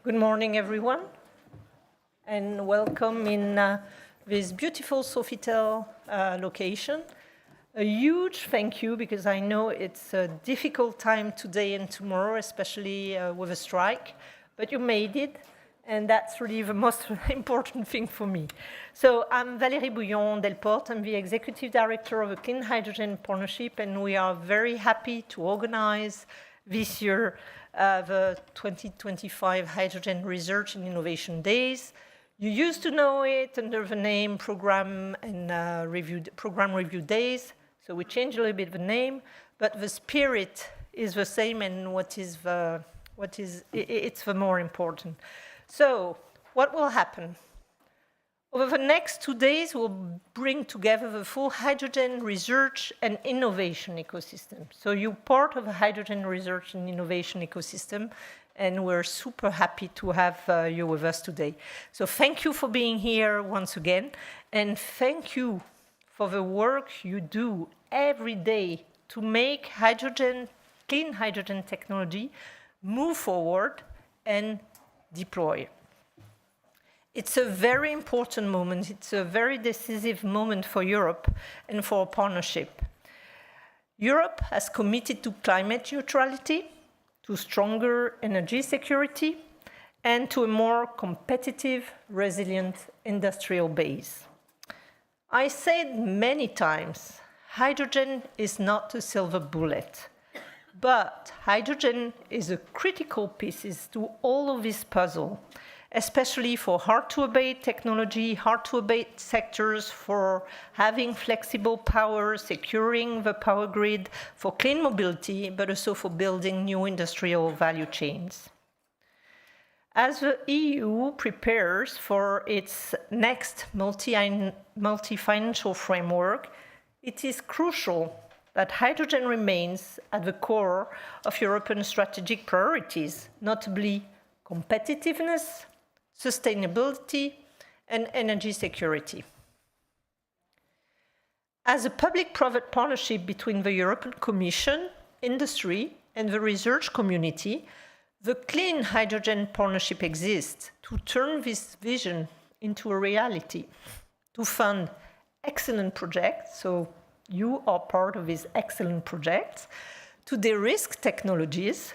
Good morning, everyone, and welcome in this beautiful Sofitel location. A huge thank you, because I know it's a difficult time today and tomorrow, especially with a strike, but you made it, and that's really the most important thing for me. So I'm Valerie Bouillon-Delporte. I'm the Executive Director of the Clean Hydrogen Partnership, and we are very happy to organize this year the 2025 Hydrogen Research and Innovation Days. You used to know it under the name Program Review Days, so we changed a little bit the name, but the spirit is the same, and it's the more important. So what will happen? Over the next 2 days, we'll bring together the full hydrogen research and innovation ecosystem. So you're part of the hydrogen research and innovation ecosystem, and we're super happy to have you with us today. So thank you for being here once again, and thank you for the work you do every day to make hydrogen, clean hydrogen technology move forward and deploy. It's a very important moment. It's a very decisive moment for Europe and for our partnership. Europe has committed to climate neutrality, to stronger energy security, and to a more competitive, resilient industrial base. I said many times, hydrogen is not a silver bullet, but hydrogen is a critical piece to all of this puzzle, especially for hard-to-abate technology, hard-to-abate sectors, for having flexible power, securing the power grid, for clean mobility, but also for building new industrial value chains. As the EU prepares for its next multi-financial framework, it is crucial that hydrogen remains at the core of European strategic priorities, notably competitiveness, sustainability, and energy security. As a public-private partnership between the European Commission, industry, and the research community, the Clean Hydrogen Partnership exists to turn this vision into a reality, to fund excellent projects, so you are part of these excellent projects, to de-risk technologies,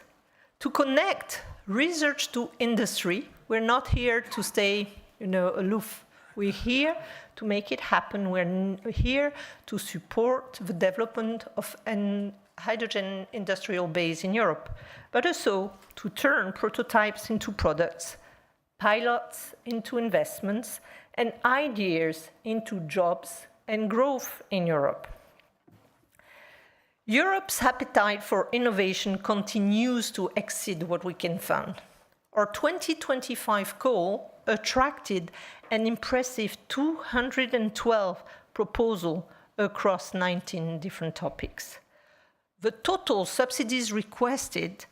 to connect research to industry. We're not here to stay, aloof. We're here to make it happen. We're here to support the development of an hydrogen industrial base in Europe, but also to turn prototypes into products, pilots into investments, and ideas into jobs and growth in Europe. Europe's appetite for innovation continues to exceed what we can fund. Our 2025 goal attracted an impressive 212 proposals across 19 different topics. The total subsidies requested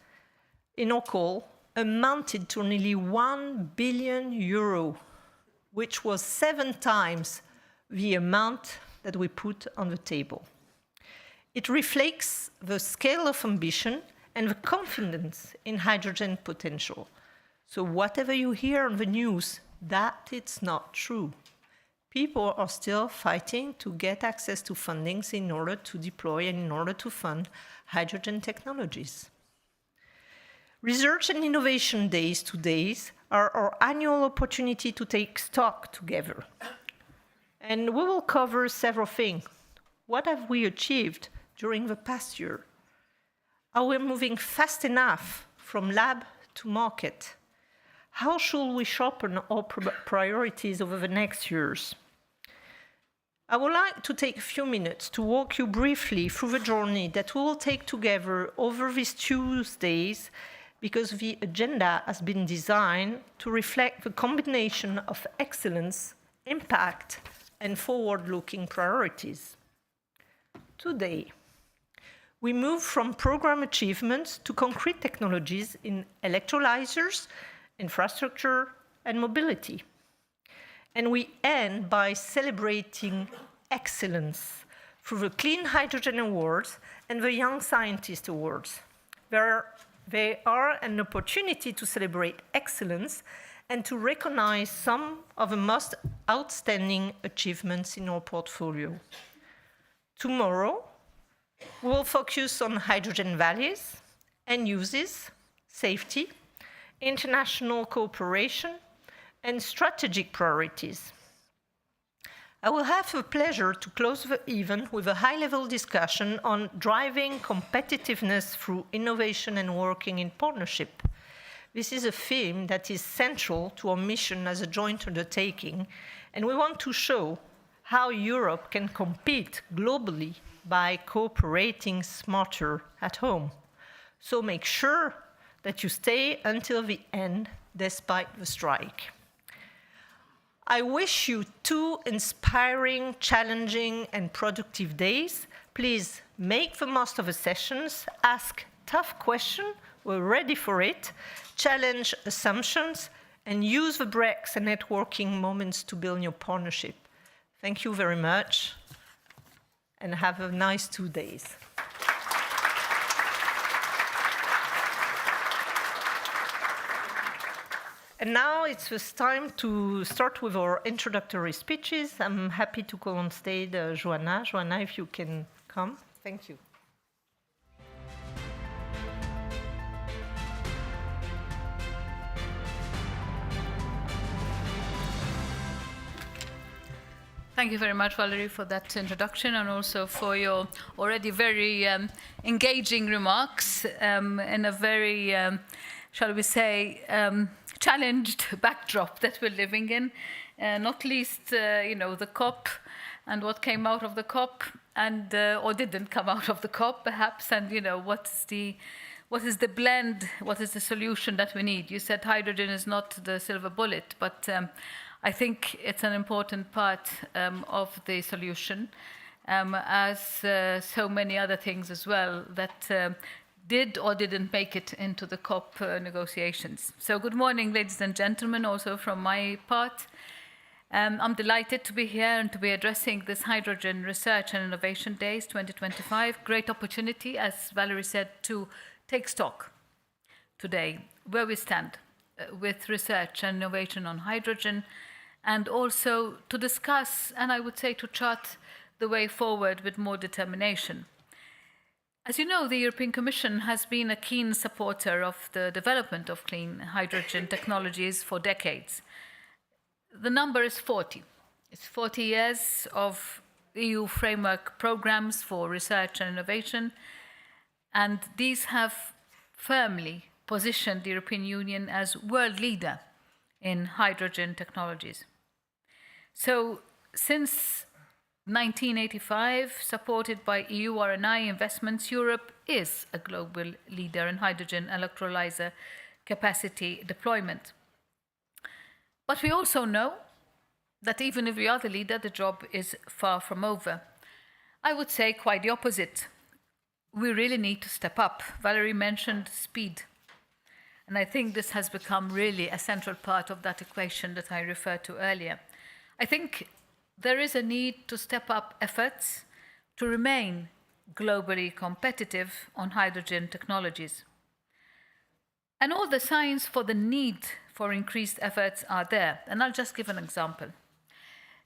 in our call amounted to nearly €1 billion, which was 7 times the amount that we put on the table. It reflects the scale of ambition and the confidence in hydrogen potential. So whatever you hear on the news, that it's not true. People are still fighting to get access to fundings in order to deploy and in order to fund hydrogen technologies. Research and Innovation Days are our annual opportunity to take stock together. And we will cover several things. What have we achieved during the past year? Are we moving fast enough from lab to market? How should we sharpen our priorities over the next years? I would like to take a few minutes to walk you briefly through the journey that we will take together over these Tuesdays, because the agenda has been designed to reflect the combination of excellence, impact, and forward-looking priorities. Today, we move from program achievements to concrete technologies in electrolysers, infrastructure, and mobility. And we end by celebrating excellence through the Clean Hydrogen Awards and the Young Scientist Awards. There are They are an opportunity to celebrate excellence and to recognize some of the most outstanding achievements in our portfolio. Tomorrow, we will focus on hydrogen values and uses, safety, international cooperation, and strategic priorities. I will have the pleasure to close the event with a high-level discussion on driving competitiveness through innovation and working in partnership. This is a theme that is central to our mission as a joint undertaking, and we want to show how Europe can compete globally by cooperating smarter at home. So make sure that you stay until the end, despite the strike. I wish you 2 inspiring, challenging, and productive days. Please make the most of the sessions, ask tough questions, we're ready for it, challenge assumptions, and use the breaks and networking moments to build your partnership. Thank you very much, and have a nice 2 days. And now it's the time to start with our introductory speeches. I'm happy to call on stage Joanna. Joanna, if you can come. Thank you. Thank you very much, Valerie, for that introduction and also for your already very engaging remarks in a very, shall we say, challenged backdrop that we're living in, not least, the COP and what came out of the COP and or didn't come out of the COP, perhaps, and what is the blend, what is the solution that we need? You said hydrogen is not the silver bullet, but I think it's an important part of the solution, as so many other things as well that did or didn't make it into the COP negotiations. So good morning, ladies and gentlemen, also from my part. I'm delighted to be here and to be addressing this Hydrogen Research and Innovation Days 2025. Great opportunity, as Valerie said, to take stock today where we stand with research and innovation on hydrogen, and also to discuss, and I would say to chart the way forward with more determination. As you know, the European Commission has been a keen supporter of the development of clean hydrogen technologies for decades. The number is 40. It's 40 years of EU framework programs for research and innovation, and these have firmly positioned the European Union as world leader in hydrogen technologies. So since 1985, supported by EU RNI investments, Europe is a global leader in hydrogen electrolyzer capacity deployment. But we also know that even if we are the leader, the job is far from over. I would say quite the opposite. We really need to step up. Valerie mentioned speed. And I think this has become really a central part of that equation that I referred to earlier. I think there is a need to step up efforts to remain globally competitive on hydrogen technologies. And all the signs for the need for increased efforts are there. And I'll just give an example.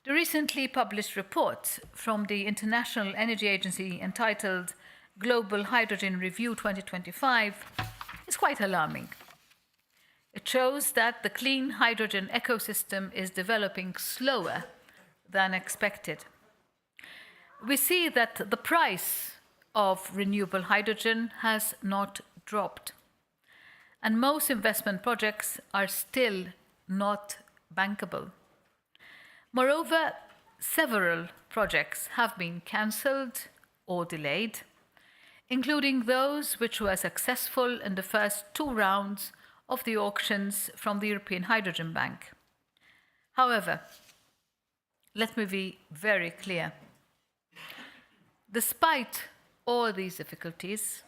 The recently published report from the International Energy Agency entitled Global Hydrogen Review 2025 is quite alarming. It shows that the clean hydrogen ecosystem is developing slower than expected. We see that the price of renewable hydrogen has not dropped, and most investment projects are still not bankable. Moreover, several projects have been cancelled or delayed, including those which were successful in the first 2 rounds of the auctions from the European Hydrogen Bank. However, let me be very clear. Despite all these difficulties,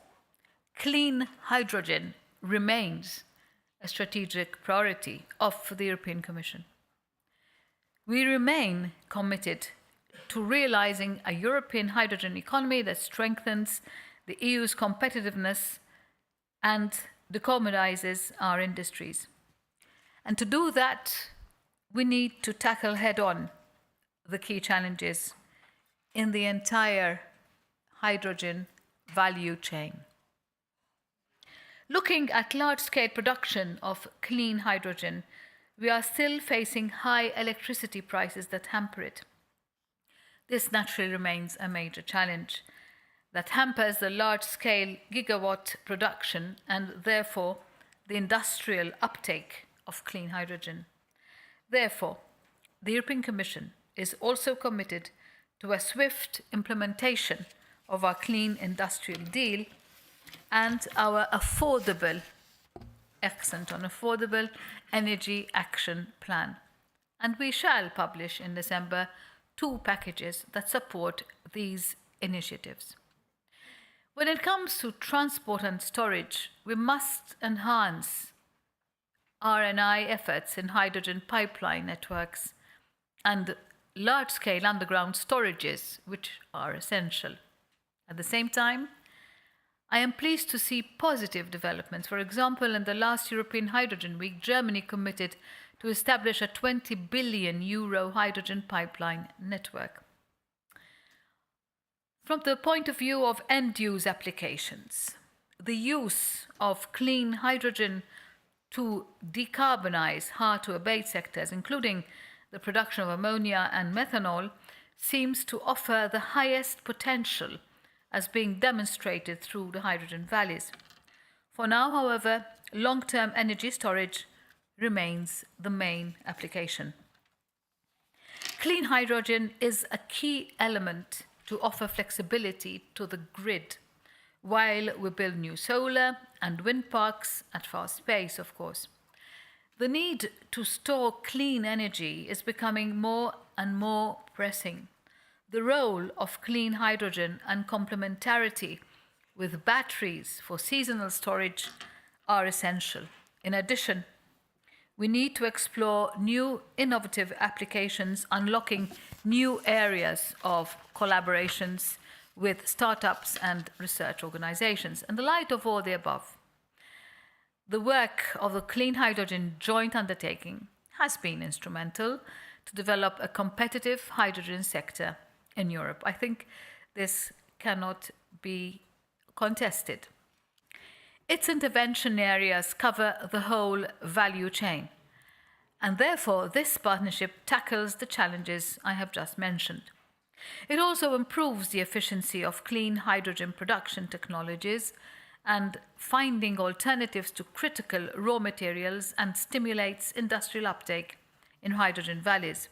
clean hydrogen remains a strategic priority of the European Commission. We remain committed to realizing a European hydrogen economy that strengthens the EU's competitiveness and decarbonizes our industries. And to do that, we need to tackle head-on the key challenges in the entire hydrogen value chain. Looking at large-scale production of clean hydrogen, we are still facing high electricity prices that hamper it. This naturally remains a major challenge that hampers the large-scale gigawatt production and therefore the industrial uptake of clean hydrogen. Therefore, the European Commission is also committed to a swift implementation of our Clean Industrial Deal and our affordable, accent on affordable, energy action plan. And we shall publish in December 2 packages that support these initiatives. When it comes to transport and storage, we must enhance R&I efforts in hydrogen pipeline networks and large-scale underground storages, which are essential. At the same time, I am pleased to see positive developments. For example, in the last European Hydrogen Week, Germany committed to establish a 20 billion euro hydrogen pipeline network. From the point of view of end-use applications, the use of clean hydrogen to decarbonize hard-to-abate sectors, including the production of ammonia and methanol, seems to offer the highest potential as being demonstrated through the hydrogen valleys. For now, however, long-term energy storage remains the main application. Clean hydrogen is a key element to offer flexibility to the grid, while we build new solar and wind parks at fast pace, of course. The need to store clean energy is becoming more and more pressing. The role of clean hydrogen and complementarity with batteries for seasonal storage are essential. In addition, we need to explore new innovative applications, unlocking new areas of collaborations with startups and research organizations. In the light of all the above, the work of the Clean Hydrogen Joint Undertaking has been instrumental to develop a competitive hydrogen sector in Europe. I think this cannot be contested. Its intervention areas cover the whole value chain, and therefore this partnership tackles the challenges I have just mentioned. It also improves the efficiency of clean hydrogen production technologies and finding alternatives to critical raw materials and stimulates industrial uptake in hydrogen valleys.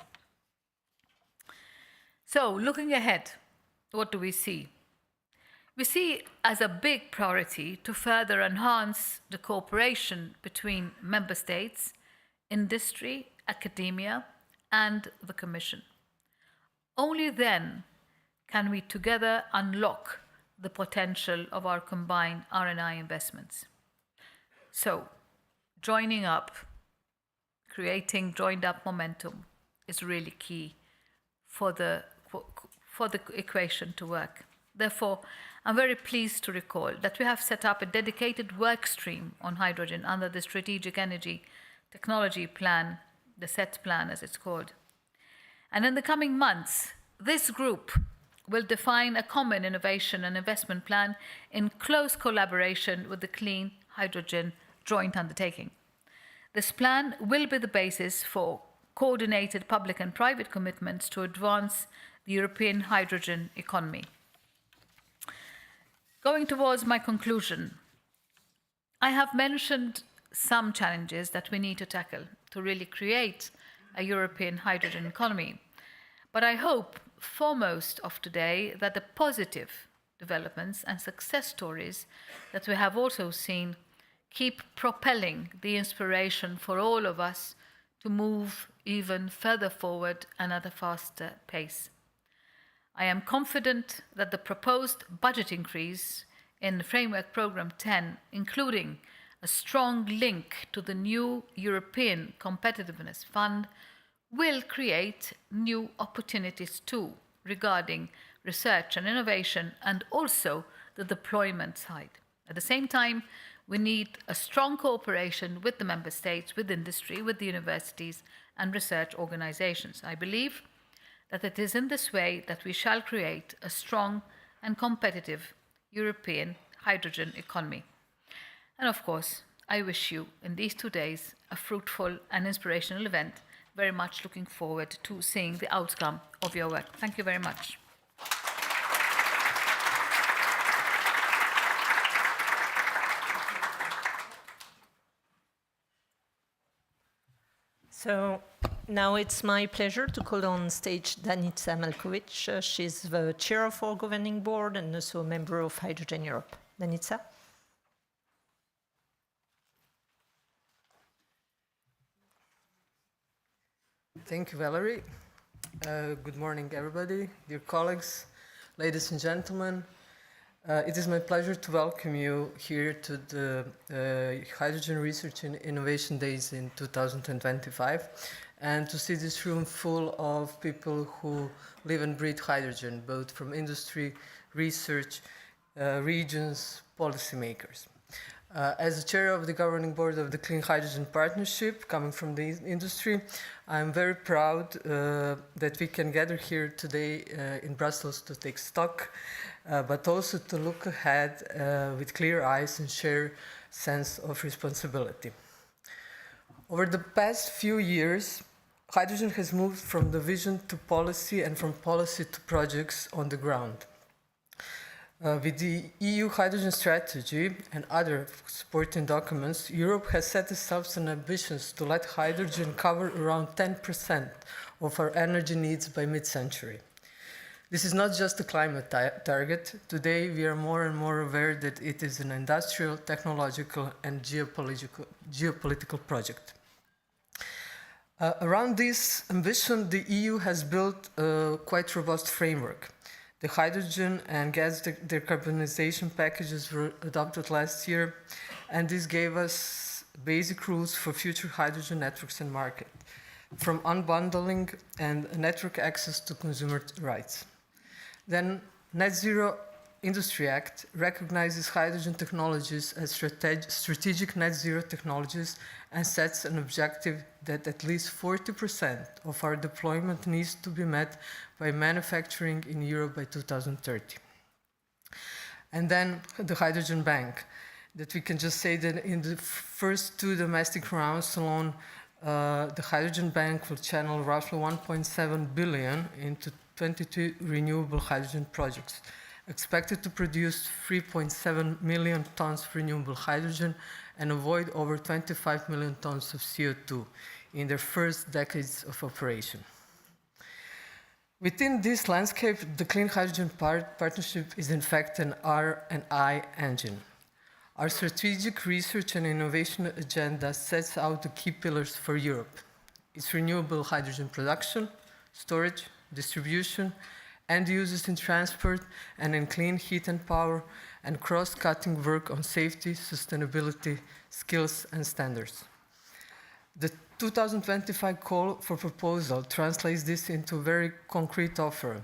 So, looking ahead, what do we see? We see as a big priority to further enhance the cooperation between member states, industry, academia, and the Commission. Only then can we together unlock the potential of our combined R&I investments. So, joining up, creating joined-up momentum is really key for the equation to work. Therefore, I'm very pleased to recall that we have set up a dedicated work stream on hydrogen under the Strategic Energy Technology Plan, the SET plan as it's called. And in the coming months, this group will define a common innovation and investment plan in close collaboration with the Clean Hydrogen Joint Undertaking. This plan will be the basis for coordinated public and private commitments to advance the European hydrogen economy. Going towards my conclusion, I have mentioned some challenges that we need to tackle to really create a European hydrogen economy. But I hope, foremost of today, that the positive developments and success stories that we have also seen keep propelling the inspiration for all of us to move even further forward and at a faster pace. I am confident that the proposed budget increase in Framework Programme 10, including a strong link to the new European Competitiveness Fund, will create new opportunities too regarding research and innovation and also the deployment side. At the same time, We need a strong cooperation with the member states, with industry, with the universities and research organizations. I believe that it is in this way that we shall create a strong and competitive European hydrogen economy. And of course, I wish you in these 2 days a fruitful and inspirational event. Very much looking forward to seeing the outcome of your work. Thank you very much. So now it's my pleasure to call on stage Danica Maljković. She's the chair of our governing board and also a member of Hydrogen Europe. Danica? Thank you, Valerie. Good morning, everybody, dear colleagues, ladies and gentlemen. It is my pleasure to welcome you here to the Hydrogen Research and Innovation Days in 2025 and to see this room full of people who live and breathe hydrogen, both from industry, research, regions, policymakers. As the chair of the governing board of the Clean Hydrogen Partnership, coming from the industry, I'm very proud that we can gather here today in Brussels to take stock, but also to look ahead with clear eyes and share sense of responsibility. Over the past few years, hydrogen has moved from the vision to policy and from policy to projects on the ground. With the EU hydrogen strategy and other supporting documents, Europe has set itself some ambitions to let hydrogen cover around 10% of our energy needs by mid-century. This is not just a climate target. Today, we are more and more aware that it is an industrial, technological, and geopolitical project. Around this ambition, the EU has built a quite robust framework. The hydrogen and gas decarbonization packages were adopted last year, and this gave us basic rules for future hydrogen networks and market, from unbundling and network access to consumer rights. Then, Net Zero Industry Act recognizes hydrogen technologies as strategic net zero technologies and sets an objective that at least 40% of our deployment needs to be met by manufacturing in Europe by 2030. And then the Hydrogen Bank, that we can just say that in the first 2 domestic rounds alone, the Hydrogen Bank will channel roughly 1.7 billion into 22 renewable hydrogen projects, expected to produce 3.7 million tons of renewable hydrogen and avoid over 25 million tons of CO2 in their first decades of operation. Within this landscape, the Clean Hydrogen Partnership is in fact an R&I engine. Our strategic research and innovation agenda sets out the key pillars for Europe. It's renewable hydrogen production, storage, distribution, end uses in transport and in clean heat and power, and cross-cutting work on safety, sustainability, skills, and standards. The 2025 call for proposal translates this into a very concrete offer,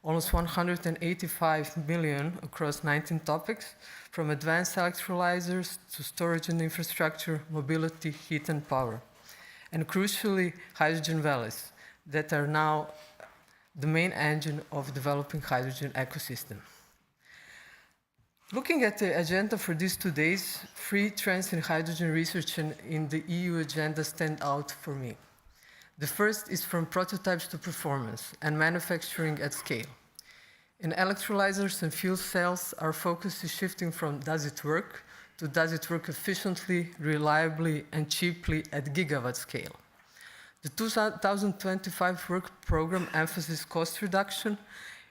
almost 185 million across 19 topics, from advanced electrolysers to storage and infrastructure, mobility, heat and power, and crucially, hydrogen valleys that are now the main engine of developing hydrogen ecosystem. Looking at the agenda for these 2 days, 3 trends in hydrogen research and in the EU agenda stand out for me. The first is from prototypes to performance and manufacturing at scale. In electrolysers and fuel cells, our focus is shifting from does it work to does it work efficiently, reliably, and cheaply at gigawatt scale. The 2025 work program emphasizes cost reduction,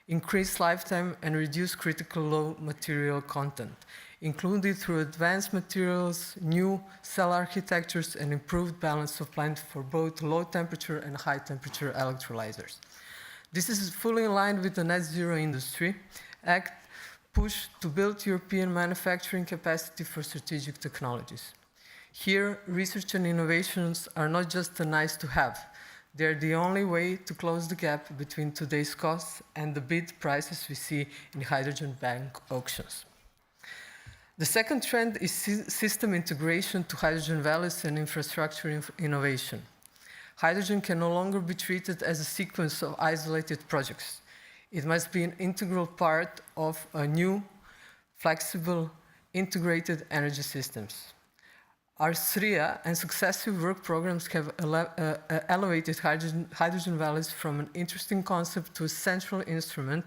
increased lifetime, and reduced critical low material content, including through advanced materials, new cell architectures, and improved balance of plant for both low temperature and high temperature electrolysers. This is fully in line with the Net Zero Industry Act push to build European manufacturing capacity for strategic technologies. Here, research and innovations are not just a nice to have. They're the only way to close the gap between today's costs and the bid prices we see in hydrogen bank auctions. The second trend is system integration to hydrogen valleys and infrastructure innovation. Hydrogen can no longer be treated as a sequence of isolated projects. It must be an integral part of a new, flexible, integrated energy systems. Our SRIA and successive work programs have elevated hydrogen valleys from an interesting concept to a central instrument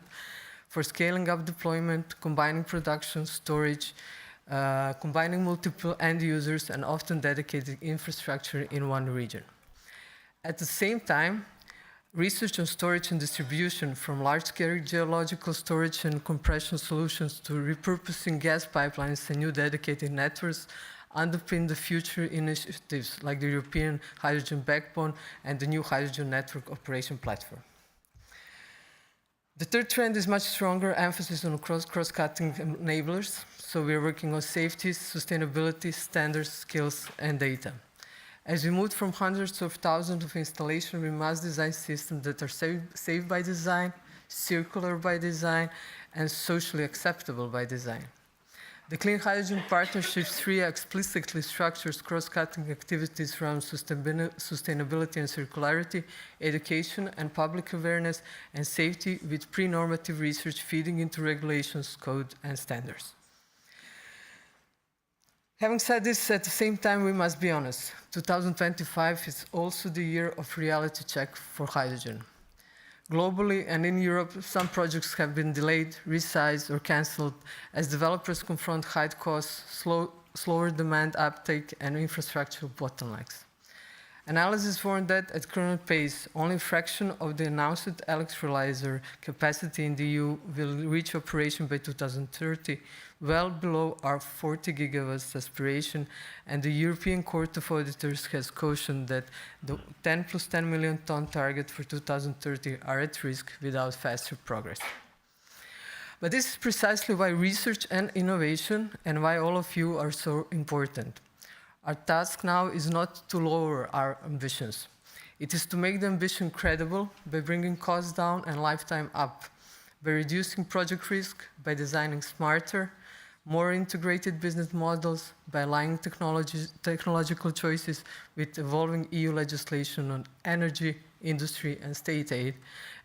for scaling up deployment, combining production, storage, combining multiple end users, and often dedicated infrastructure in one region. At the same time, research on storage and distribution, from large-scale geological storage and compression solutions to repurposing gas pipelines and new dedicated networks, underpin the future initiatives like the European Hydrogen Backbone and the new Hydrogen Network Operation Platform. The third trend is much stronger emphasis on cross-cutting enablers. So we're working on safety, sustainability, standards, skills, and data. As we move from hundreds of thousands of installations, we must design systems that are safe by design, circular by design, and socially acceptable by design. The Clean Hydrogen Partnership 3 explicitly structures cross-cutting activities around sustainability and circularity, education and public awareness, and safety, with pre-normative research feeding into regulations, code, and standards. Having said this, at the same time, we must be honest. 2025 is also the year of reality check for hydrogen. Globally and in Europe, some projects have been delayed, resized, or cancelled as developers confront high costs, slower demand uptake, and infrastructural bottlenecks. Analysis warned that at current pace, only a fraction of the announced electrolyzer capacity in the EU will reach operation by 2030, well below our 40 gigawatts aspiration, and the European Court of Auditors has cautioned that the 10 plus 10 million ton target for 2030 are at risk without faster progress. But this is precisely why research and innovation, and why all of you are so important. Our task now is not to lower our ambitions. It is to make the ambition credible by bringing costs down and lifetime up, by reducing project risk, by designing smarter, more integrated business models, by aligning technological choices with evolving EU legislation on energy, industry, and state aid,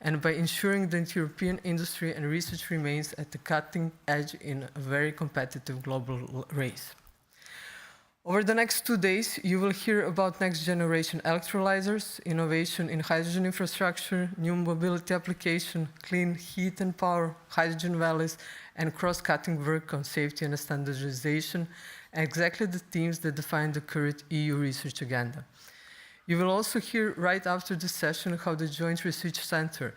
and by ensuring that European industry and research remains at the cutting edge in a very competitive global race. Over the next 2 days, you will hear about next-generation electrolysers, innovation in hydrogen infrastructure, new mobility application, clean heat and power, hydrogen valleys, and cross-cutting work on safety and standardization, exactly the themes that define the current EU research agenda. You will also hear right after this session how the Joint Research Center,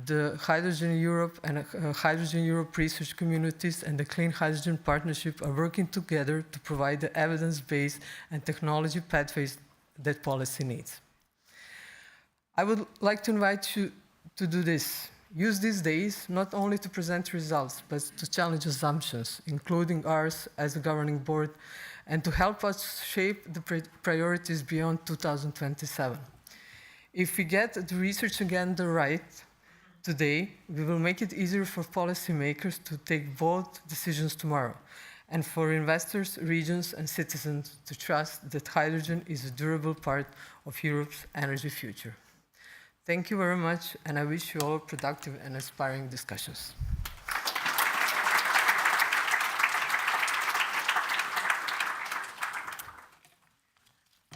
the Hydrogen Europe and Hydrogen Europe research communities, and the Clean Hydrogen Partnership are working together to provide the evidence-based and technology pathways that policy needs. I would like to invite you to do this. Use these days not only to present results, but to challenge assumptions, including ours as a governing board, and to help us shape the priorities beyond 2027. If we get the research agenda right today, we will make it easier for policymakers to take bold decisions tomorrow, and for investors, regions, and citizens to trust that hydrogen is a durable part of Europe's energy future. Thank you very much, and I wish you all productive and inspiring discussions.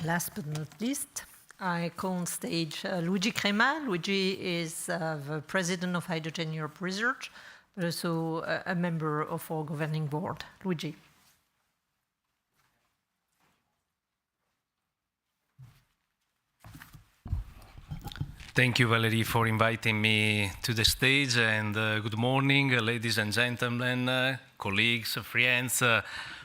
Last but not least, I call on stage Luigi Crema. Luigi is the president of Hydrogen Europe Research, but also a member of our governing board. Luigi. Thank you, Valerie, for inviting me to the stage, and good morning, ladies and gentlemen, colleagues, friends.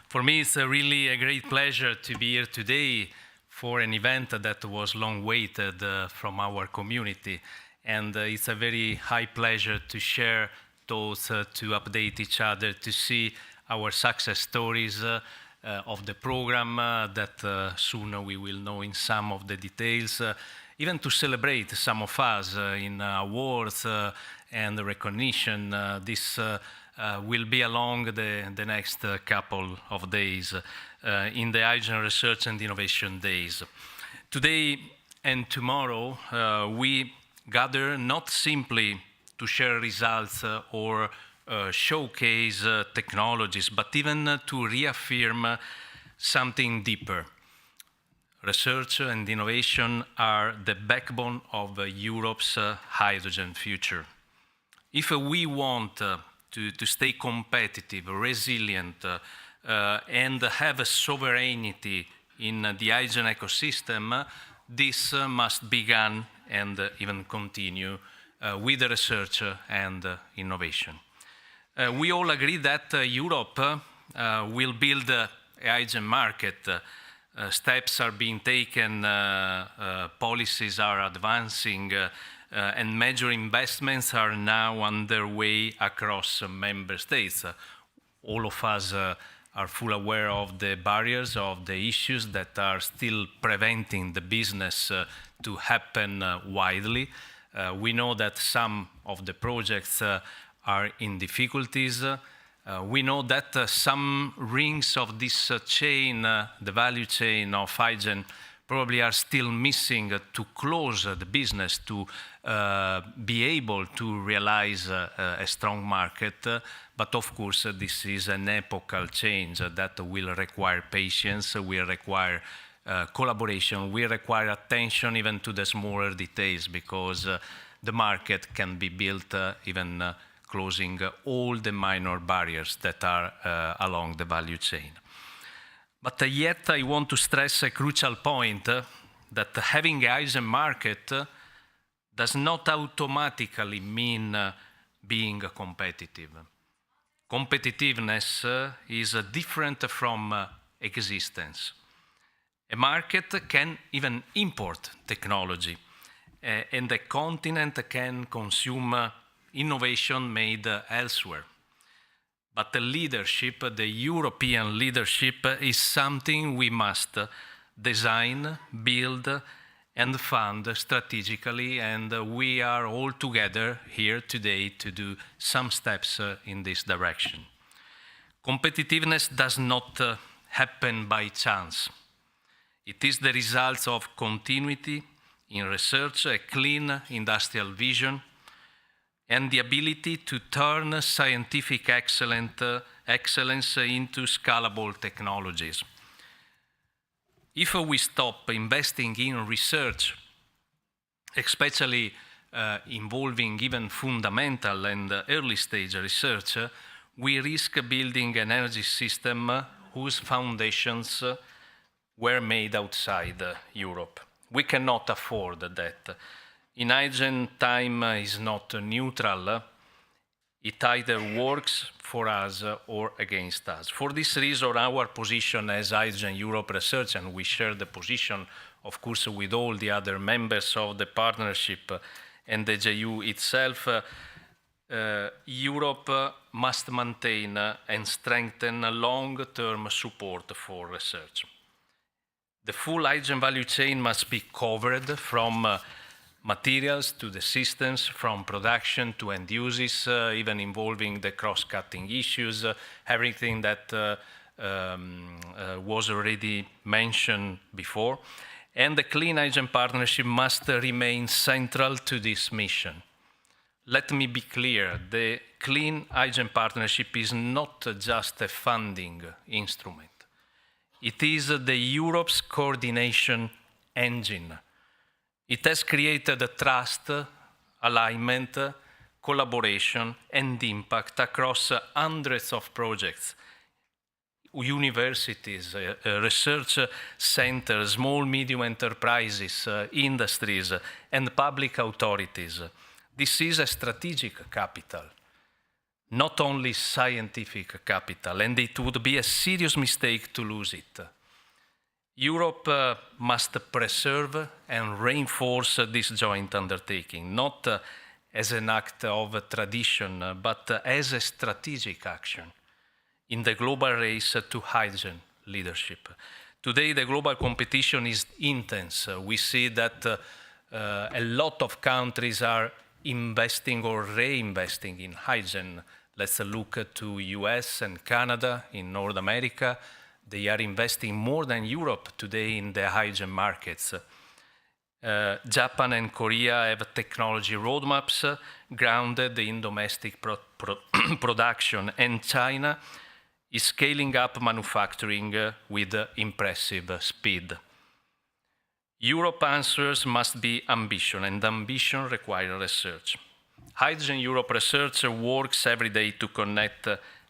For me, it's really a great pleasure to be here today for an event that was long-awaited from our community. And it's a very high pleasure to share those, to update each other, to see our success stories of the program that soon we will know in some of the details, even to celebrate some of us in awards and recognition. This will be along the next couple of days in the Hygiene Research and Innovation Days. Today and tomorrow, we gather not simply to share results or showcase technologies, but even to reaffirm something deeper. Research and innovation are the backbone of Europe's hydrogen future. If we want to stay competitive, resilient, and have a sovereignty in the hydrogen ecosystem, this must begin and even continue with the research and innovation. We all agree that Europe will build a hydrogen market. Steps are being taken, policies are advancing, and major investments are now underway across member states. All of us are fully aware of the barriers, of the issues that are still preventing the business to happen widely. We know that some of the projects are in difficulties. We know that some rings of this chain, the value chain of hydrogen, probably are still missing to close the business, to be able to realize a strong market. But of course, this is an epochal change that will require patience, will require collaboration, will require attention even to the smaller details, because the market can be built even closing all the minor barriers that are along the value chain. But yet I want to stress a crucial point, that having a hydrogen market does not automatically mean being competitive. Competitiveness is different from existence. A market can even import technology, and the continent can consume innovation made elsewhere. But the leadership, the European leadership, is something we must design, build, and fund strategically, and we are all together here today to do some steps in this direction. Competitiveness does not happen by chance. It is the result of continuity in research, a clean industrial vision, and the ability to turn scientific excellence into scalable technologies. If we stop investing in research, especially involving even fundamental and early stage research, we risk building an energy system whose foundations were made outside Europe. We cannot afford that. In hydrogen, time is not neutral. It either works for us or against us. For this reason, our position as Hydrogen Europe Research, and we share the position, of course, with all the other members of the partnership and the JU itself, Europe must maintain and strengthen long-term support for research. The full hydrogen value chain must be covered from materials to the systems, from production to end uses, even involving the cross-cutting issues, everything that was already mentioned before. And the Clean Hydrogen Partnership must remain central to this mission. Let me be clear, the Clean Hydrogen Partnership is not just a funding instrument. It is the Europe's coordination engine. It has created trust, alignment, collaboration, and impact across hundreds of projects, universities, research centers, small, medium enterprises, industries, and public authorities. This is a strategic capital, not only scientific capital, and it would be a serious mistake to lose it. Europe must preserve and reinforce this joint undertaking, not as an act of tradition, but as a strategic action in the global race to hydrogen leadership. Today, the global competition is intense. We see that a lot of countries are investing or reinvesting in hydrogen. Let's look to US and Canada in North America. They are investing more than Europe today in the hydrogen markets. Japan and Korea have technology roadmaps grounded in domestic production, and China is scaling up manufacturing with impressive speed. Europe answers must be ambition, and ambition requires research. Hydrogen Europe research works every day to connect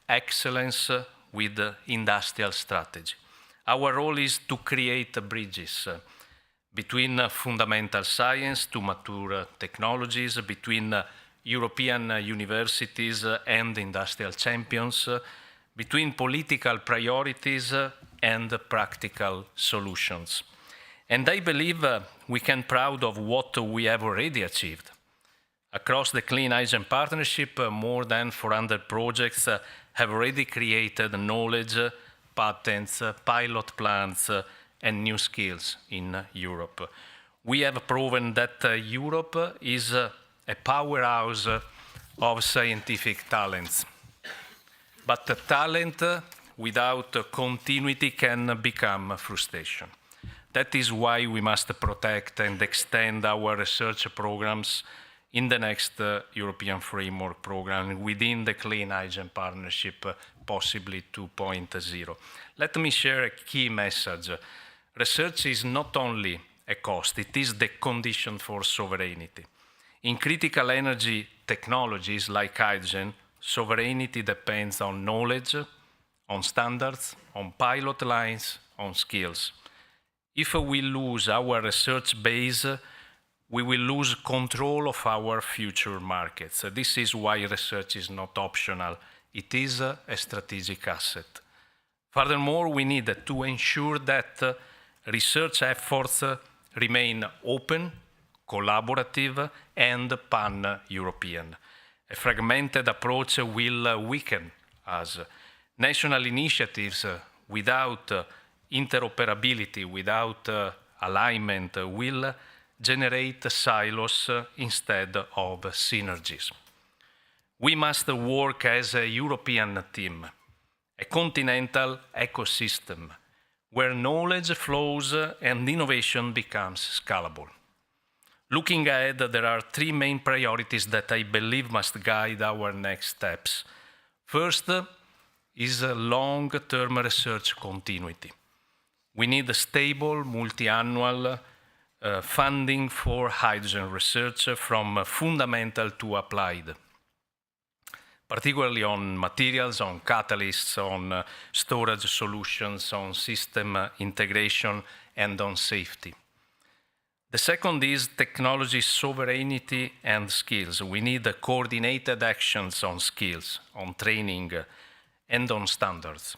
excellence with industrial strategy. Our role is to create bridges between fundamental science to mature technologies, between European universities and industrial champions, between political priorities and practical solutions. And I believe we can be proud of what we have already achieved. Across the Clean Hydrogen Partnership, more than 400 projects have already created knowledge, patents, pilot plants, and new skills in Europe. We have proven that Europe is a powerhouse of scientific talents. But the talent without continuity can become frustration. That is why we must protect and extend our research programs in the next European Framework Program within the Clean Hydrogen Partnership, possibly 2.0. Let me share a key message. Research is not only a cost, it is the condition for sovereignty. In critical energy technologies like hydrogen, sovereignty depends on knowledge, on standards, on pilot lines, on skills. If we lose our research base, we will lose control of our future markets. This is why research is not optional. It is a strategic asset. Furthermore, we need to ensure that research efforts remain open, collaborative, and pan-European. A fragmented approach will weaken us. National initiatives without interoperability, without alignment, will generate silos instead of synergies. We must work as a European team, a continental ecosystem, where knowledge flows and innovation becomes scalable. Looking ahead, there are three main priorities that I believe must guide our next steps. First is long-term research continuity. We need a stable, multi-annual funding for hydrogen research from fundamental to applied, particularly on materials, on catalysts, on storage solutions, on system integration, and on safety. The second is technology sovereignty and skills. We need coordinated actions on skills, on training, and on standards.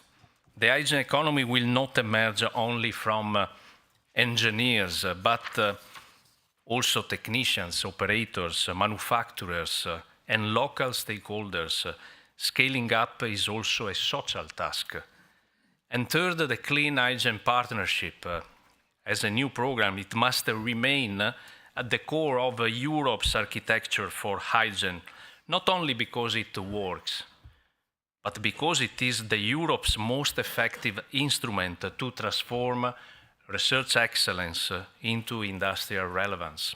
The hydrogen economy will not emerge only from engineers, but also technicians, operators, manufacturers, and local stakeholders. Scaling up is also a social task. And third, the Clean Hydrogen Partnership. As a new program, it must remain at the core of Europe's architecture for hydrogen, not only because it works, but because it is the Europe's most effective instrument to transform research excellence into industrial relevance.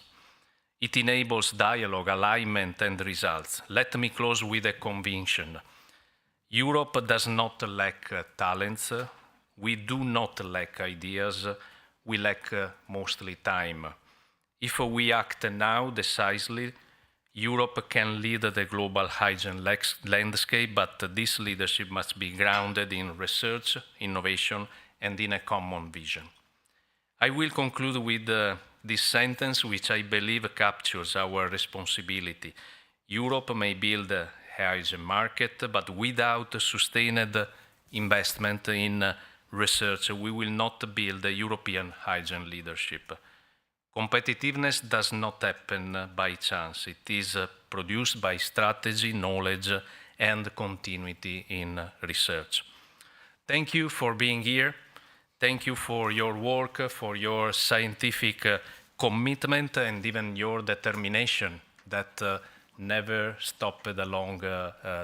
It enables dialogue, alignment, and results. Let me close with a conviction. Europe does not lack talents. We do not lack ideas. We lack mostly time. If we act now decisively, Europe can lead the global hydrogen landscape, but this leadership must be grounded in research, innovation, and in a common vision. I will conclude with this sentence, which I believe captures our responsibility. Europe may build a hydrogen market, but without sustained investment in research, we will not build a European hydrogen leadership. Competitiveness does not happen by chance. It is produced by strategy, knowledge, and continuity in research. Thank you for being here. Thank you for your work, for your scientific commitment, and even your determination that never stopped along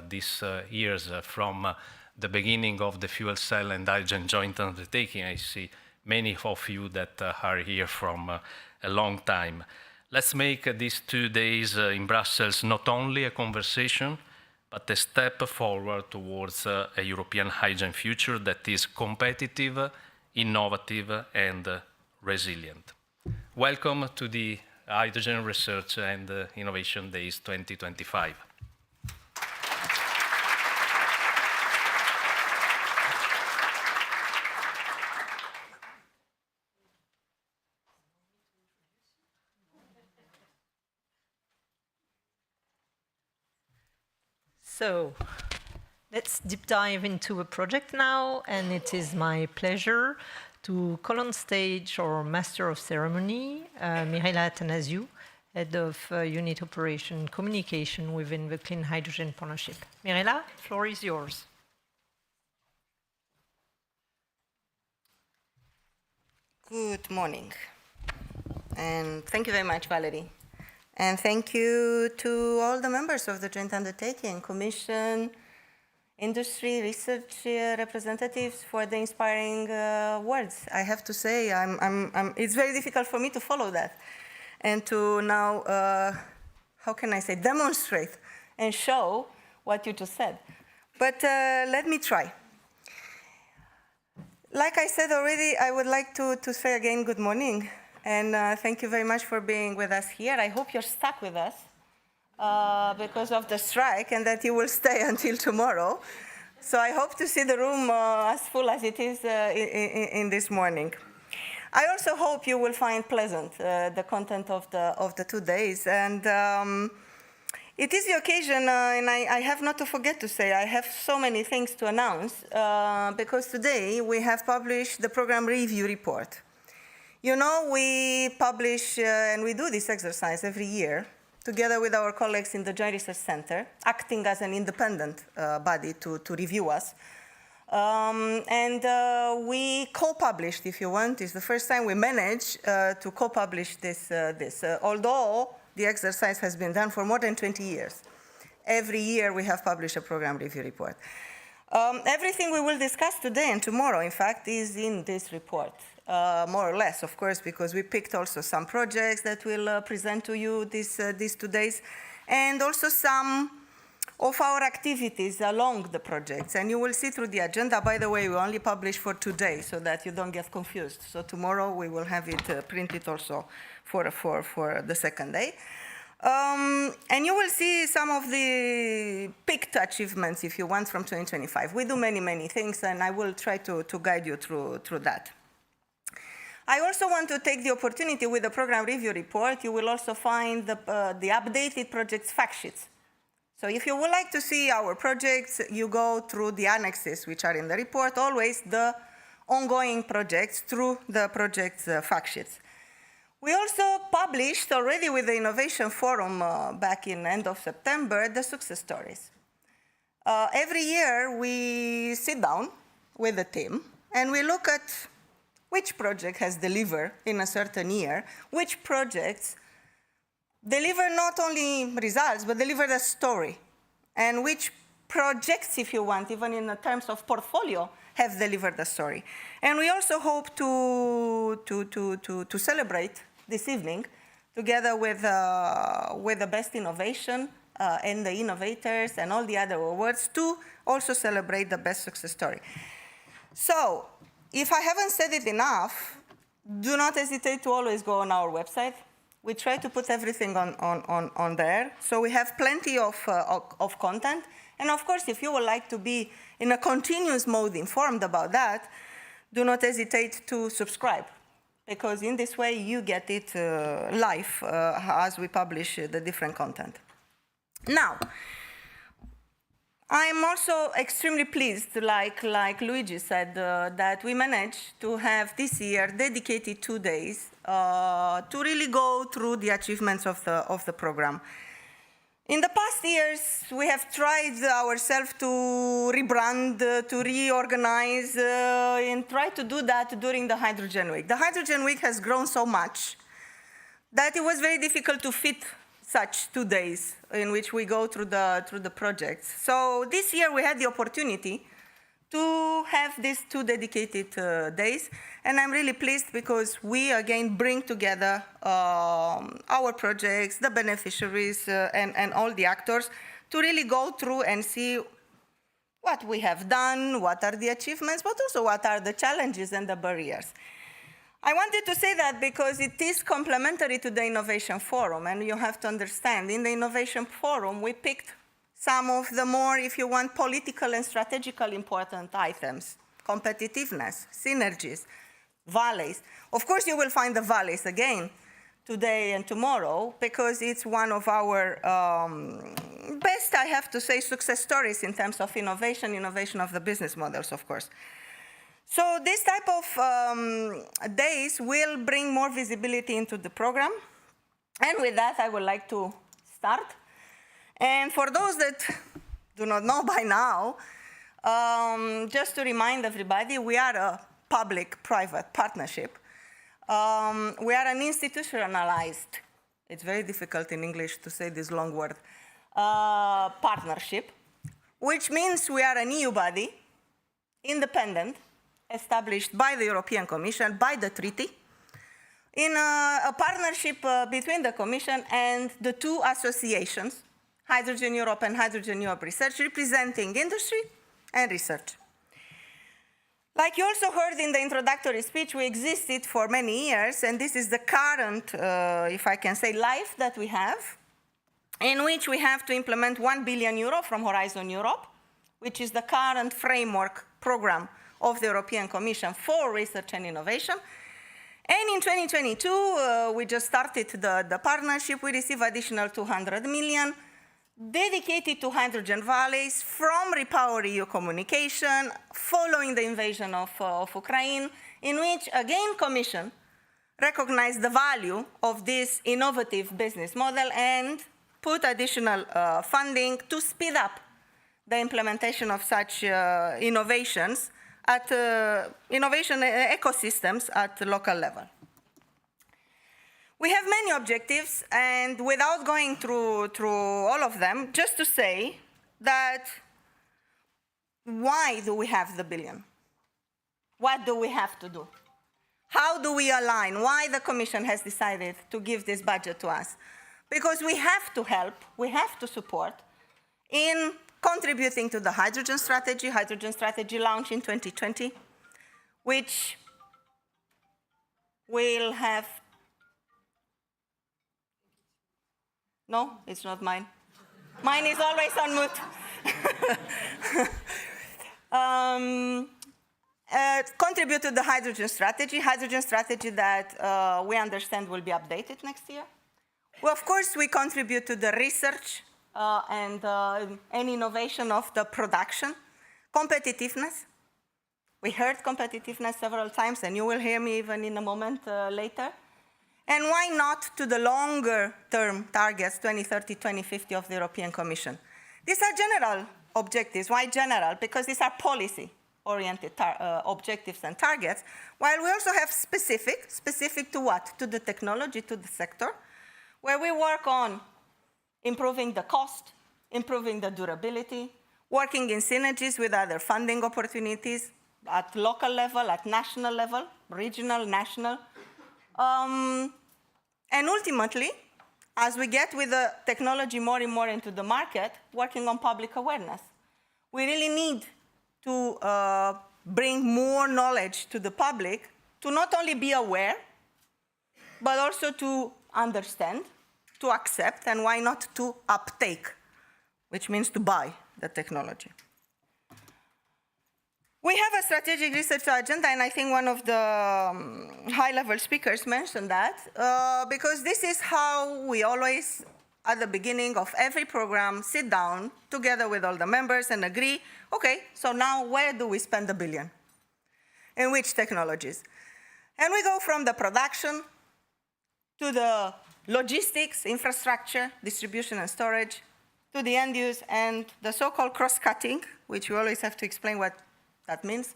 these years from the beginning of the fuel cell and hydrogen joint undertaking. I see many of you that are here from a long time. Let's make these 2 days in Brussels not only a conversation, but a step forward towards a European hydrogen future that is competitive, innovative, and resilient. Welcome to the Hydrogen Research and Innovation Days 2025. So let's deep dive into a project now, and it is my pleasure to call on stage our Master of Ceremony, Mirela Atanasiu, Head of Unit Operation Communication within the Clean Hydrogen Partnership. Mirela, floor is yours. Good morning, and thank you very much, Valerie. And thank you to all the members of the joint undertaking, Commission, industry, research representatives for the inspiring words. I have to say, it's very difficult for me to follow that and to now, how can I say, demonstrate and show what you just said. But let me try. Like I said already, I would like to say again good morning. And thank you very much for being with us here. I hope you're stuck with us because of the strike and that you will stay until tomorrow. So I hope to see the room as full as it is in this morning. I also hope you will find pleasant the content of the 2 days. And it is the occasion, and I have not to forget to say, I have so many things to announce because today we have published the program review report. You know, we publish and we do this exercise every year together with our colleagues in the Joint Research Center, acting as an independent body to review us. We co-published, if you want. It's the first time we managed to co-publish this, although the exercise has been done for more than 20 years. Every year we have published a program review report. Everything we will discuss today and tomorrow, in fact, is in this report. More or less, of course, because we picked also some projects that we'll present to you these 2 days, and also some of our activities along the projects. And you will see through the agenda, by the way, we only publish for 2 days so that you don't get confused. So tomorrow we will have it printed also for the second day. And you will see some of the picked achievements, if you want, from 2025. We do many, many things, and I will try to guide you through that. I also want to take the opportunity with the program review report. You will also find the updated projects fact sheets. So if you would like to see our projects, you go through the annexes, which are in the report, always the ongoing projects through the projects fact sheets. We also published already with the Innovation Forum back in end of September, the success stories. Every year we sit down with the team and we look at which project has delivered in a certain year, which projects deliver not only results, but deliver the story, and which projects, if you want, even in terms of portfolio, have delivered the story. And we also hope to celebrate this evening, together with the best innovation and the innovators and all the other awards, to also celebrate the best success story. So, if I haven't said it enough, do not hesitate to always go on our website. We try to put everything on there. So we have plenty of content. And of course, if you would like to be in a continuous mode informed about that, do not hesitate to subscribe, because in this way you get it live as we publish the different content. Now, I'm also extremely pleased, like Luigi said, that we managed to have this year dedicated 2 days to really go through the achievements of the program. In the past years, we have tried ourselves to rebrand, to reorganize, and try to do that during the Hydrogen Week. The Hydrogen Week has grown so much that it was very difficult to fit such 2 days in which we go through the projects. So this year we had the opportunity to have these 2 dedicated days, and I'm really pleased because we again bring together our projects, the beneficiaries, and all the actors to really go through and see what we have done, what are the achievements, but also what are the challenges and the barriers. I wanted to say that because it is complementary to the Innovation Forum, and you have to understand, in the Innovation Forum, we picked some of the more, if you want, political and strategical important items: competitiveness, synergies, valleys. Of course, you will find the valleys again today and tomorrow, because it's one of our best, I have to say, success stories in terms of innovation of the business models, of course. So this type of days will bring more visibility into the program. And with that, I would like to start. And for those that do not know by now, just to remind everybody, we are a public-private partnership. We are an institutionalized, it's very difficult in English to say this long word, partnership, which means we are an EU body, independent, established by the European Commission, by the treaty, in a partnership between the Commission and the 2 associations, Hydrogen Europe and Hydrogen Europe Research, representing industry and research. Like you also heard in the introductory speech, we existed for many years, and this is the current, if I can say, life that we have, in which we have to implement 1 billion euro from Horizon Europe, which is the current framework program of the European Commission for research and innovation. And in 2022, we just started the partnership. We received additional 200 million dedicated to hydrogen valleys from REPowerEU communication following the invasion of Ukraine, in which, again, Commission recognized the value of this innovative business model and put additional funding to speed up the implementation of such innovations at innovation ecosystems at the local level. We have many objectives, and without going through all of them, just to say that why do we have the billion? What do we have to do? How do we align? Why the Commission has decided to give this budget to us? Because we have to help, we have to support in contributing to the hydrogen strategy launch in 2020, which will have... No, it's not mine. Mine is always on mute. Contribute to the hydrogen strategy that we understand will be updated next year. Well, of course, we contribute to the research and innovation of the production. Competitiveness. We heard competitiveness several times, and you will hear me even in a moment later. And why not to the longer-term targets, 2030, 2050 of the European Commission? These are general objectives. Why general? Because these are policy-oriented objectives and targets, while we also have specific to what? To the technology, to the sector, where we work on improving the cost, improving the durability, working in synergies with other funding opportunities at local level, at national level, regional, national. And ultimately, as we get with the technology more and more into the market, working on public awareness. We really need to bring more knowledge to the public to not only be aware, but also to understand, to accept, and why not to uptake, which means to buy the technology. We have a strategic research agenda, and I think one of the high-level speakers mentioned that, because this is how we always, at the beginning of every program, sit down together with all the members and agree, okay, so now where do we spend the billion? In which technologies? And we go from the production to the logistics, infrastructure, distribution and storage, to the end use, and the so-called cross-cutting, which we always have to explain what that means.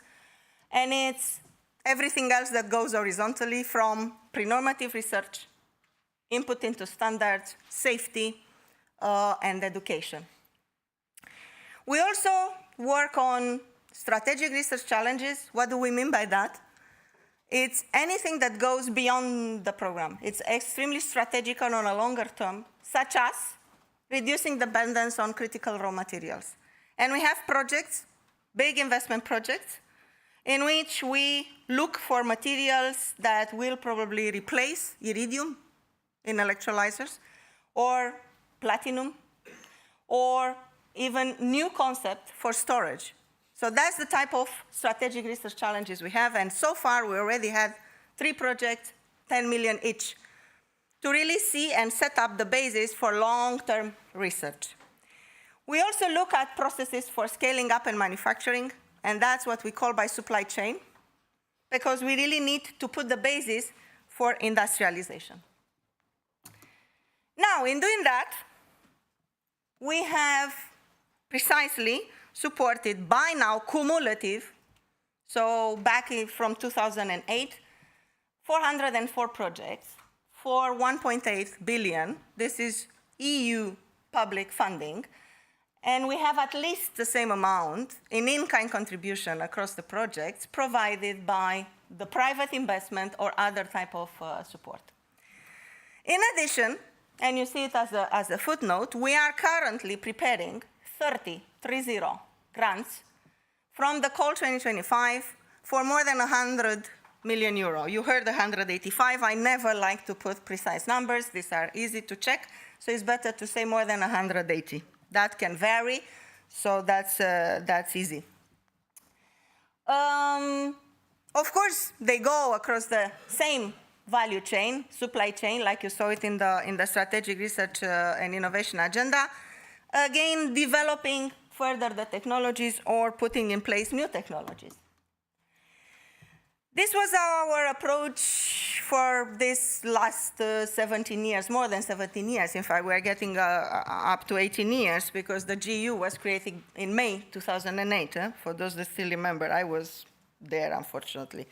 And it's everything else that goes horizontally from pre-normative research, input into standards, safety, and education. We also work on strategic research challenges. What do we mean by that? It's anything that goes beyond the program. It's extremely strategic and on a longer term, such as reducing dependence on critical raw materials. And we have projects, big investment projects, in which we look for materials that will probably replace iridium in electrolysers, or platinum, or even new concept for storage. So that's the type of strategic research challenges we have, and so far we already had 3 projects, 10 million each, to really see and set up the basis for long-term research. We also look at processes for scaling up and manufacturing, and that's what we call by supply chain, because we really need to put the basis for industrialization. Now, in doing that, we have precisely supported by now cumulative, so back from 2008, 404 projects for 1.8 billion. This is EU public funding. And we have at least the same amount in-kind contribution across the projects provided by the private investment or other type of support. In addition, and you see it as a footnote, we are currently preparing 30 grants from the Call 2025 for more than 100 million euro. You heard 185. I never like to put precise numbers. These are easy to check, so it's better to say more than 180. That can vary, so that's easy. Of course, they go across the same value chain, supply chain, like you saw it in the strategic research and innovation agenda. Again, developing further the technologies or putting in place new technologies. This was our approach for this last 17 years, more than 17 years. In fact, we're getting up to 18 years because the GU was created in May 2008. For those that still remember, I was there, unfortunately.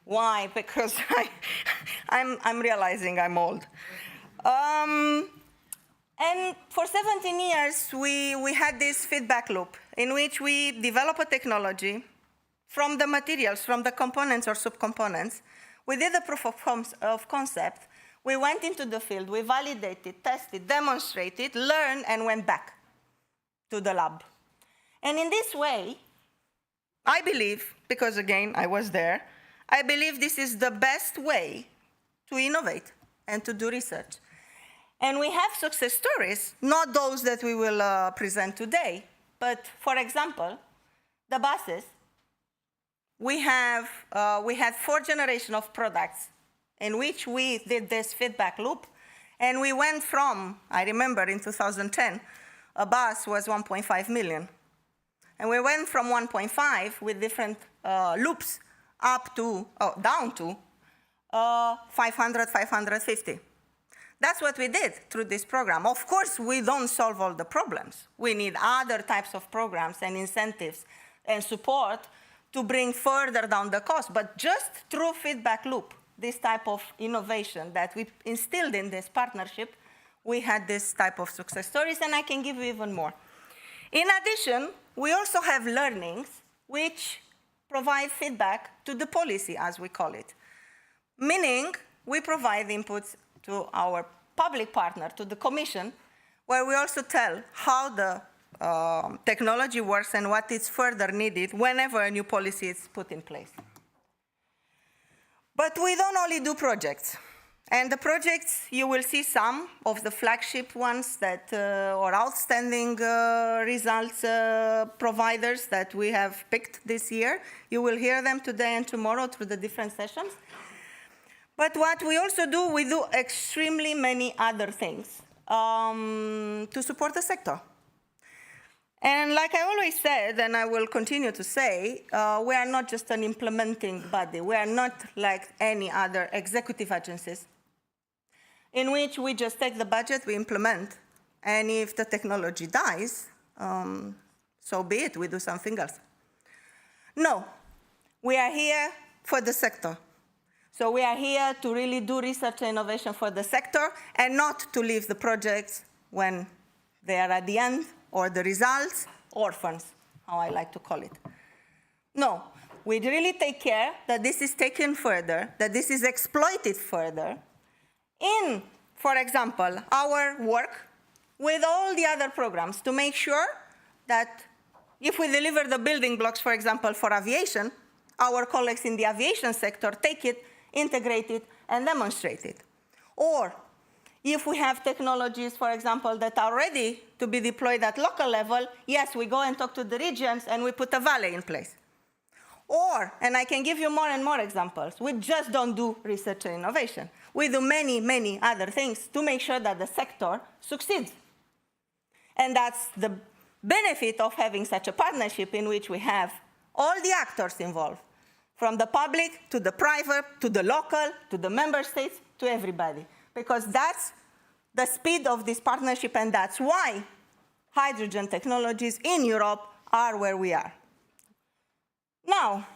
Why? Because I'm realizing I'm old. And for 17 years, we had this feedback loop in which we develop a technology from the materials, from the components or subcomponents. We did a proof of concept. We went into the field, we validated, tested, demonstrated, learned, and went back to the lab. And in this way, I believe, because again, I was there, I believe this is the best way to innovate and to do research. And we have success stories, not those that we will present today, but for example, the buses. We had 4 generations of products in which we did this feedback loop, and we went from, I remember in 2010, a bus was 1.5 million. And we went from 1.5 with different loops up to, down to 500, 550. That's what we did through this program. Of course, we don't solve all the problems. We need other types of programs and incentives and support to bring further down the cost. But just through feedback loop, this type of innovation that we instilled in this partnership, we had this type of success stories, and I can give you even more. In addition, we also have learnings which provide feedback to the policy, as we call it. Meaning, we provide inputs to our public partner, to the Commission, where we also tell how the technology works and what is further needed whenever a new policy is put in place. But we don't only do projects. And the projects, you will see some of the flagship ones that, or outstanding results providers that we have picked this year. You will hear them today and tomorrow through the different sessions. But what we also do, we do extremely many other things to support the sector. And like I always said, and I will continue to say, we are not just an implementing body. We are not like any other executive agencies in which we just take the budget, we implement, and if the technology dies, so be it, we do something else. No, we are here for the sector. So we are here to really do research and innovation for the sector and not to leave the projects when they are at the end or the results orphans, how I like to call it. No, we really take care that this is taken further, that this is exploited further in, for example, our work with all the other programs to make sure that if we deliver the building blocks, for example, for aviation, our colleagues in the aviation sector take it, integrate it, and demonstrate it. Or if we have technologies, for example, that are ready to be deployed at local level, yes, we go and talk to the regions and we put a valley in place. Or, and I can give you more and more examples, we just don't do research and innovation. We do many, many other things to make sure that the sector succeeds. And that's the benefit of having such a partnership in which we have all the actors involved, from the public to the private, to the local, to the member states, to everybody. Because that's the speed of this partnership, and that's why hydrogen technologies in Europe are where we are. Now,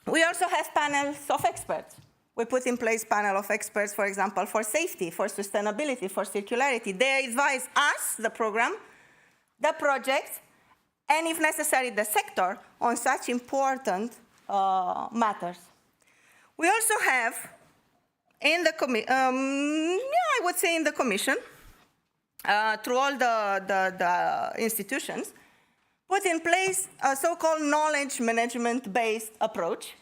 we also have panels of experts. We put in place panel of experts, for example, for safety, for sustainability, for circularity. They advise us, the program, the project, and if necessary, the sector on such important matters. We also have in the I would say in the commission, through all the institutions, put in place a so-called knowledge management-based approach,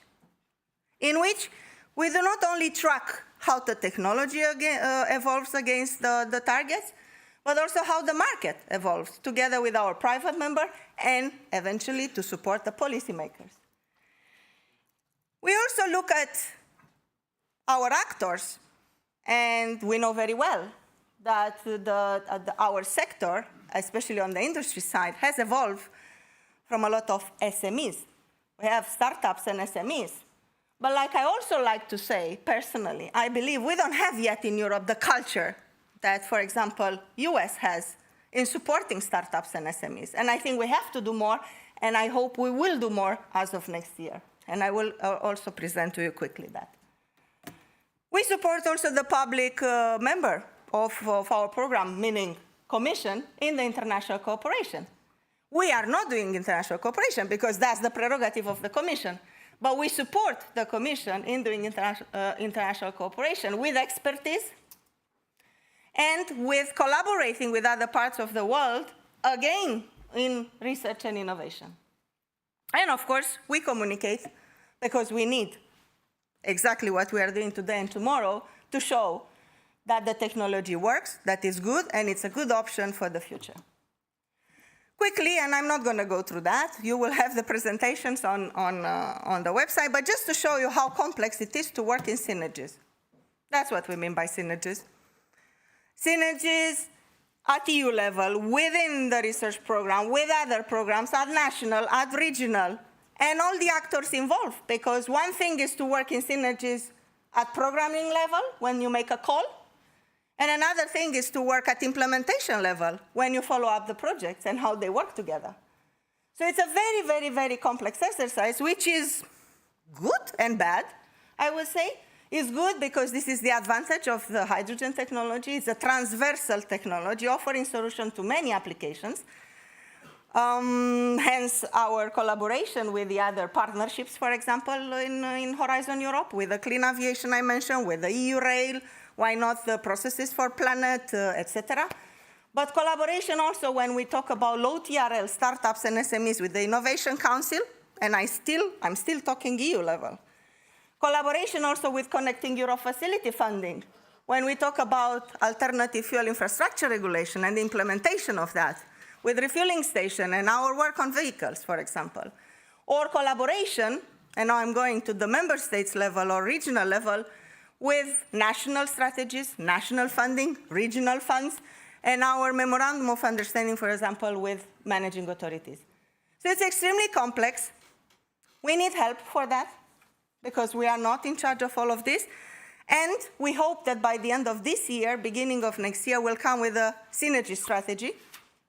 in which we do not only track how the technology evolves against the targets, but also how the market evolves, together with our private member, and eventually to support the policymakers. We also look at our actors, and we know very well that our sector, especially on the industry side, has evolved from a lot of SMEs. We have startups and SMEs. But like I also like to say, personally, I believe we don't have yet in Europe the culture that, for example, US has in supporting startups and SMEs. And I think we have to do more, and I hope we will do more as of next year. And I will also present to you quickly that. We support also the public member of our program, meaning Commission, in the international cooperation. We are not doing international cooperation because that's the prerogative of the Commission. But we support the Commission in doing international cooperation with expertise and with collaborating with other parts of the world, again, in research and innovation. And of course, we communicate because we need exactly what we are doing today and tomorrow to show that the technology works, that is good, and it's a good option for the future. Quickly, and I'm not going to go through that, you will have the presentations on the website, but just to show you how complex it is to work in synergies. That's what we mean by synergies. Synergies at EU level, within the research program, with other programs, at national, at regional, and all the actors involved, because one thing is to work in synergies at programming level, when you make a call, and another thing is to work at implementation level, when you follow up the projects and how they work together. So it's a very, very, very complex exercise, which is good and bad, I would say. It's good because this is the advantage of the hydrogen technology. It's a transversal technology offering solutions to many applications. Hence our collaboration with the other partnerships, for example, in Horizon Europe, with the clean aviation I mentioned, with the EU rail, why not the processes for planet, etc. But collaboration also when we talk about low TRL startups and SMEs with the Innovation Council, and I'm still talking EU level. Collaboration also with Connecting Europe Facility funding, when we talk about alternative fuel infrastructure regulation and the implementation of that, with refueling station and our work on vehicles, for example. Or collaboration, and now I'm going to the member states level or regional level, with national strategies, national funding, regional funds, and our memorandum of understanding, for example, with managing authorities. So it's extremely complex. We need help for that, because we are not in charge of all of this. And we hope that by the end of this year, beginning of next year, we'll come with a synergy strategy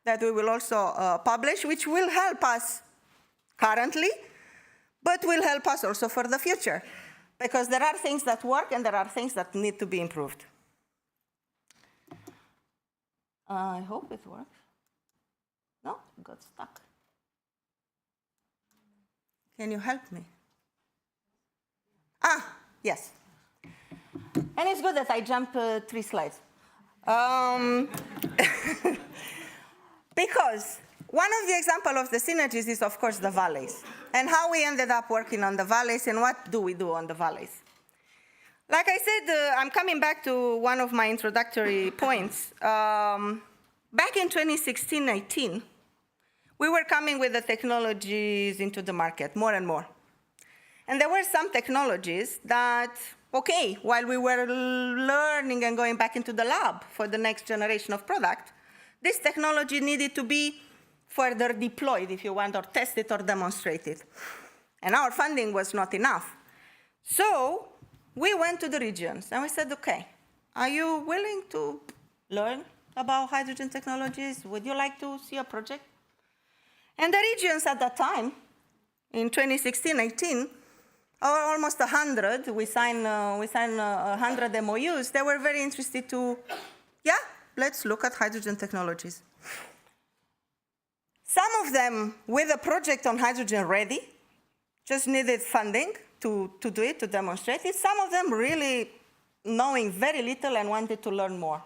that we will also publish, which will help us currently, but will help us also for the future. because there are things that work and there are things that need to be improved. I hope it works. No, it got stuck. Can you help me? Ah, yes. And it's good that I jumped 3 slides. Because one of the examples of the synergies is, of course, the valleys, and how we ended up working on the valleys and what do we do on the valleys. Like I said, I'm coming back to one of my introductory points. Back in 2016-18, we were coming with the technologies into the market, more and more. And there were some technologies that, okay, while we were learning and going back into the lab for the next generation of product, this technology needed to be further deployed, if you want, or tested or demonstrated. And our funding was not enough. So we went to the regions and we said, okay, are you willing to learn about hydrogen technologies? Would you like to see a project? And the regions at that time, in 2016-18, almost 100, we signed 100 MOUs. They were very interested to, yeah, let's look at hydrogen technologies. Some of them with a project on hydrogen ready, just needed funding to do it, to demonstrate it. Some of them really knowing very little and wanted to learn more.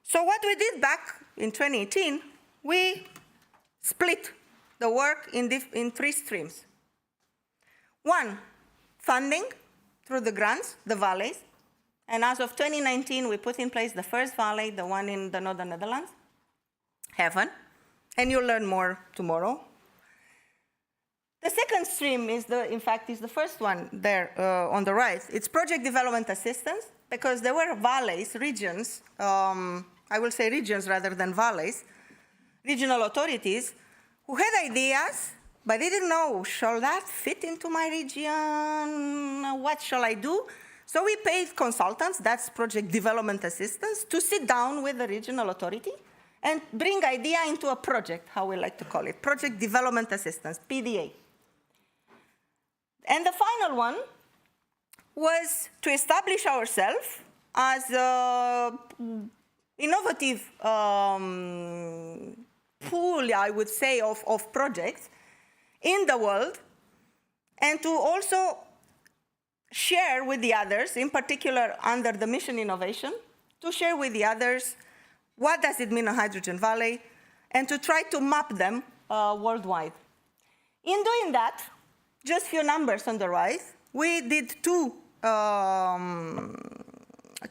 So what we did back in 2018, we split the work in 3 streams. 1, funding through the grants, the valleys. And as of 2019, we put in place the first valley, the one in the northern Netherlands, Heaven. And you'll learn more tomorrow. The second stream is in fact, the first one there on the right. It's project development assistance, because there were valleys, regions, I will say regions rather than valleys, regional authorities who had ideas, but they didn't know, shall that fit into my region? What shall I do? So we paid consultants, that's project development assistance, to sit down with the regional authority and bring idea into a project, how we like to call it, project development assistance, PDA. And the final one was to establish ourselves as an innovative pool, I would say, of projects in the world, and to also share with the others, in particular under the mission innovation, to share with the others what does it mean a hydrogen valley, and to try to map them worldwide. In doing that, just a few numbers on the right, we did 2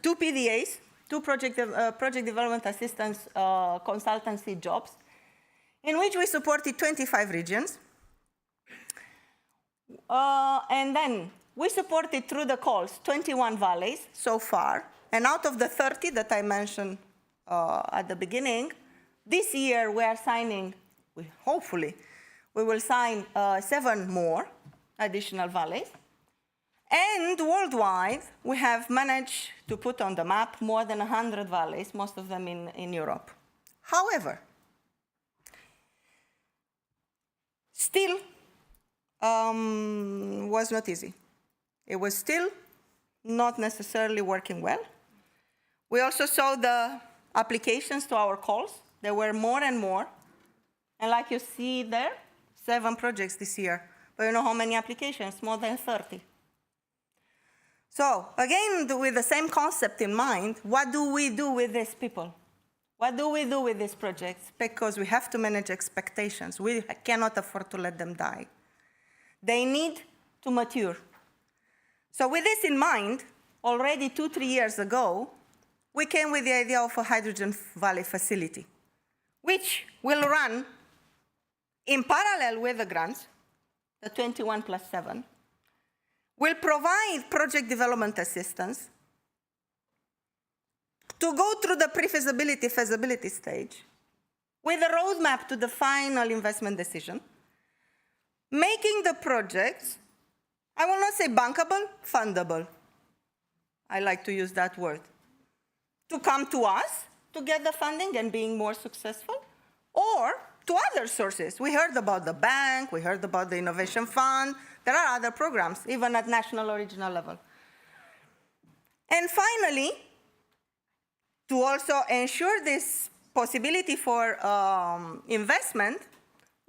PDAs, 2 project development assistance consultancy jobs, in which we supported 25 regions. And then we supported through the calls 21 valleys so far. And out of the 30 that I mentioned at the beginning, this year we are signing, hopefully, we will sign 7 more additional valleys. And worldwide, we have managed to put on the map more than 100 valleys, most of them in Europe. However, still was not easy. It was still not necessarily working well. We also saw the applications to our calls. There were more and more. And like you see there, 7 projects this year. But you know how many applications? More than 30. So again, with the same concept in mind, what do we do with these people? What do we do with these projects? Because we have to manage expectations. We cannot afford to let them die. They need to mature. So with this in mind, already 2-3 years ago, we came with the idea of a hydrogen valley facility, which will run in parallel with the grants, the 21+7, will provide project development assistance to go through the pre-feasibility, feasibility stage with a roadmap to the final investment decision, making the projects, I will not say bankable, fundable. I like to use that word. To come to us to get the funding and being more successful, or to other sources. We heard about the bank, we heard about the innovation fund, There are other programs, even at national or regional level. And finally, to also ensure this possibility for investment,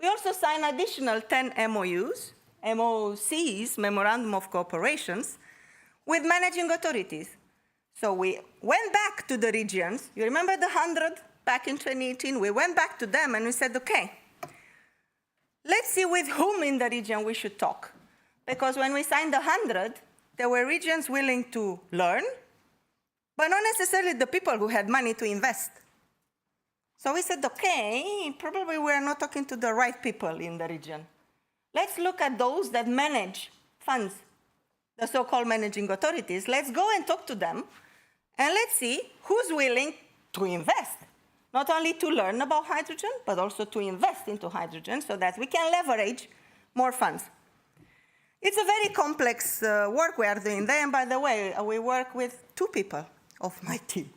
we also signed additional 10 MOUs, MOCs, Memorandum of Cooperations, with managing authorities. So we went back to the regions. You remember the 100 back in 2018? We went back to them and we said, okay, let's see with whom in the region we should talk. Because when we signed the 100, there were regions willing to learn, but not necessarily the people who had money to invest. So we said, okay, probably we are not talking to the right people in the region. Let's look at those that manage funds, the so-called managing authorities. Let's go and talk to them, and let's see who's willing to invest, not only to learn about hydrogen, but also to invest into hydrogen so that we can leverage more funds. It's a very complex work we are doing there, and by the way, we work with 2 people of my team.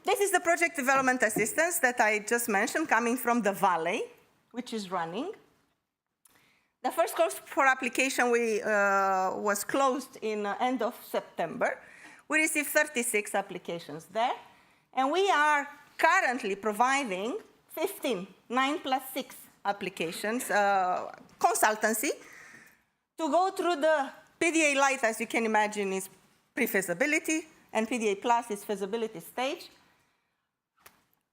This is the project development assistance that I just mentioned, coming from the Valley, which is running. The first call for application was closed in end of September. We received 36 applications there, and we are currently providing 15, 9 plus 6 applications, consultancy, to go through the PDA Light, as you can imagine, is pre-feasibility, and PDA Plus is feasibility stage.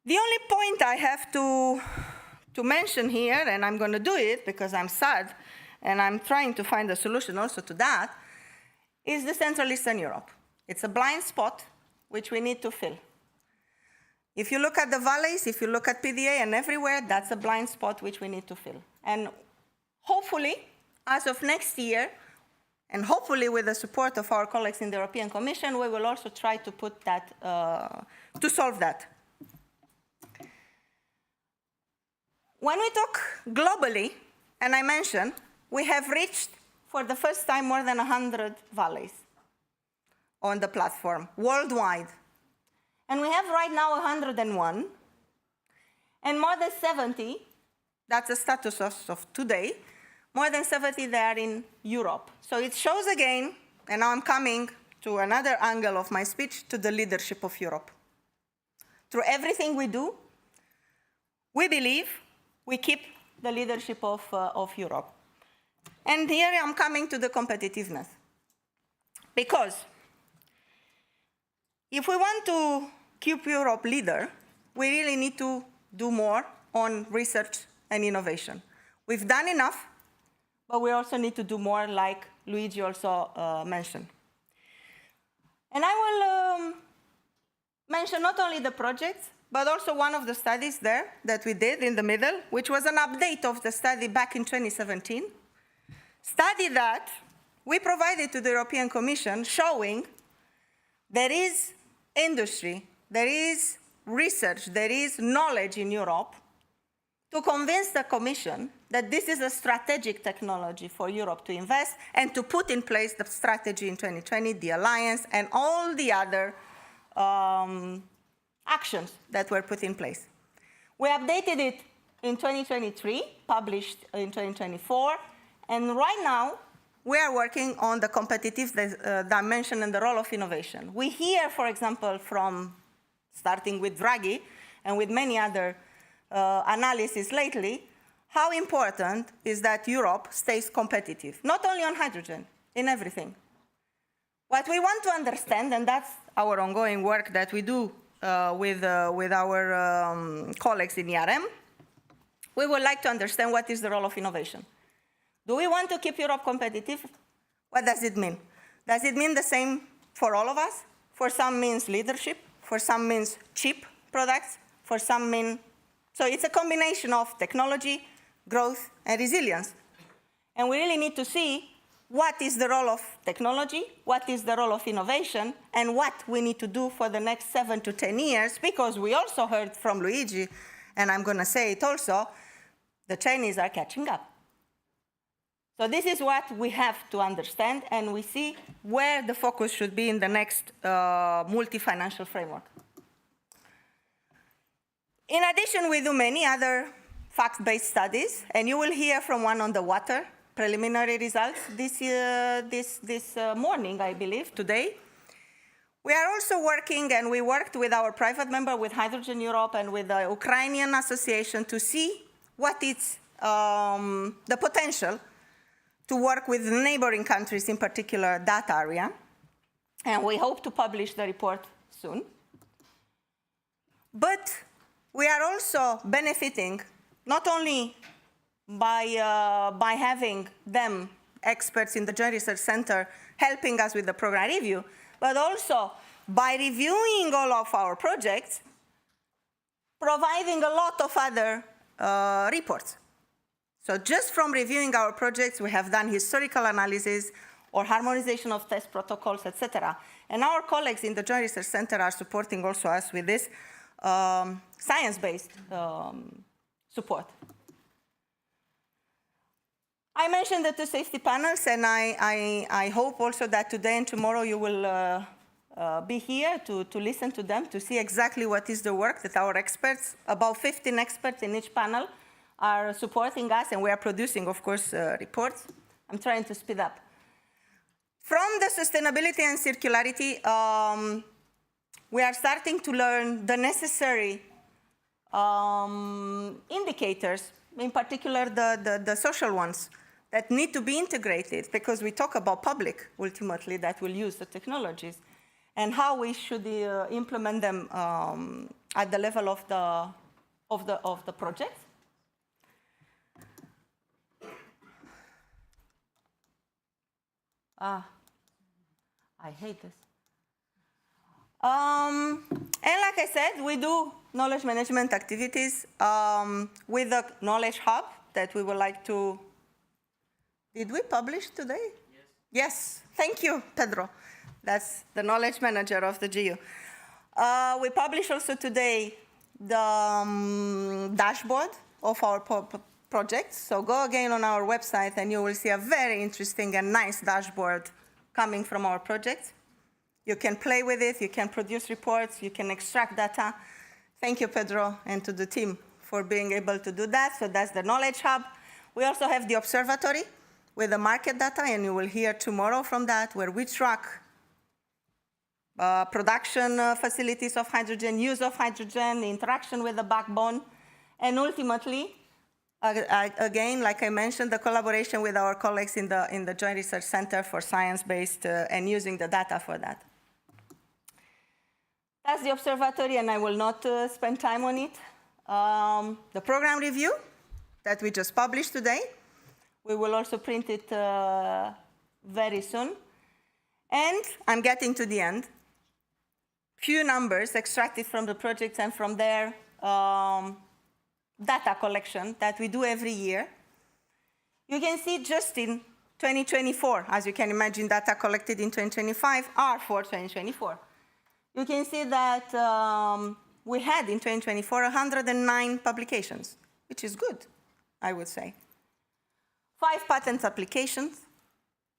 The only point I have to mention here, and I'm going to do it because I'm sad, and I'm trying to find a solution also to that, is the Central Eastern Europe. It's a blind spot which we need to fill. If you look at the valleys, if you look at PDA and everywhere, that's a blind spot which we need to fill. And hopefully, as of next year, and hopefully with the support of our colleagues in the European Commission, we will also try to put that, to solve that. When we talk globally, and I mentioned, we have reached for the first time more than 100 valleys on the platform, worldwide. And we have right now 101, and more than 70, that's the status of today, more than 70 they are in Europe. So it shows again, and now I'm coming to another angle of my speech, to the leadership of Europe. Through everything we do, we believe we keep the leadership of Europe. And here I'm coming to the competitiveness. Because if we want to keep Europe leader, we really need to do more on research and innovation. We've done enough, but we also need to do more, like Luigi also mentioned. And I will mention not only the projects, but also one of the studies there that we did in the middle, which was an update of the study back in 2017. Study that we provided to the European Commission, showing there is industry, there is research, there is knowledge in Europe to convince the Commission that this is a strategic technology for Europe to invest and to put in place the strategy in 2020, the alliance, and all the other actions that were put in place. We updated it in 2023, published in 2024, and right now we are working on the competitive dimension and the role of innovation. We hear, for example, from starting with Draghi and with many other analyses lately, how important is that Europe stays competitive, not only on hydrogen, in everything. What we want to understand, and that's our ongoing work that we do with our colleagues in ERM, we would like to understand what is the role of innovation. Do we want to keep Europe competitive? What does it mean? Does it mean the same for all of us? For some means leadership, for some means cheap products, for some mean... So it's a combination of technology, growth, and resilience. And we really need to see what is the role of technology, what is the role of innovation, and what we need to do for the next 7 to 10 years, because we also heard from Luigi, and I'm going to say it also, the Chinese are catching up. So this is what we have to understand, and we see where the focus should be in the next multi-financial framework. In addition, we do many other fact-based studies, and you will hear from one on the water, preliminary results this morning, I believe, today. We are also working, and we worked with our private member, with Hydrogen Europe, and with the Ukrainian Association to see what is the potential to work with neighboring countries, in particular that area. And we hope to publish the report soon. But we are also benefiting not only by having them, experts in the Joint Research Center, helping us with the program review, but also by reviewing all of our projects, providing a lot of other reports. So just from reviewing our projects, we have done historical analysis or harmonization of test protocols, etc. And our colleagues in the Joint Research Center are supporting also us with this science-based support. I mentioned the two safety panels, and I hope also that today and tomorrow you will be here to listen to them, to see exactly what is the work that our experts, about 15 experts in each panel, are supporting us, and we are producing, of course, reports. I'm trying to speed up. From the sustainability and circularity, we are starting to learn the necessary indicators, in particular the social ones, that need to be integrated, because we talk about public, ultimately, that will use the technologies, and how we should implement them at the level of the project. I hate this. And like I said, we do knowledge management activities with the Knowledge Hub that we would like to... Did we publish today? Yes. Yes, thank you, Pedro. That's the knowledge manager of the GU. We publish also today the dashboard of our projects. So go again on our website and you will see a very interesting and nice dashboard coming from our projects. You can play with it, you can produce reports, you can extract data. Thank you, Pedro, and to the team for being able to do that. So that's the Knowledge Hub. We also have the observatory with the market data, and you will hear tomorrow from that, where we track production facilities of hydrogen, use of hydrogen, interaction with the backbone, and ultimately, again, like I mentioned, the collaboration with our colleagues in the Joint Research Center for Science-Based and using the data for that. That's the observatory, and I will not spend time on it. The program review that we just published today, we will also print it very soon. And I'm getting to the end. Few numbers extracted from the projects and from their data collection that we do every year. You can see just in 2024, as you can imagine, data collected in 2025 are for 2024. You can see that we had in 2024 109 publications, which is good, I would say. 5 patent applications.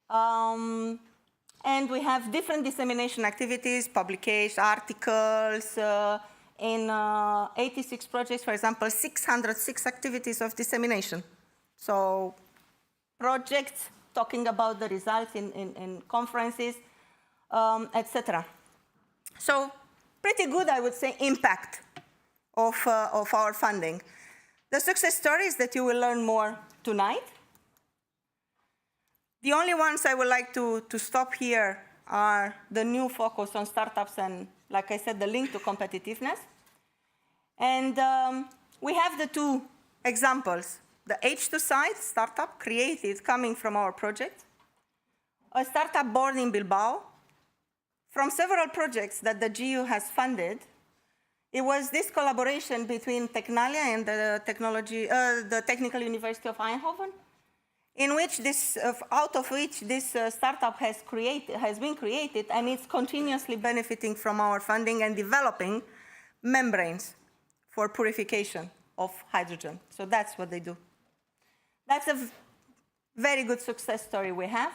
And we have different dissemination activities, publications, articles, in 86 projects, for example, 606 activities of dissemination. So projects talking about the results in conferences, etc. So pretty good, I would say, impact of our funding. The success stories that you will learn more tonight. The only ones I would like to stop here are the new focus on startups and, like I said, the link to competitiveness. And we have the 2 examples. The H2 site startup created coming from our project. A startup born in Bilbao. From several projects that the GU has funded, it was this collaboration between Tecnalia and the Technical University of Eindhoven, in which out of which this startup has been created, and it's continuously benefiting from our funding and developing membranes for purification of hydrogen. So that's what they do. That's a very good success story we have.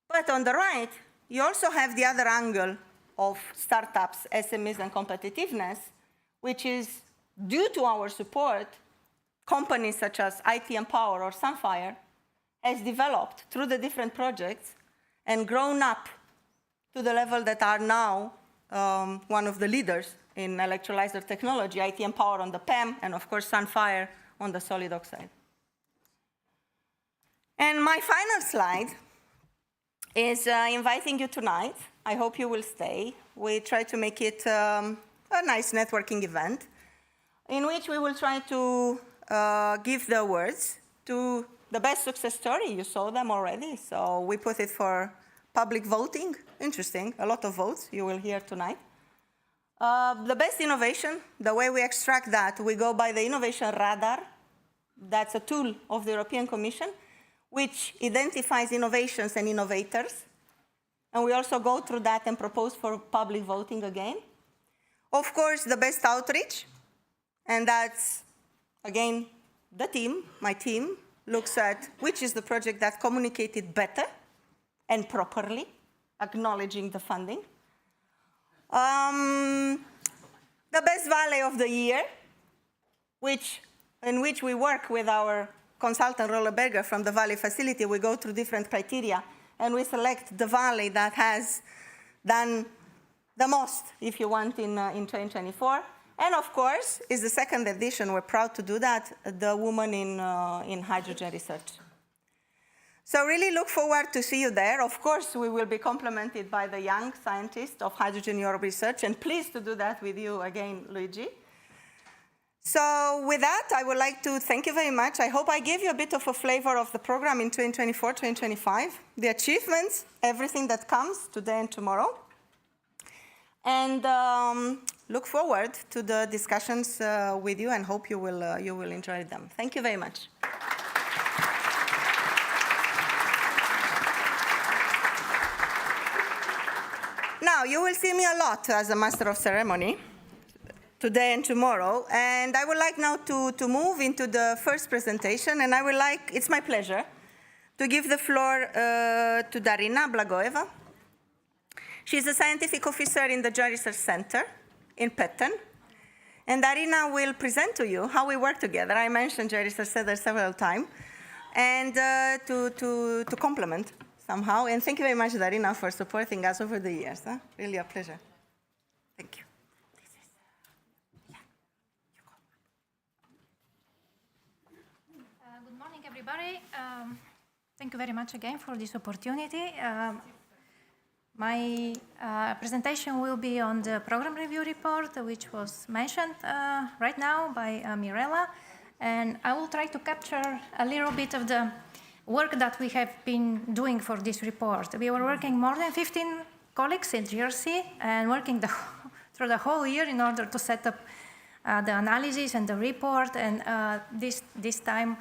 But on the right, you also have the other angle of startups, SMEs, and competitiveness, which is due to our support, companies such as IT Empower or Sunfire has developed through the different projects and grown up to the level that are now one of the leaders in electrolyzer technology, IT Empower on the PEM, and of course Sunfire on the solid oxide. And my final slide is inviting you tonight. I hope you will stay. We try to make it a nice networking event in which we will try to give the awards to the best success story. You saw them already, so we put it for public voting. Interesting, a lot of votes you will hear tonight. The best innovation, the way we extract that, we go by the innovation radar. That's a tool of the European Commission, which identifies innovations and innovators. And we also go through that and propose for public voting again. Of course, the best outreach, and that's, again, the team, my team, looks at which is the project that communicated better and properly, acknowledging the funding. The best Valley of the Year, in which we work with our consultant Rolleberger from the Valley facility. We go through different criteria and we select the Valley that has done the most, if you want, in 2024. And of course, is the second edition, we're proud to do that, the Woman in Hydrogen Research. So really look forward to see you there. Of course, we will be complemented by the young scientists of Hydrogen Europe Research, and pleased to do that with you again, Luigi. So with that, I would like to thank you very much. I hope I gave you a bit of a flavor of the program in 2024, 2025, the achievements, everything that comes today and tomorrow. And look forward to the discussions with you and hope you will enjoy them. Thank you very much. Now, you will see me a lot as a master of ceremony today and tomorrow, and I would like now to move into the first presentation, and it's my pleasure to give the floor to Darina Blagoeva. She's a scientific officer in the Joint Research Center in Petten, and Darina will present to you how we work together. I mentioned Joint Research Center several times, and to complement somehow, and thank you very much, Darina, for supporting us over the years. Really a pleasure. Thank you. Good morning, everybody. Thank you very much again for this opportunity. My presentation will be on the program review report, which was mentioned right now by Mirela, and I will try to capture a little bit of the work that we have been doing for this report. We were working more than 15 colleagues in GRC and working through the whole year in order to set up the analysis and the report, and this time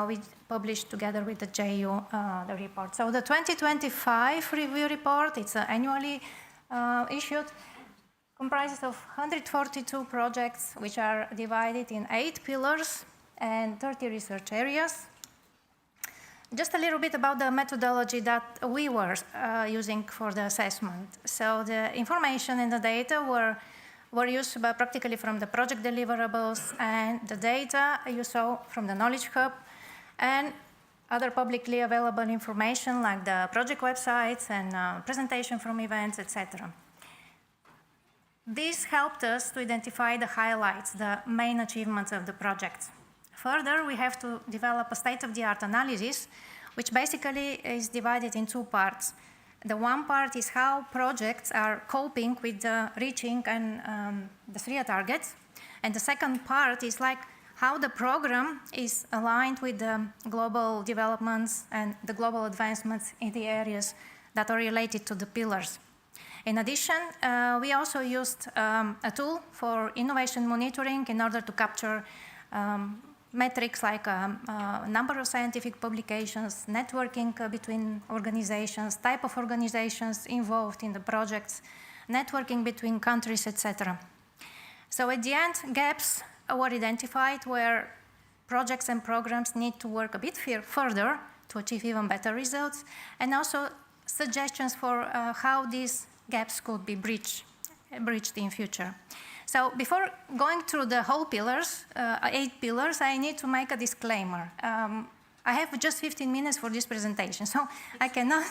we published together with the JU the report. So the 2025 review report, it's annually issued, comprises of 142 projects which are divided in 8 pillars and 30 research areas. Just a little bit about the methodology that we were using for the assessment. So the information and the data were used practically from the project deliverables, and the data you saw from the Knowledge Hub, and other publicly available information like the project websites and presentation from events, etc. This helped us to identify the highlights, the main achievements of the project. Further, we have to develop a state-of-the-art analysis, which basically is divided in 2 parts. The one part is how projects are coping with reaching and the 3 targets. And the second part is like how the program is aligned with the global developments and the global advancements in the areas that are related to the pillars. In addition, we also used a tool for innovation monitoring in order to capture metrics like number of scientific publications, networking between organizations, type of organizations involved in the projects, networking between countries, etc. So at the end, gaps were identified where projects and programs need to work a bit further to achieve even better results, and also suggestions for how these gaps could be breached in future. So before going through the whole pillars, 8 pillars, I need to make a disclaimer. I have just 15 minutes for this presentation, so I cannot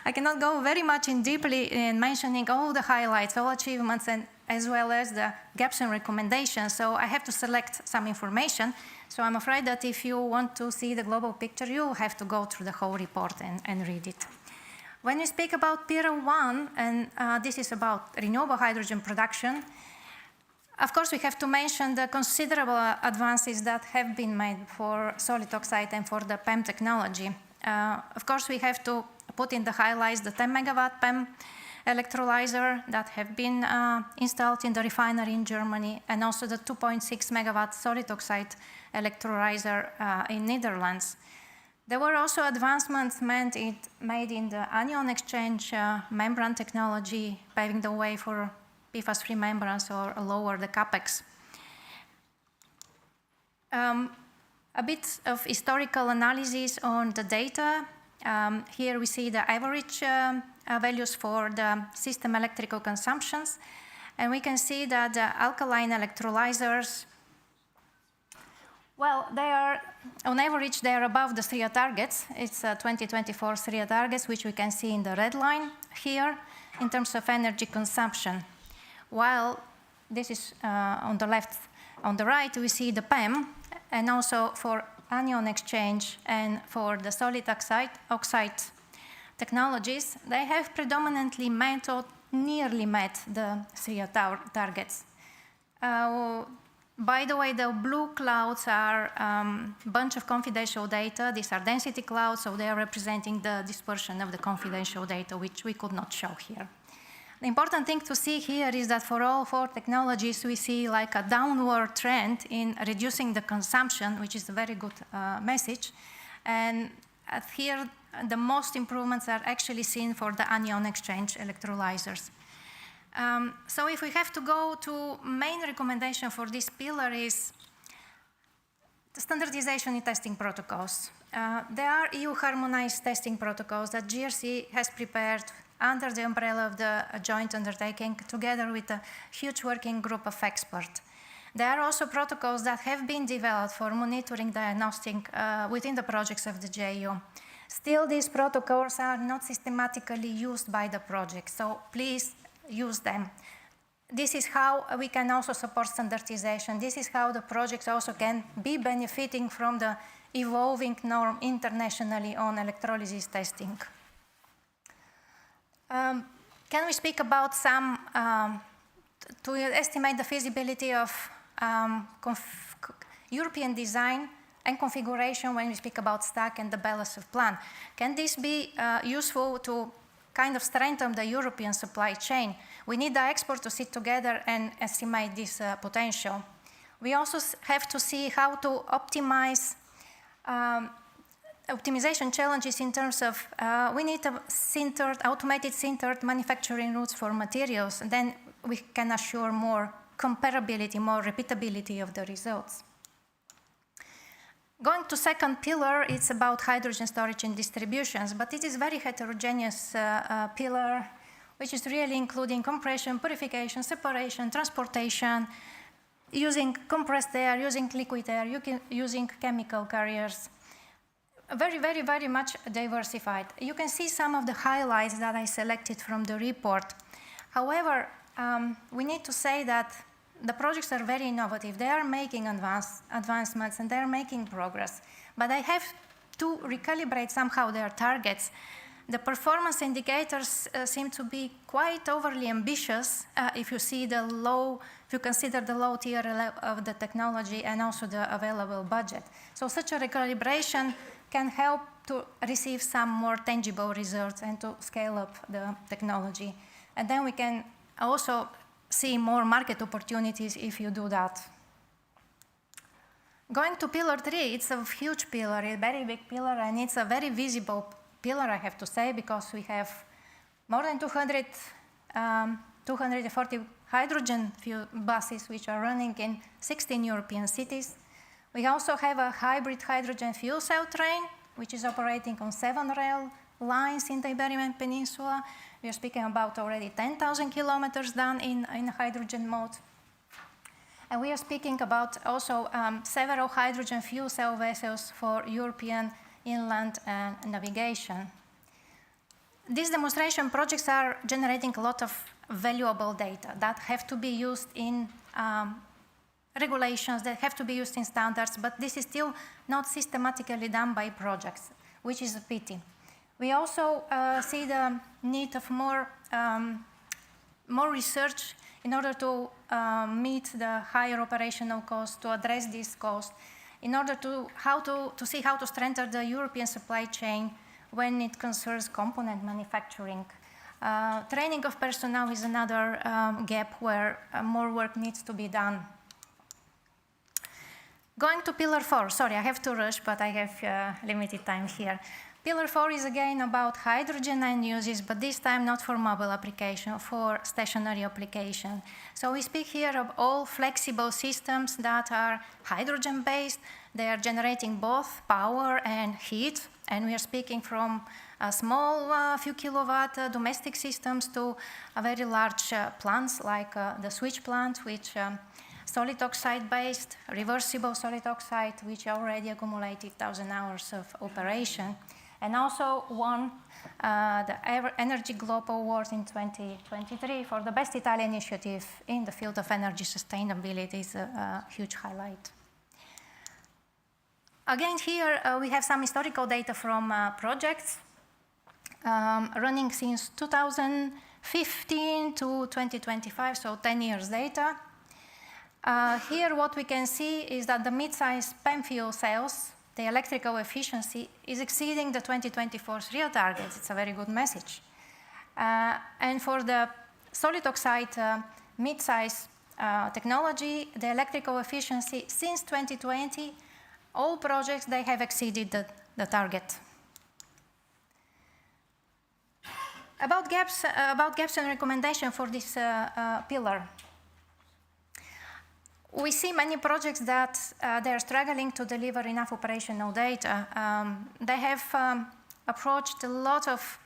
I cannot go very much in deeply in mentioning all the highlights, all achievements, and as well as the gaps and recommendations. So I have to select some information. So I'm afraid that if you want to see the global picture, you have to go through the whole report and read it. When we speak about Pillar 1, and this is about renewable hydrogen production, of course we have to mention the considerable advances that have been made for solid oxide and for the PEM technology. Of course we have to put in the highlights the 10 megawatt PEM electrolyzer that have been installed in the refinery in Germany, and also the 2.6 megawatt solid oxide electrolyzer in Netherlands. There were also advancements made in the anion exchange membrane technology, paving the way for PFAS-free membranes or lower the capex. A bit of historical analysis on the data. Here we see the average values for the system electrical consumptions, and we can see that the alkaline electrolyzers, well, they are, on average, they are above the SRIA targets. It's 2024 SRIA targets, which we can see in the red line here, in terms of energy consumption. While this is on the left, on the right, we see the PEM, and also for anion exchange and for the solid oxide technologies, they have predominantly met or nearly met the SRIA targets. By the way, the blue clouds are a bunch of confidential data. These are density clouds, so they are representing the dispersion of the confidential data, which we could not show here. The important thing to see here is that for all 4 technologies, we see like a downward trend in reducing the consumption, which is a very good message. And here, the most improvements are actually seen for the anion exchange electrolyzers. So if we have to go to main recommendation for this pillar is the standardization in testing protocols. There are EU harmonized testing protocols that GRC has prepared under the umbrella of the joint undertaking together with a huge working group of experts. There are also protocols that have been developed for monitoring diagnostic within the projects of the JU. Still, these protocols are not systematically used by the project, so please use them. This is how we can also support standardization. This is how the projects also can be benefiting from the evolving norm internationally on electrolysis testing. Can we speak about some, to estimate the feasibility of European design and configuration when we speak about stack and the balance of plant? Can this be useful to kind of strengthen the European supply chain? We need the experts to sit together and estimate this potential. We also have to see how to optimize optimization challenges in terms of we need a automated sintered manufacturing routes for materials, and then we can assure more comparability, more repeatability of the results. Going to second pillar, it's about hydrogen storage and distributions, but it is very heterogeneous pillar, which is really including compression, purification, separation, transportation, using compressed air, using liquid air, using chemical carriers. Very, very, very much diversified. You can see some of the highlights that I selected from the report. However, we need to say that the projects are very innovative. They are making advancements and they are making progress. But I have to recalibrate somehow their targets. The performance indicators seem to be quite overly ambitious if you see the low, if you consider the low tier of the technology and also the available budget. So such a recalibration can help to receive some more tangible results and to scale up the technology. And then we can also see more market opportunities if you do that. Going to pillar 3, it's a huge pillar, a very big pillar, and it's a very visible pillar, I have to say, because we have more than 240 hydrogen fuel buses which are running in 16 European cities. We also have a hybrid hydrogen fuel cell train, which is operating on 7 rail lines in the Iberian Peninsula. We are speaking about already 10,000 kilometers done in hydrogen mode. And we are speaking about also several hydrogen fuel cell vessels for European inland navigation. These demonstration projects are generating a lot of valuable data that have to be used in regulations, that have to be used in standards, but this is still not systematically done by projects, which is a pity. We also see the need of more research in order to meet the higher operational costs, to address this cost, in order to see how to strengthen the European supply chain when it concerns component manufacturing. Training of personnel is another gap where more work needs to be done. Going to Pillar 4, sorry, I have to rush, but I have limited time here. Pillar 4 is again about hydrogen end uses, but this time not for mobile application, for stationary application. So we speak here of all flexible systems that are hydrogen-based. They are generating both power and heat, and we are speaking from small few kilowatt domestic systems to very large plants like the switch plant, which solid oxide-based, reversible solid oxide, which already accumulated 1,000 hours of operation. And also won the Energy Globe Award in 2023 for the best Italian initiative in the field of energy sustainability. Is a huge highlight. Again, here we have some historical data from projects running since 2015 to 2025, so 10 years data. Here what we can see is that the mid-size PEM fuel cells, the electrical efficiency is exceeding the 2024 real targets. It's a very good message. And for the solid oxide mid-size technology, the electrical efficiency since 2020, all projects, they have exceeded the target. About gaps and recommendation for this pillar. We see many projects that they are struggling to deliver enough operational data. They have approached a lot of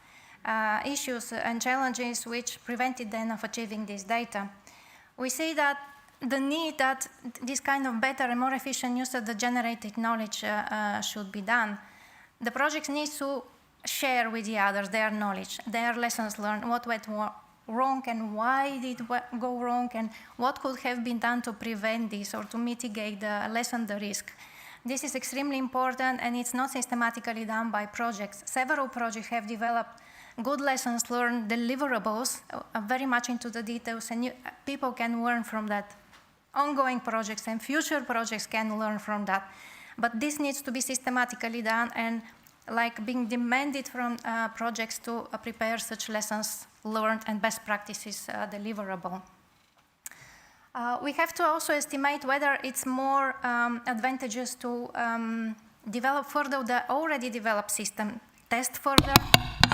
issues and challenges which prevented them of achieving this data. We see that the need that this kind of better and more efficient use of the generated knowledge should be done. The projects need to share with the others their knowledge, their lessons learned, what went wrong and why did it go wrong and what could have been done to prevent this or to mitigate lessen the risk. This is extremely important and it's not systematically done by projects. Several projects have developed good lessons learned, deliverables, very much into the details, and people can learn from that. Ongoing projects and future projects can learn from that. But this needs to be systematically done and like being demanded from projects to prepare such lessons learned and best practices deliverable. We have to also estimate whether it's more advantageous to develop further the already developed system, test further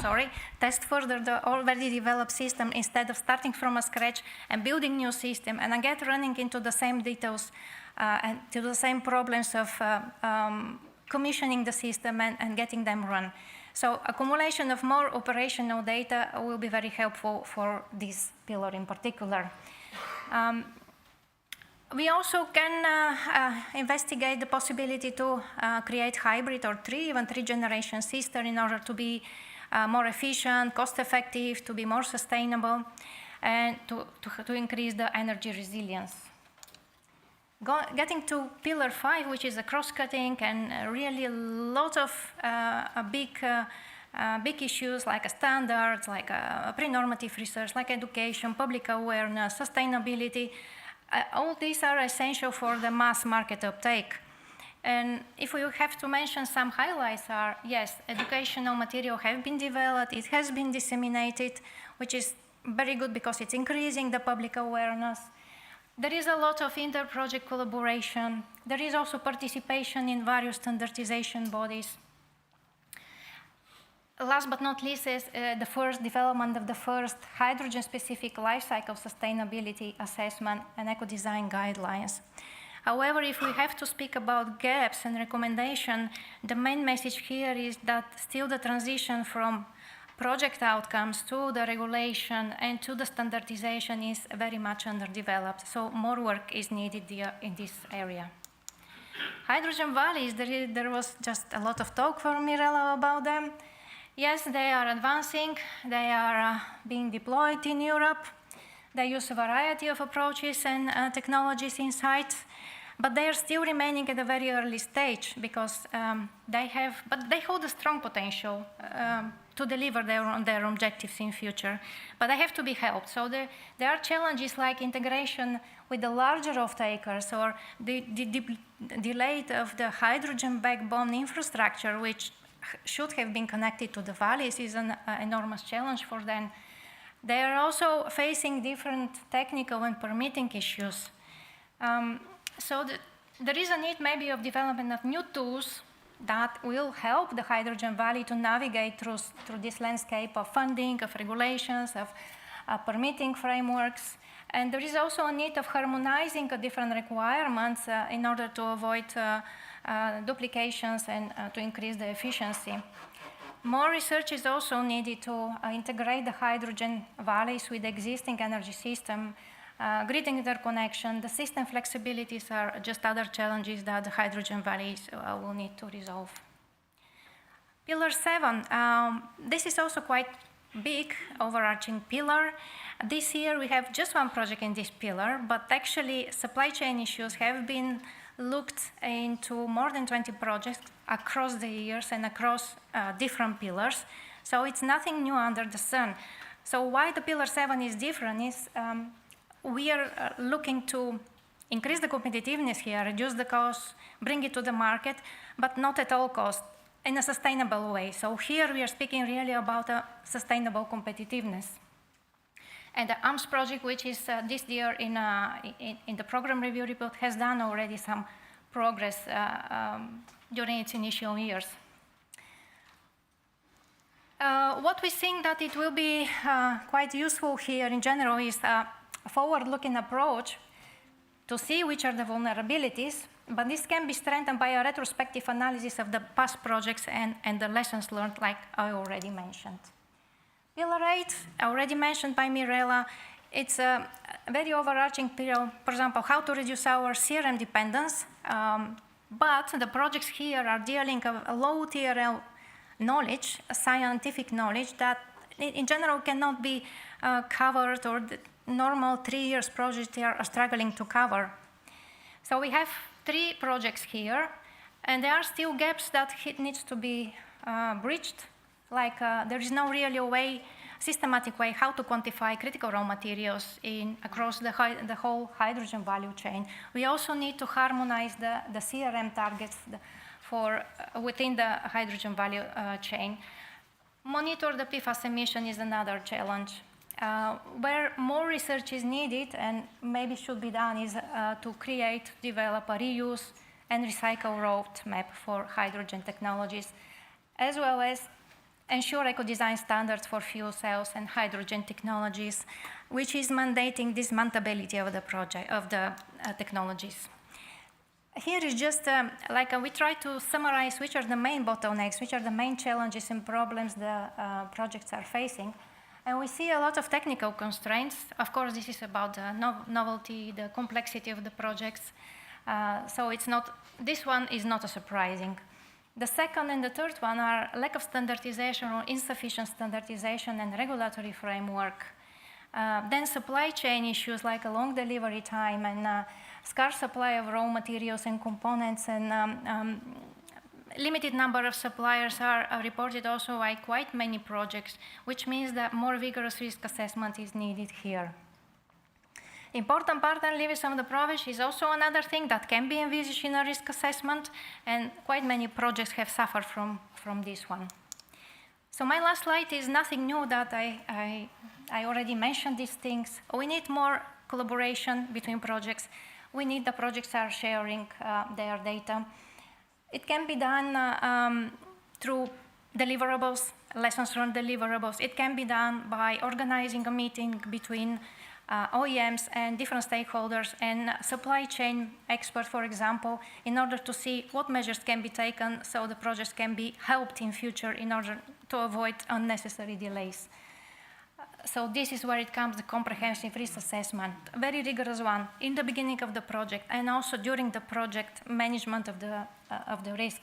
the already developed system instead of starting from scratch and building new system and again running into the same details and to the same problems of commissioning the system and getting them run. So accumulation of more operational data will be very helpful for this pillar in particular. We also can investigate the possibility to create hybrid or even three-generation system in order to be more efficient, cost-effective, to be more sustainable, and to increase the energy resilience. Getting to Pillar 5, which is a cross-cutting and really a lot of big issues like standards, like pre-normative research, like education, public awareness, sustainability. All these are essential for the mass market uptake. And if we have to mention some highlights are, yes, educational material have been developed, it has been disseminated, which is very good because it's increasing the public awareness. There is a lot of inter-project collaboration. There is also participation in various standardization bodies. Last but not least is the first development of the first hydrogen-specific life cycle sustainability assessment and eco-design guidelines. However, if we have to speak about gaps and recommendation, the main message here is that still the transition from project outcomes to the regulation and to the standardization is very much underdeveloped. So more work is needed in this area. Hydrogen valleys, there was just a lot of talk from Mirela about them. Yes, they are advancing. They are being deployed in Europe. They use a variety of approaches and technologies inside, but they are still remaining at a very early stage because they hold a strong potential to deliver their objectives in future, but they have to be helped. So there are challenges like integration with the larger off-takers or the delay of the hydrogen backbone infrastructure, which should have been connected to the valleys, is an enormous challenge for them. They are also facing different technical and permitting issues. So there is a need maybe of development of new tools that will help the hydrogen valley to navigate through this landscape of funding, of regulations, of permitting frameworks. And there is also a need of harmonizing the different requirements in order to avoid duplications and to increase the efficiency. More research is also needed to integrate the hydrogen valleys with the existing energy system. Grid interconnection, the system flexibilities are just other challenges that the hydrogen valleys will need to resolve. Pillar 7, this is also quite big, overarching pillar. This year we have just one project in this pillar, but actually supply chain issues have been looked into more than 20 projects across the years and across different pillars. So it's nothing new under the sun. So why the pillar 7 is different is we are looking to increase the competitiveness here, reduce the costs, bring it to the market, but not at all costs, in a sustainable way. So here we are speaking really about a sustainable competitiveness. And the AMS project, which is this year in the program review report, has done already some progress during its initial years. What we think that it will be quite useful here in general is a forward-looking approach to see which are the vulnerabilities, but this can be strengthened by a retrospective analysis of the past projects and the lessons learned, like I already mentioned. Pillar 8, already mentioned by Mirela, it's a very overarching pillar, for example, how to reduce our CRM dependence, but the projects here are dealing with a low TRL knowledge, a scientific knowledge that in general cannot be covered, or the normal 3 years projects they are struggling to cover. So we have 3 projects here, and there are still gaps that needs to be bridged. Like there is no really systematic way how to quantify critical raw materials across the whole hydrogen value chain. We also need to harmonize the CRM targets within the hydrogen value chain. Monitor the PFAS emission is another challenge. Where more research is needed and maybe should be done is to develop a reuse and recycle roadmap for hydrogen technologies, as well as ensure eco-design standards for fuel cells and hydrogen technologies, which is mandating dismantleability of the technologies. Here is just we try to summarize which are the main bottlenecks, which are the main challenges and problems the projects are facing. And we see a lot of technical constraints. Of course, this is about the novelty, the complexity of the projects. So this one is not surprising. The second and the third one are lack of standardization or insufficient standardization and regulatory framework. Then supply chain issues like a long delivery time and scarce supply of raw materials and components, and limited number of suppliers are reported also by quite many projects, which means that more vigorous risk assessment is needed here. Important partner levels of the project is also another thing that can be envisaged in a risk assessment, and quite many projects have suffered from this one. So my last slide is nothing new, that I already mentioned these things. We need more collaboration between projects. We need the projects are sharing their data. It can be done through deliverables, lessons from deliverables. It can be done by organizing a meeting between OEMs and different stakeholders and supply chain experts, for example, in order to see what measures can be taken so the projects can be helped in future in order to avoid unnecessary delays. So this is where it comes, the comprehensive risk assessment, a very rigorous one in the beginning of the project and also during the project management of the risk.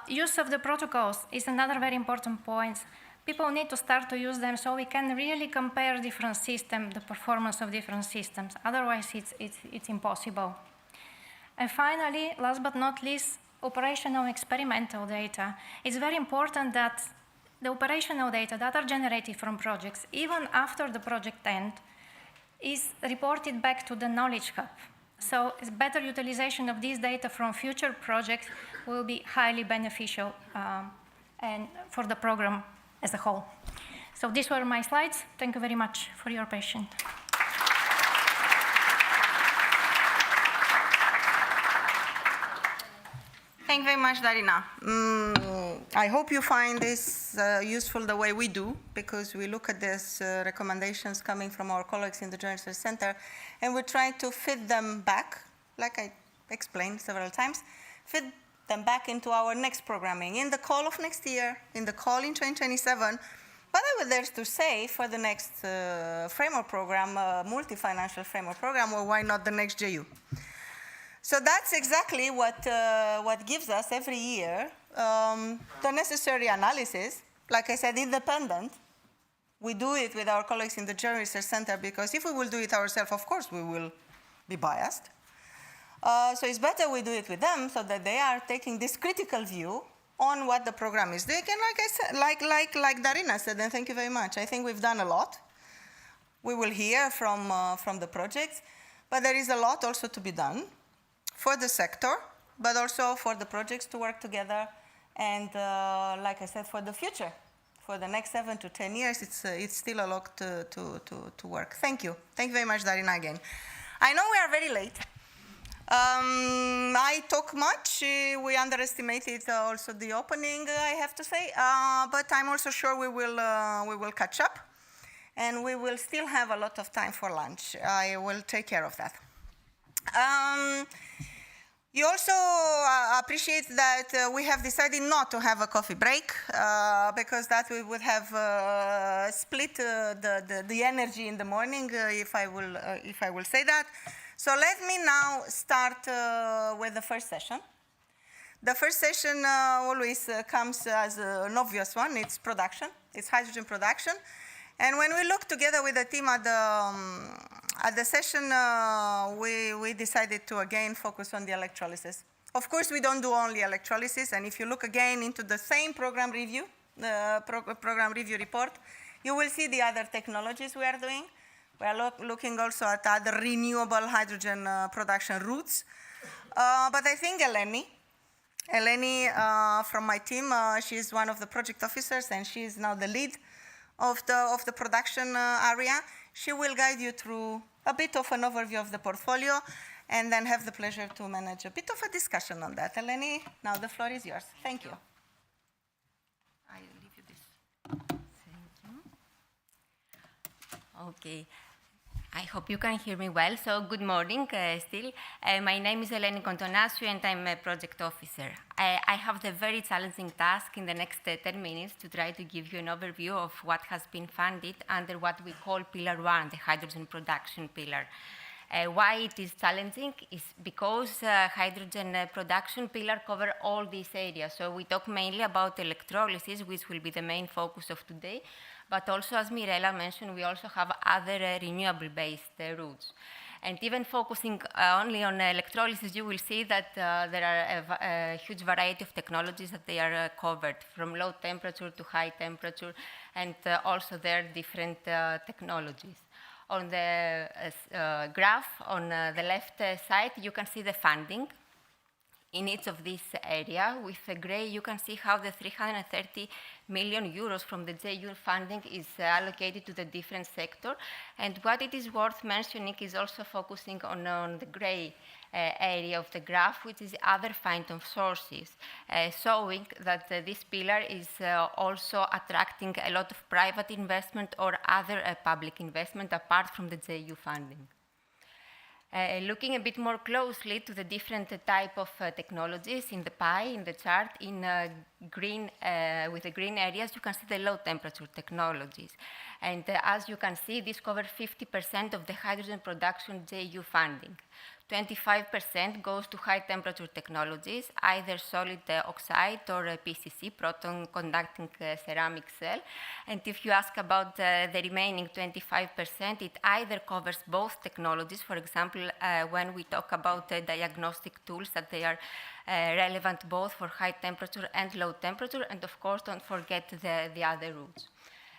Use of the protocols is another very important point. People need to start to use them so we can really compare different systems, the performance of different systems. Otherwise, it's impossible. And finally, last but not least, operational experimental data. It's very important that the operational data that are generated from projects, even after the project ends, is reported back to the knowledge hub. So it's better utilization of this data from future projects will be highly beneficial and for the program as a whole. So these were my slides. Thank you very much for your patience. Thank you very much, Darina. I hope you find this useful the way we do, because we look at these recommendations coming from our colleagues in the Joint Research Center, and we try to fit them back, like I explained several times, fit them back into our next programming, in the call of next year, in the call in 2027, whatever there's to say for the next framework program, multi-financial framework program, or why not the next JU. So that's exactly what gives us every year the necessary analysis. Like I said, independent. We do it with our colleagues in the Joint Research Center because if we will do it ourselves, of course, we will be biased. So it's better we do it with them so that they are taking this critical view on what the program is doing. And like I said, like Darina said, and thank you very much, I think we've done a lot. We will hear from the projects, but there is a lot also to be done for the sector, but also for the projects to work together. And like I said, for the future, for the next 7 to 10 years, it's still a lot to work. Thank you. Thank you very much, Darina, again. I know we are very late. I talk much. We underestimated also the opening, I have to say. But I'm also sure we will catch up. And we will still have a lot of time for lunch. I will take care of that. You also appreciate that we have decided not to have a coffee break because that we would have split the energy in the morning, if I will say that. So let me now start with the first session. The first session always comes as an obvious one. It's production. It's hydrogen production. And when we look together with the team at the session, we decided to again focus on the electrolysis. Of course, we don't do only electrolysis, and if you look again into the same program review, program review report, you will see the other technologies we are doing. We are looking also at other renewable hydrogen production routes. But I think Eleni from my team, she is one of the project officers, and she is now the lead of the production area. She will guide you through a bit of an overview of the portfolio and then have the pleasure to manage a bit of a discussion on that. Eleni, now the floor is yours. Thank you. I leave you this. Thank you. Okay. I hope you can hear me well. So good morning still. My name is Atanasiu and I'm a project officer. I have the very challenging task in the next 10 minutes to try to give you an overview of what has been funded under what we call Pillar 1, the hydrogen production pillar. Why it is challenging is because hydrogen production pillar covers all these areas. So we talk mainly about electrolysis, which will be the main focus of today. But also, as Mirela mentioned, we also have other renewable-based routes. And even focusing only on electrolysis, you will see that there are a huge variety of technologies that they are covered, from low temperature to high temperature, and also there are different technologies. On the graph on the left side, you can see the funding in each of these area. With the gray, you can see how the 330 million euros from the DAY1 funding is allocated to the different sector. And what it is worth mentioning is also focusing on the gray area of the graph, which is other fund sources, showing that this pillar is also attracting a lot of private investment or other public investment apart from the DAY1 funding. Looking a bit more closely to the different type of technologies in the pie, in the chart, in green, with the green areas, you can see the low temperature technologies. And as you can see, this covers 50% of the hydrogen production DAY1 funding. 25% goes to high temperature technologies, either solid oxide or PCC, proton conducting ceramic cell. And if you ask about the remaining 25%, it either covers both technologies. For example, when we talk about diagnostic tools, that they are relevant both for high temperature and low temperature, and of course, don't forget the other routes.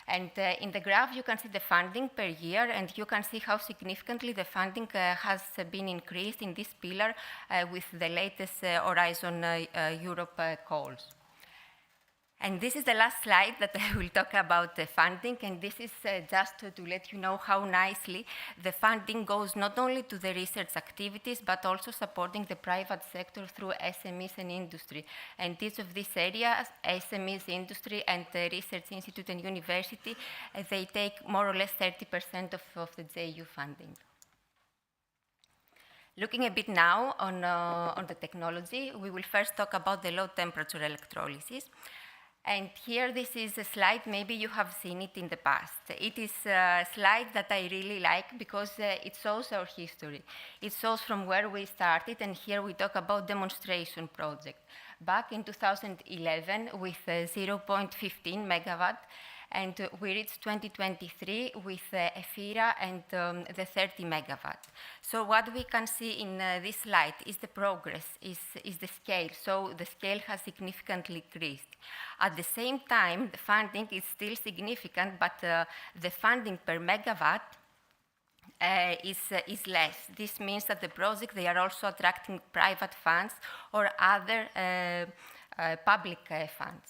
And in the graph, you can see the funding per year, and you can see how significantly the funding has been increased in this pillar with the latest Horizon Europe calls. And this is the last slide that I will talk about the funding, and this is just to let you know how nicely the funding goes not only to the research activities, but also supporting the private sector through SMEs and industry. And each of these areas, SMEs, industry, and the research institute and university, they take more or less 30% of the DAY1 funding. Looking a bit now on the technology, we will first talk about the low temperature electrolysis. And here, this is a slide, maybe you have seen it in the past. It is a slide that I really like because it shows our history. It shows from where we started, and here we talk about demonstration project. Back in 2011 with 0.15 megawatt, and we reached 2023 with EFIRA and the 30 megawatt. So what we can see in this slide is the progress, is the scale. So the scale has significantly increased. At the same time, the funding is still significant, but the funding per megawatt is less. This means that the project, they are also attracting private funds or other public funds.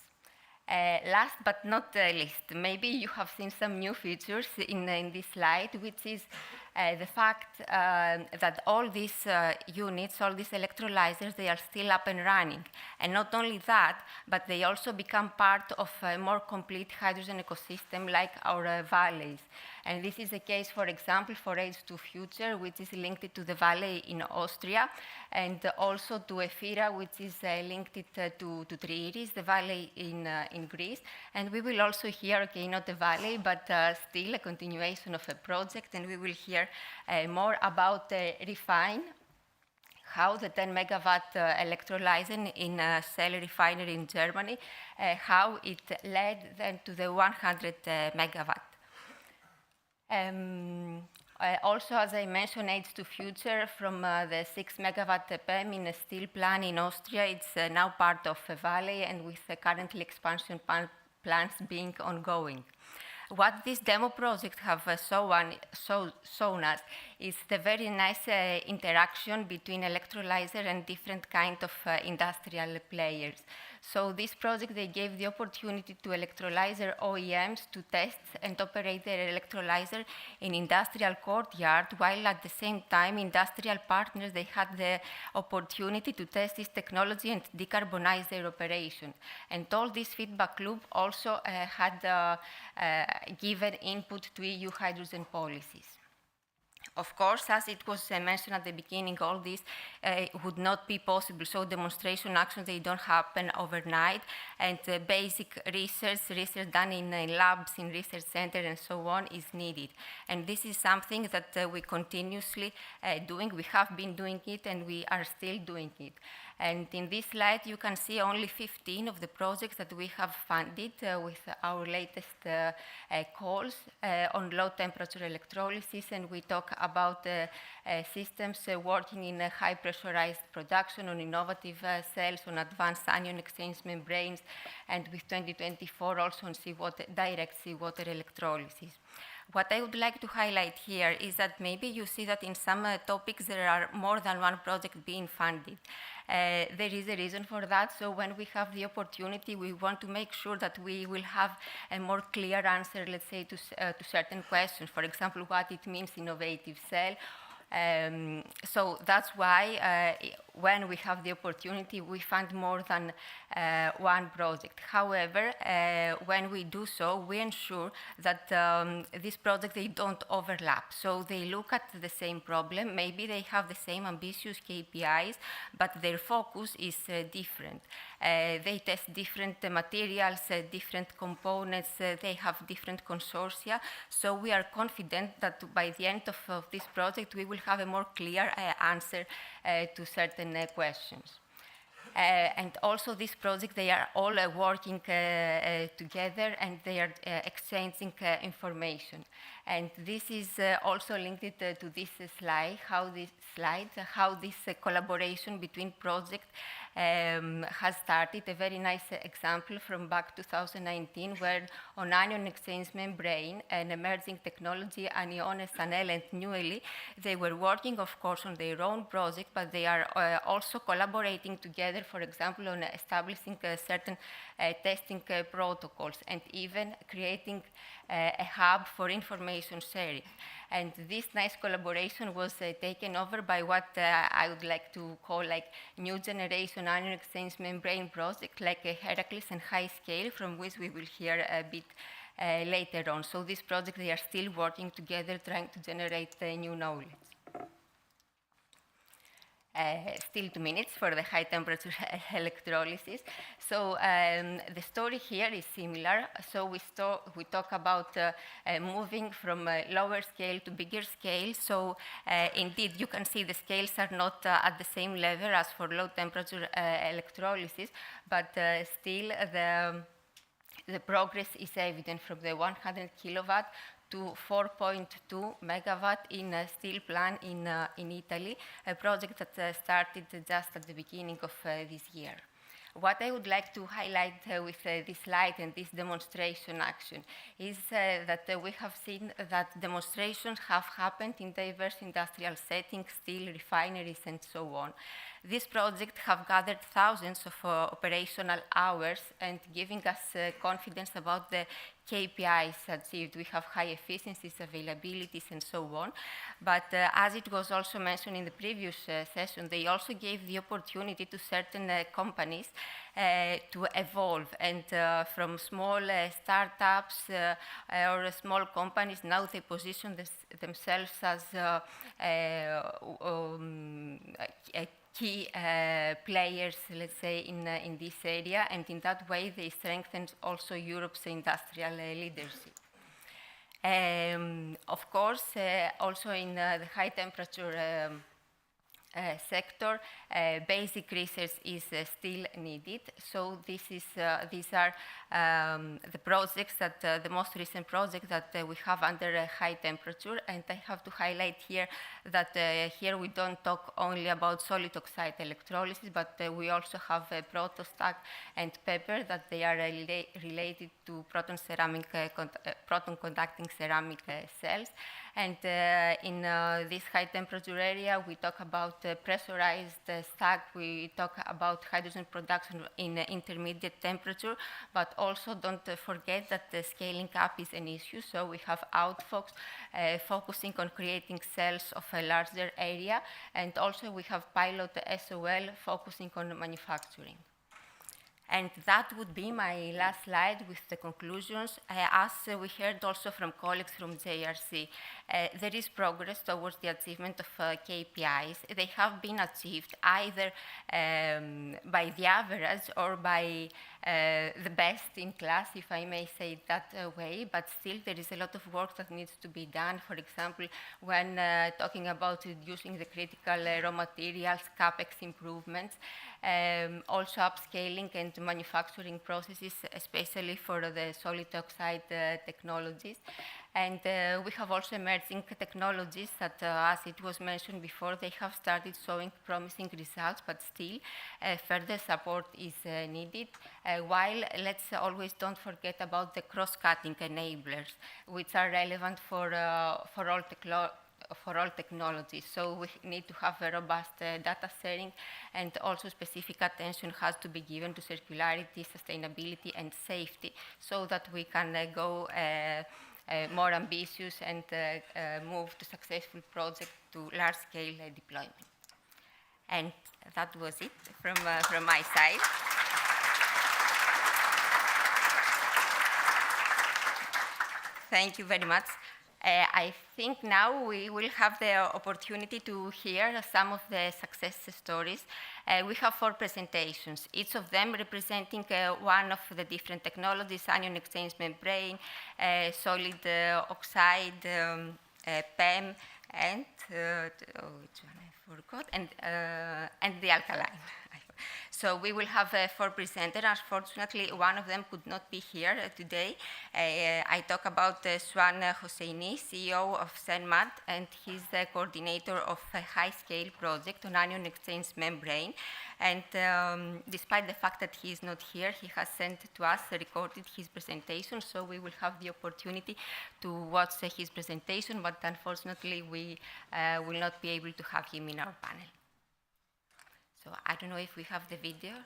Last but not least, maybe you have seen some new features in this slide, which is the fact that all these units, all these electrolyzers, they are still up and running. And not only that, but they also become part of a more complete hydrogen ecosystem like our valleys. And this is the case, for example, for H2 Future, which is linked to the valley in Austria, and also to EFIRA, which is linked to Triiris, the valley in Greece. And we will also hear, okay, not a valley, but still a continuation of a project, and we will hear more about Refine, how the 10 megawatt electrolyzer in a cell refinery in Germany, how it led then to the 100 megawatt. Also, as I mentioned, H2 Future from the 6 megawatt PEM in a steel plant in Austria, it's now part of a valley and with currently expansion plans being ongoing. What this demo project have shown us is the very nice interaction between electrolyzer and different kind of industrial players. So this project, they gave the opportunity to electrolyzer OEMs to test and operate their electrolyzer in industrial courtyard, while at the same time, industrial partners, they had the opportunity to test this technology and decarbonize their operation. And all this feedback loop also had given input to EU hydrogen policies. Of course, as it was mentioned at the beginning, all this would not be possible. So demonstration actions, they don't happen overnight. And basic research done in labs, in research centers, and so on is needed. And this is something that we continuously doing. We have been doing it, and we are still doing it. And in this slide, you can see only 15 of the projects that we have funded with our latest calls on low temperature electrolysis. And we talk about systems working in a high pressurized production, on innovative cells, on advanced anion exchange membranes, and with 2024 also on seawater, direct seawater electrolysis. What I would like to highlight here is that maybe you see that in some topics there are more than one project being funded. There is a reason for that, so when we have the opportunity, we want to make sure that we will have a more clear answer, let's say, to certain questions. For example, what it means innovative cell. So that's why when we have the opportunity, we fund more than one project. However, when we do so, we ensure that these projects, they don't overlap. So they look at the same problem. Maybe they have the same ambitious KPIs, but their focus is different. They test different materials, different components, they have different consortia. So we are confident that by the end of this project, we will have a more clear answer to certain questions. And also this project, they are all working together and they are exchanging information. And this is also linked to this slide, how this collaboration between projects has started. A very nice example from back 2019, where on anion exchange membrane, an emerging technology, Aniones, Anel, and Newly, they were working, of course, on their own project, but they are also collaborating together, for example, on establishing certain testing protocols and even creating a hub for information sharing. And this nice collaboration was taken over by what I would like to call like new generation anion exchange membrane project, like Heracles and High Scale, from which we will hear a bit later on. So this project, they are still working together, trying to generate new knowledge. Still 2 minutes for the high temperature electrolysis. So the story here is similar. So we talk about moving from lower scale to bigger scale. So indeed, you can see the scales are not at the same level as for low temperature electrolysis, but still the progress is evident from the 100 kilowatt to 4.2 megawatt in a steel plant in Italy, a project that started just at the beginning of this year. What I would like to highlight with this slide and this demonstration action is that we have seen that demonstrations have happened in diverse industrial settings, steel, refineries, and so on. This project have gathered thousands of operational hours and giving us confidence about the KPIs achieved. We have high efficiencies, availabilities, and so on. But as it was also mentioned in the previous session, they also gave the opportunity to certain companies to evolve. And from small startups or small companies, now they position themselves as key players, let's say, in this area, and in that way they strengthen also Europe's industrial leadership. Of course, also in the high temperature sector, basic research is still needed. So these are the projects that the most recent projects that we have under high temperature, and I have to highlight here that here we don't talk only about solid oxide electrolysis, but we also have protostack and pepper that they are related to proton conducting ceramic cells. And in this high temperature area, we talk about pressurized stack, we talk about hydrogen production in intermediate temperature, but also don't forget that the scaling up is an issue. So we have Outfox focusing on creating cells of a larger area, and also we have Pilot SOL focusing on manufacturing. And that would be my last slide with the conclusions. As we heard also from colleagues from JRC, there is progress towards the achievement of KPIs. They have been achieved either by the average or by the best in class, if I may say it that way, but still there is a lot of work that needs to be done. For example, when talking about reducing the critical raw materials, CapEx improvements, also upscaling and manufacturing processes, especially for the solid oxide technologies. And we have also emerging technologies that, as it was mentioned before, they have started showing promising results, but still further support is needed. While let's always don't forget about the cross-cutting enablers, which are relevant for all technologies. So we need to have a robust data sharing, and also specific attention has to be given to circularity, sustainability, and safety, so that we can go more ambitious and move to successful projects to large-scale deployment. And that was it from my side. Thank you very much. I think now we will have the opportunity to hear some of the success stories. We have 4 presentations, each of them representing one of the different technologies: anion exchange membrane, solid oxide, PEM, and which one I forgot, and the alkaline. So we will have 4 presenters. Unfortunately, one of them could not be here today. I talk about Swan Hosseini, CEO of CENMAT, and he's the coordinator of a high-scale project on anion exchange membrane. And despite the fact that he is not here, he has sent to us, recorded his presentation, so we will have the opportunity to watch his presentation, but unfortunately we will not be able to have him in our panel. So I don't know if we have the video.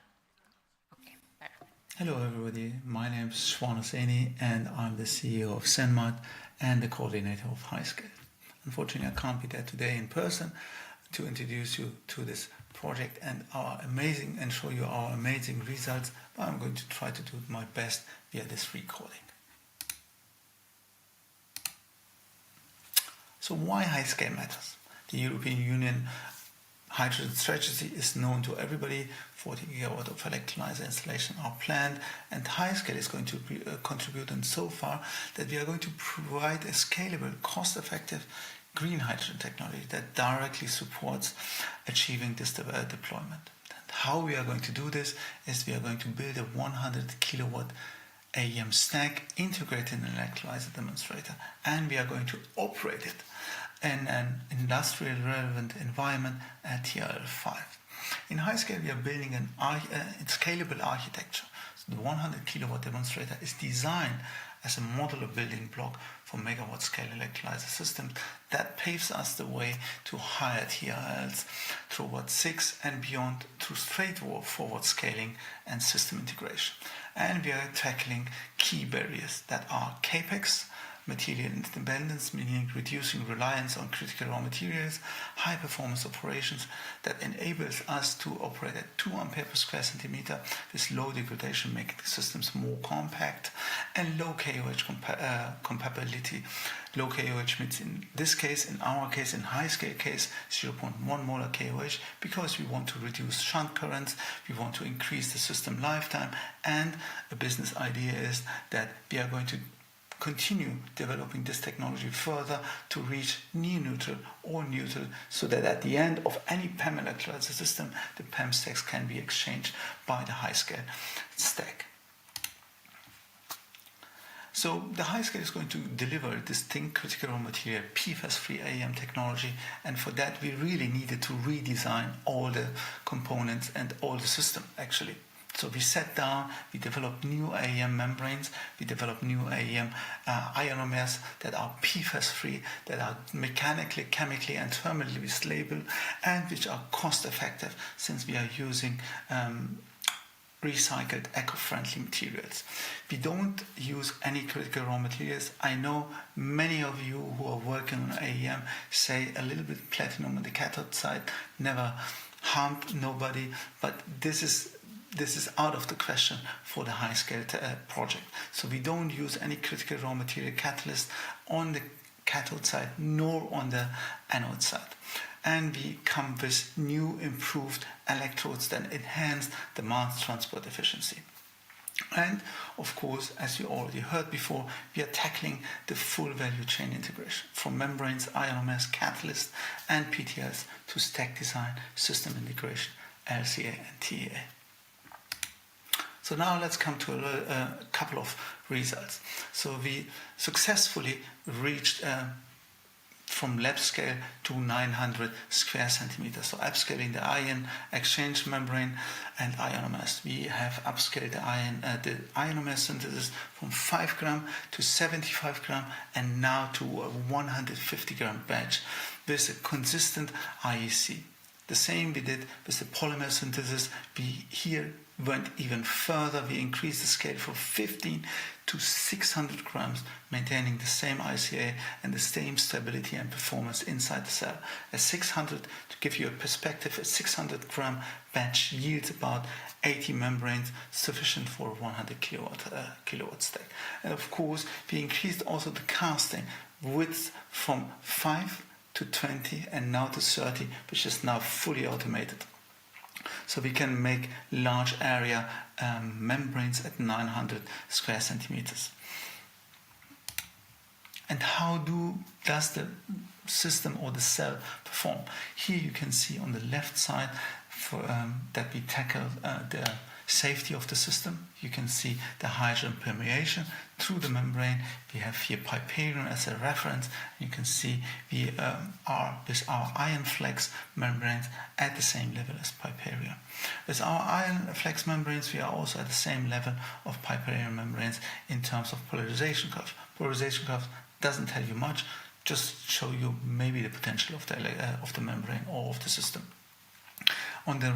Okay, perfect. Hello everybody, my name is Swan Hosseini and I'm the CEO of CENMAT and the coordinator of High Scale. Unfortunately, I can't be there today in person to introduce you to this project and show you our amazing results, but I'm going to try to do my best via this recording. So why high scale matters? The European Union hydrogen strategy is known to everybody. 40 gigawatt of electrolyzer installation are planned, and high scale is going to contribute, and so far that we are going to provide a scalable, cost-effective green hydrogen technology that directly supports achieving this deployment. And how we are going to do this is we are going to build a 100 kilowatt AEM stack integrated in an electrolyzer demonstrator, and we are going to operate it in an industrial relevant environment at TRL5. In high scale, we are building a scalable architecture. So the 100 kilowatt demonstrator is designed as a modular building block for megawatt scale electrolyzer systems that paves us the way to higher TRLs towards 6 and beyond through straightforward scaling and system integration. And we are tackling key barriers that are CAPEX, material independence, meaning reducing reliance on critical raw materials, high performance operations that enables us to operate at 2 ampere per square centimeter with low degradation, making the systems more compact, and low KOH compatibility. Low KOH means in this case, in our case, in high scale case, 0.1 molar KOH, because we want to reduce shunt currents, we want to increase the system lifetime, and a business idea is that we are going to continue developing this technology further to reach near neutral or neutral, so that at the end of any PEM electrolyzer system, the PEM stacks can be exchanged by the high scale stack. So the high scale is going to deliver distinct critical raw material PFAS-free AEM technology, and for that we really needed to redesign all the components and all the system actually. So we sat down, we developed new AEM membranes, we developed new AEM ionomers that are PFAS-free, that are mechanically, chemically, and thermally stable, and which are cost-effective since we are using recycled, eco-friendly materials. We don't use any critical raw materials. I know many of you who are working on AEM say a little bit platinum on the cathode side never harmed nobody, but this is out of the question for the high-scale project. So we don't use any critical raw material catalyst on the cathode side nor on the anode side. And we come with new improved electrodes that enhance the mass transport efficiency. And of course, as you already heard before, we are tackling the full value chain integration from membranes, ionomers, catalysts, and PTLs to stack design, system integration, LCA, and TEA. So So now let's come to a couple of results. So we successfully reached from lab scale to 900 square centimeters. So upscaling the ion exchange membrane and ionomer. We have upscaled the ionomer synthesis from 5 gram to 75 gram and now to a 150 gram batch with a consistent IEC. The same we did with the polymer synthesis. We here went even further. We increased the scale from 15 to 600 grams, maintaining the same ICA and the same stability and performance inside the cell. At 600, to give you a perspective, a 600 gram batch yields about 80 membranes, sufficient for a 100 kilowatt stack. And of course, we increased also the casting width from 5 to 20 and now to 30, which is now fully automated. So we can make large area membranes at 900 square centimeters. And how does the system or the cell perform? Here you can see on the left side that we tackle the safety of the system. You can see the hydrogen permeation through the membrane. We have here piperium as a reference. You can see we are with our ion flex membranes at the same level as piperium. With our ion flex membranes, we are also at the same level of piperium membranes in terms of polarization curve. Polarization curve doesn't tell you much, just show you maybe the potential of the membrane or of the system. On the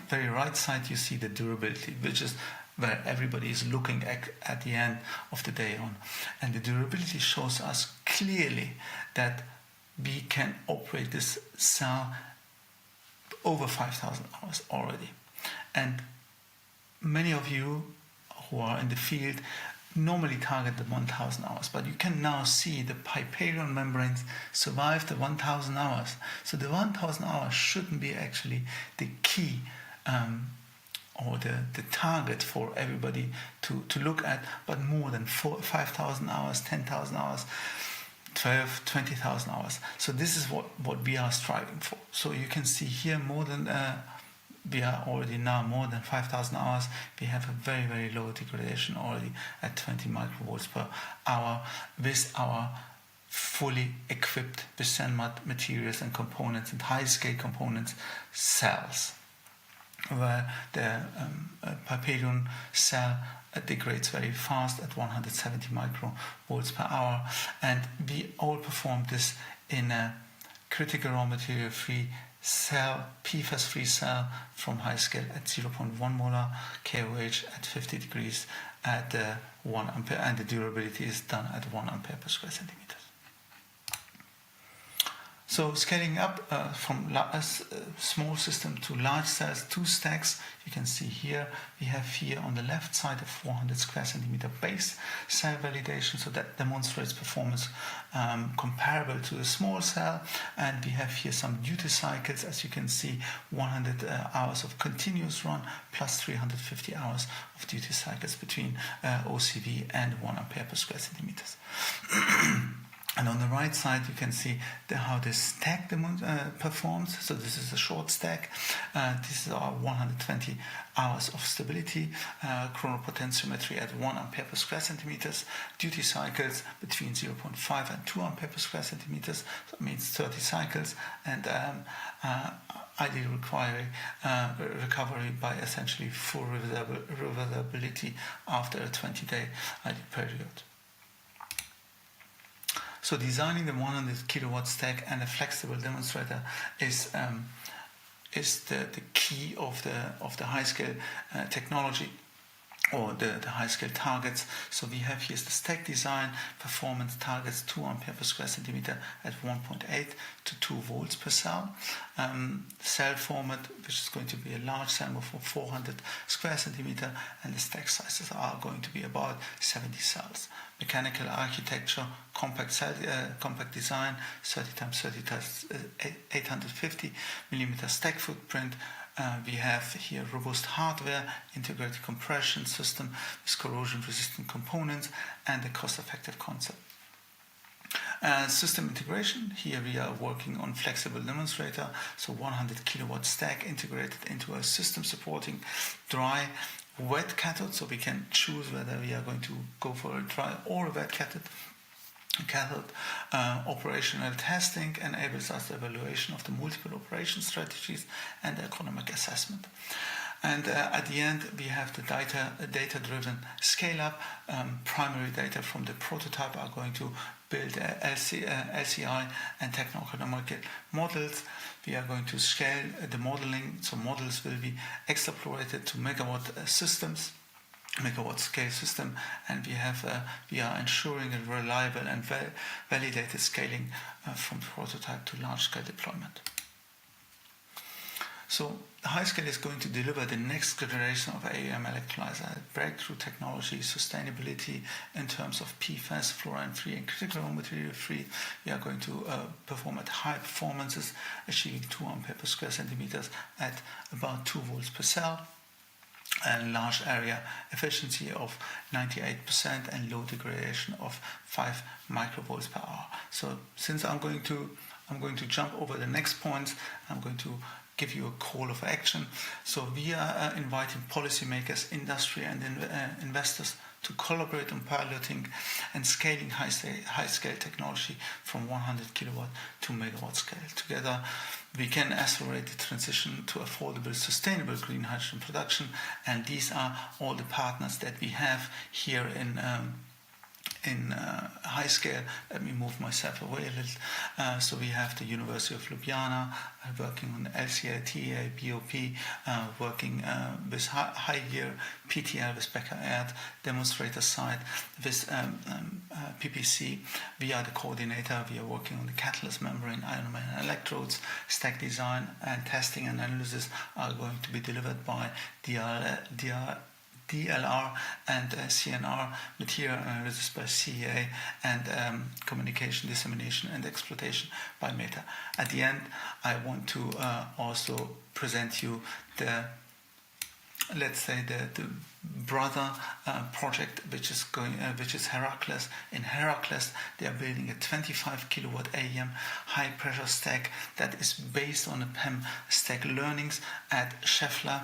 very right side, you see the durability, which is where everybody is looking at the end of the day on. And the durability shows us clearly that we can operate this cell over 5,000 hours already. And many of you who are in the field normally target the 1,000 hours, but you can now see the piperium membranes survive the 1,000 hours. So the 1,000 hours shouldn't be actually the key or the target for everybody to look at, but more than 5,000 hours, 10,000 hours, 12, 20,000 hours. So this is what we are striving for. So you can see here we are already now more than 5,000 hours. We have a very, very low degradation already at 20 microvolts per hour with our fully equipped with SenMat materials and components and high-scale components cells, where the piperium cell degrades very fast at 170 microvolts per hour. And we all perform this in a critical raw material free cell, PFAS-free cell from high scale at 0.1 molar KOH at 50 degrees at 1 ampere, and the durability is done at 1 ampere per square centimeter. So scaling up from a small system to large cells, 2 stacks, you can see here, we have here on the left side a 400 square centimeter base cell validation, so that demonstrates performance comparable to a small cell. And we have here some duty cycles, as you can see, 100 hours of continuous run plus 350 hours of duty cycles between OCV and 1 ampere per square centimeters. And on the right side, you can see how the stack performs. So this is a short stack. This is our 120 hours of stability, chronopotentiometry at 1 ampere per square centimeters, duty cycles between 0.5 and 2 ampere per square centimeters. So it means 30 cycles, and ideally requiring recovery by essentially full reversibility after a 20-day ideal period. So designing the 100 kilowatt stack and a flexible demonstrator is the key of the high scale technology, or the high scale targets. So we have here the stack design, performance targets 2 ampere per square centimeter at 1.8 to 2 volts per cell. Cell format, which is going to be a large cell for 400 square centimeter, and the stack sizes are going to be about 70 cells. Mechanical architecture, compact design, 30 times 30 times 850 millimeter stack footprint. We have here robust hardware, integrated compression system with corrosion-resistant components, and a cost-effective concept. System integration, here we are working on flexible demonstrator, so 100 kilowatt stack integrated into a system supporting dry wet cathode, so we can choose whether we are going to go for a dry or a wet cathode. Operational testing enables us the evaluation of the multiple operation strategies and economic assessment. And at the end, we have the data-driven scale-up. Primary data from the prototype are going to build LCI and techno-economic models. We are going to scale the modeling, so models will be extrapolated to megawatt scale system, and we are ensuring a reliable and validated scaling from prototype to large-scale deployment. So high scale is going to deliver the next generation of AEM electrolyzer, breakthrough technology, sustainability in terms of PFAS, fluorine-free and critical raw material-free. We are going to perform at high performances, achieving 2 ampere per square centimeters at about 2 volts per cell, and large area efficiency of 98% and low degradation of 5 microvolts per hour. So since I'm going to jump over the next points, I'm going to give you a call of action. So we are inviting policymakers, industry and investors to collaborate on piloting and scaling high-scale technology from 100 kilowatt to megawatt scale. Together, we can accelerate the transition to affordable, sustainable green hydrogen production, and these are all the partners that we have here in high scale. Let me move myself away a little. So we have the University of Ljubljana working on LCA, BOP, working with high gear, PTL with Becker Erd, demonstrator side with PPC. We are the coordinator. We are working on the catalyst membrane, ionomer electrodes, stack design and testing and analysis are going to be delivered by DLR and CNR, material analysis by CEA, and communication, dissemination and exploitation by Meta. At the end, I want to also present you the brother project, which is Heracles. In Heracles, they are building a 25 kilowatt AEM high pressure stack that is based on the PEM stack learnings at Scheffler.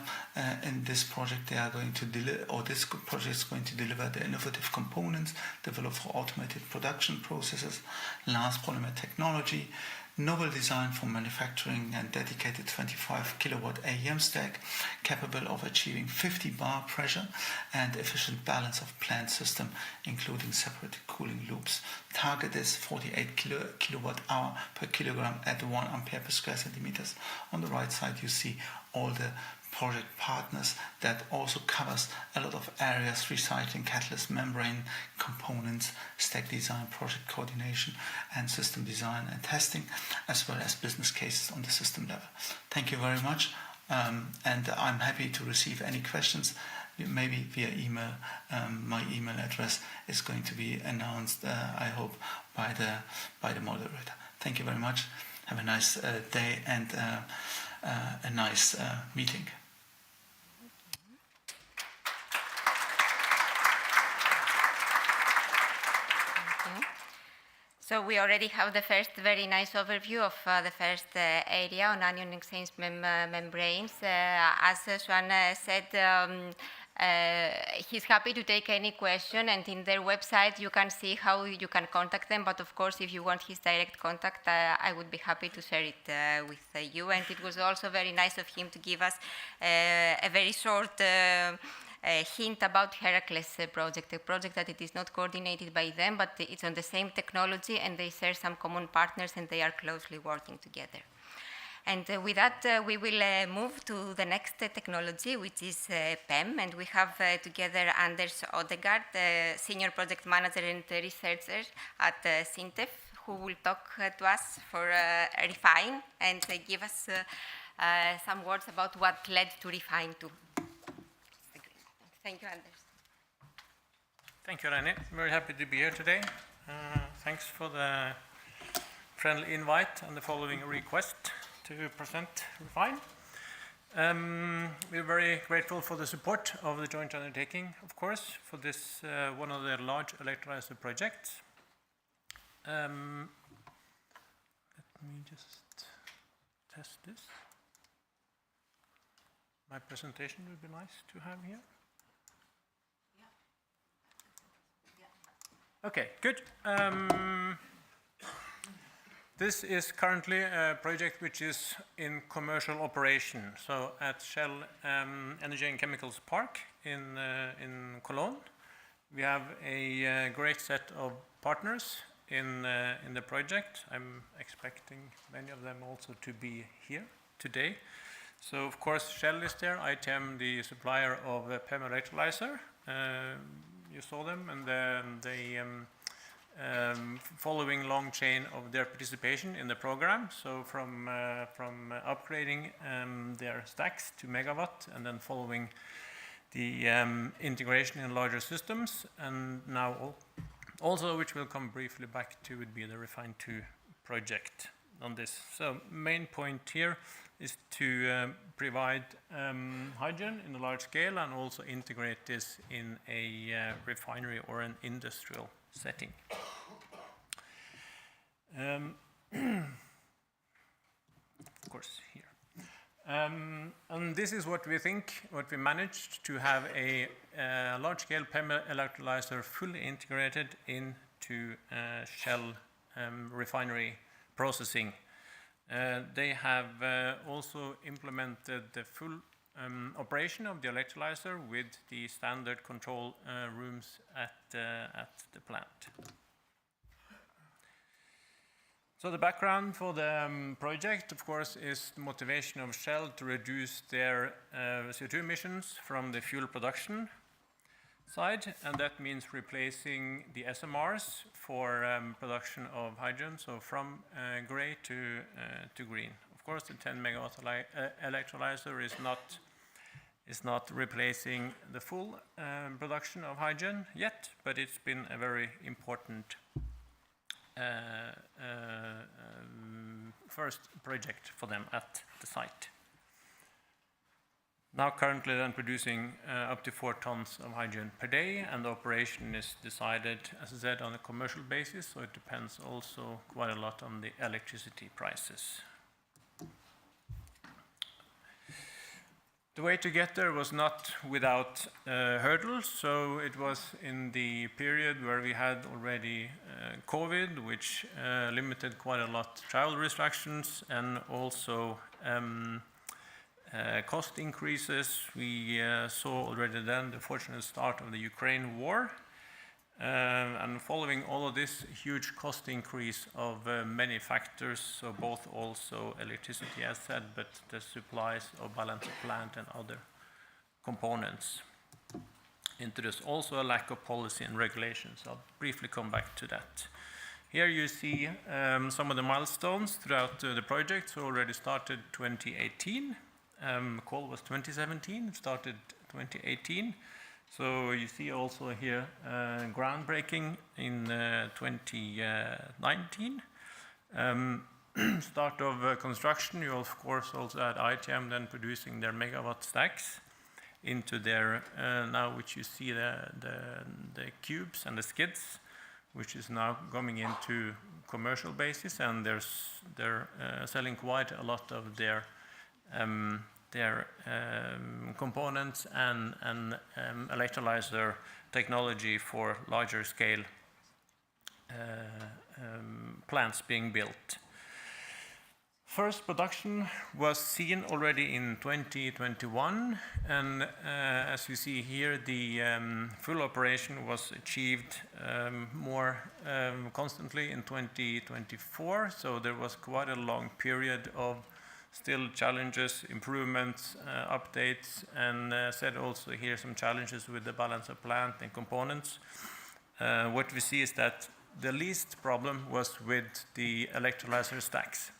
In this project, they are going to this project is going to deliver the innovative components developed for automated production processes, last polymer technology, novel design for manufacturing, and dedicated 25 kilowatt AEM stack capable of achieving 50 bar pressure and efficient balance of plant system, including separated cooling loops. Target is 48 kilowatt hour per kilogram at 1 ampere per square centimeters. On the right side, you see all the project partners that also covers a lot of areas: recycling, catalyst, membrane, components, stack design, project coordination, and system design and testing, as well as business cases on the system level. Thank you very much, and I'm happy to receive any questions, maybe via email. My email address is going to be announced, I hope, by the moderator. Thank you very much. Have a nice day and a nice meeting. So we already have the first very nice overview of the first area on anion exchange membranes. As Joanna said, he's happy to take any question, and in their website you can see how you can contact them. But of course, if you want his direct contact, I would be happy to share it with you. And it was also very nice of him to give us a very short hint about Heracles project, a project that it is not coordinated by them, but it's on the same technology, and they share some common partners, and they are closely working together. And with that, we will move to the next technology, which is PEM, and we have together Anders Odegaard, Senior Project Manager and Researcher at Sintef, who will talk to us for REFINE and give us some words about what led to REFINE too. Thank you, Anders. Thank you, Renée. Very happy to be here today. Thanks for the friendly invite and the following request to present REFINE. We're very grateful for the support of the joint undertaking, of course, for this one of the large electrolyzer projects. Let me just test this. My presentation would be nice to have here. Okay, good. This is currently a project which is in commercial operation. So at Shell Energy and Chemicals Park in Cologne, we have a great set of partners in the project. I'm expecting many of them also to be here today. So of course Shell is there, ITM the supplier of a PEM electrolyzer. You saw them, and the following long chain of their participation in the program. So from upgrading their stacks to megawatt, and then following the integration in larger systems, and now also, which we'll come briefly back to, would be the Refine 2 project on this. So main point here is to provide hydrogen in a large scale and also integrate this in a refinery or an industrial setting. Of course, here. And this is what we think, what we managed to have a large-scale PEM electrolyzer fully integrated into Shell refinery processing. They have also implemented the full operation of the electrolyzer with the standard control rooms at the plant. So the background for the project, of course, is the motivation of Shell to reduce their CO2 emissions from the fuel production side, and that means replacing the SMRs for production of hydrogen, so from gray to green. Of course, the 10 megawatt electrolyzer is not replacing the full production of hydrogen yet, but it's been a very important first project for them at the site. Now currently then producing up to 4 tons of hydrogen per day, and the operation is decided, as I said, on a commercial basis, so it depends also quite a lot on the electricity prices. The way to get there was not without hurdles, so it was in the period where we had already COVID, which limited quite a lot travel restrictions, and also cost increases. We saw already then the fortunate start of the Ukraine war, and following all of this huge cost increase of many factors, so both also electricity as said, but the supplies of balance of plant and other components. Introduced also a lack of policy and regulations. I'll briefly come back to that. Here you see some of the milestones throughout the project. So already started 2018. Call was 2017, started 2018. So you see also here groundbreaking in 2019. Start of construction, you of course also had ITM then producing their megawatt stacks into their, now which you see the cubes and the skids, which is now coming into commercial basis, and they're selling quite a lot of their components and electrolyzer technology for larger scale plants being built. First production was seen already in 2021, and as you see here, the full operation was achieved more constantly in 2024, so there was quite a long period of still challenges, improvements, updates, and said also here some challenges with the balance of plant and components. What we see is that the least problem was with the electrolyzer stacks.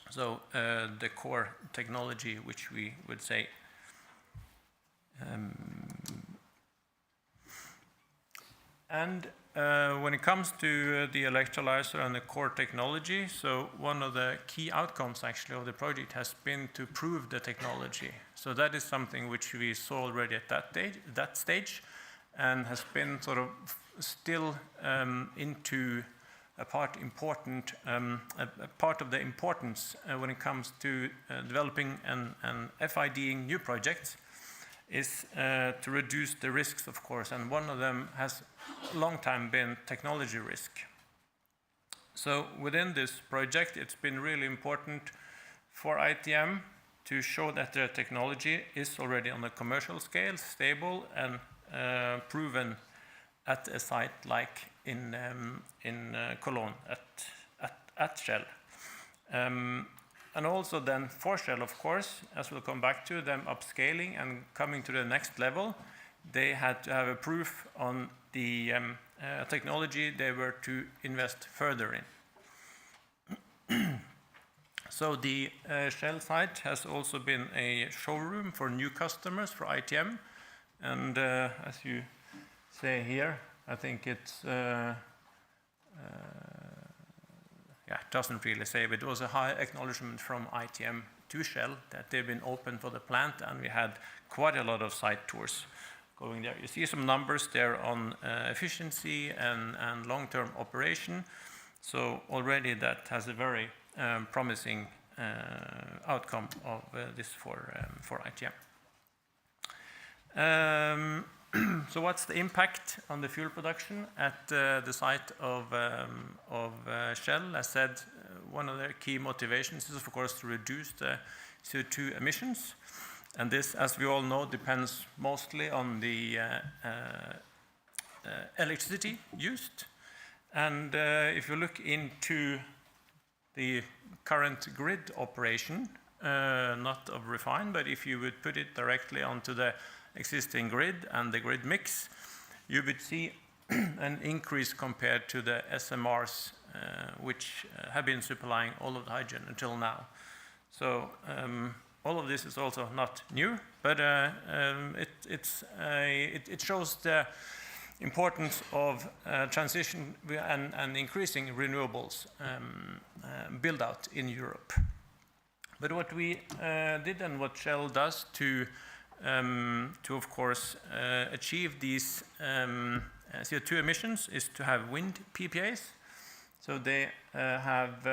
So the core technology, which we would say when it comes to the electrolyzer and the core technology, so one of the key outcomes actually of the project has been to prove the technology. So that is something which we saw already at that stage, and has been sort of still into a part of the importance when it comes to developing and FIDing new projects, is to reduce the risks, of course, and one of them has a long time been technology risk. So within this project, it's been really important for ITM to show that their technology is already on a commercial scale, stable and proven at a site like in Cologne at Shell. And also then for Shell, of course, as we'll come back to, them upscaling and coming to the next level, they had to have a proof on the technology they were to invest further in. So the Shell site has also been a showroom for new customers for ITM. And as you say here, I think it's it doesn't really say, but it was a high acknowledgement from ITM to Shell that they've been open for the plant, and we had quite a lot of site tours going there. You see some numbers there on efficiency and long-term operation. So already that has a very promising outcome of this for ITM. So what's the impact on the fuel production at the site of Shell? As said, one of their key motivations is, of course, to reduce the CO2 emissions. And this, as we all know, depends mostly on the electricity used. And if you look into the current grid operation, not of Refine, but if you would put it directly onto the existing grid and the grid mix, you would see an increase compared to the SMRs, which have been supplying all of the hydrogen until now. So all of this is also not new, but it shows the importance of transition and increasing renewables build out in Europe. But what we did and what Shell does to of course achieve these CO2 emissions is to have wind PPAs. So they have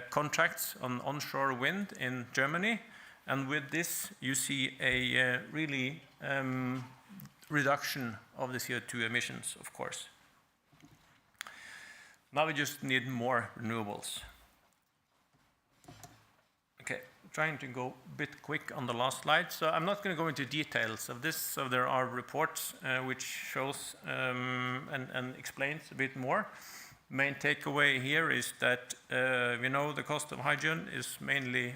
contracts on onshore wind in Germany, and with this you see a really reduction of the CO2 emissions, of course. Now we just need more renewables. Okay, trying to go a bit quick on the last slide. So I'm not going to go into details of this. So there are reports which shows and explains a bit more. Main takeaway here is that we know the cost of hydrogen is mainly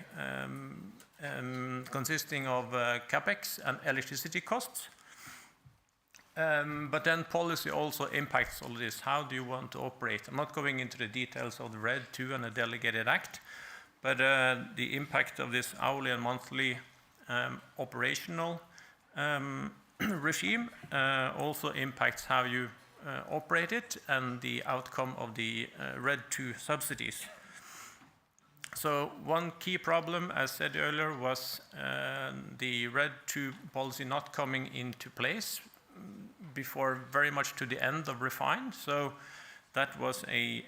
consisting of capex and electricity costs. But then policy also impacts all this. How do you want to operate? I'm not going into the details of the RED II and the Delegated Act, but the impact of this hourly and monthly operational regime also impacts how you operate it and the outcome of the RED II subsidies. So one key problem, as said earlier, was the RED II policy not coming into place before very much to the end of Refine. So that was a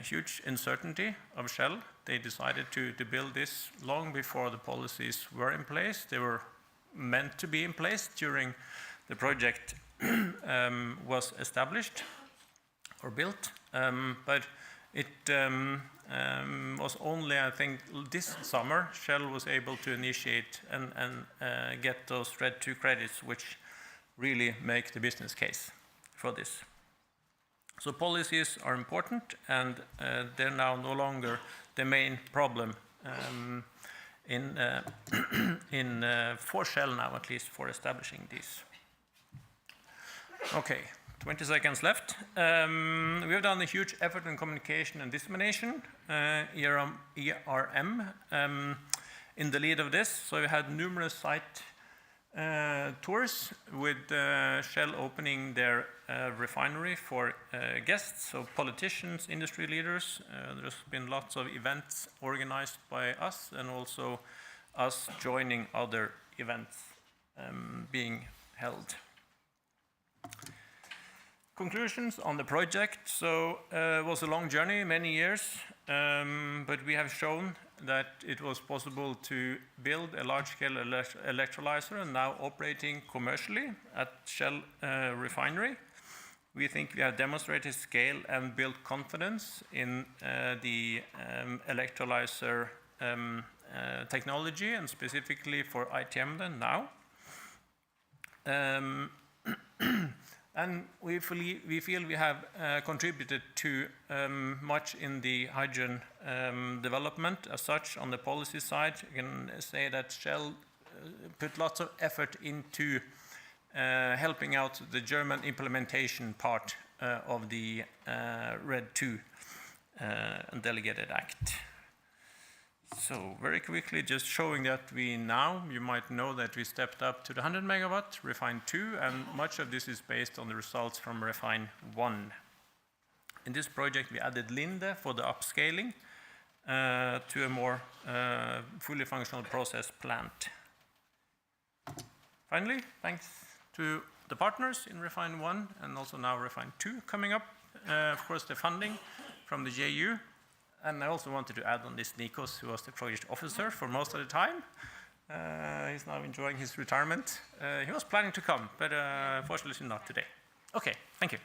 huge uncertainty of Shell. They decided to build this long before the policies were in place. They were meant to be in place during the project was established or built, but it was only, I think, this summer Shell was able to initiate and get those RED II credits, which really make the business case for this. So policies are important, and they're now no longer the main problem for Shell now, at least for establishing these. Okay, 20 seconds left. We have done a huge effort in communication and dissemination, ERM in the lead of this. So we had numerous site tours with Shell opening their refinery for guests, so politicians, industry leaders. There's been lots of events organized by us, and also us joining other events being held. Conclusions on the project. So it was a long journey, many years, but we have shown that it was possible to build a large-scale electrolyzer and now operating commercially at Shell refinery. We think we have demonstrated scale and built confidence in the electrolyzer technology, and specifically for ITM then now. And we feel we have contributed to much in the hydrogen development as such. On the policy side, you can say that Shell put lots of effort into helping out the German implementation part of the RED II delegated act. So very quickly, just showing that you might know that we stepped up to the 100 megawatt Refine 2, and much of this is based on the results from Refine 1. In this project, we added Linde for the upscaling to a more fully functional process plant. Finally, thanks to the partners in Refine 1 and also now Refine 2 coming up. Of course, the funding from the JU. And I also wanted to add on this Nikos, who was the project officer for most of the time. He's now enjoying his retirement. He was planning to come, but fortunately not today. Okay, thank you.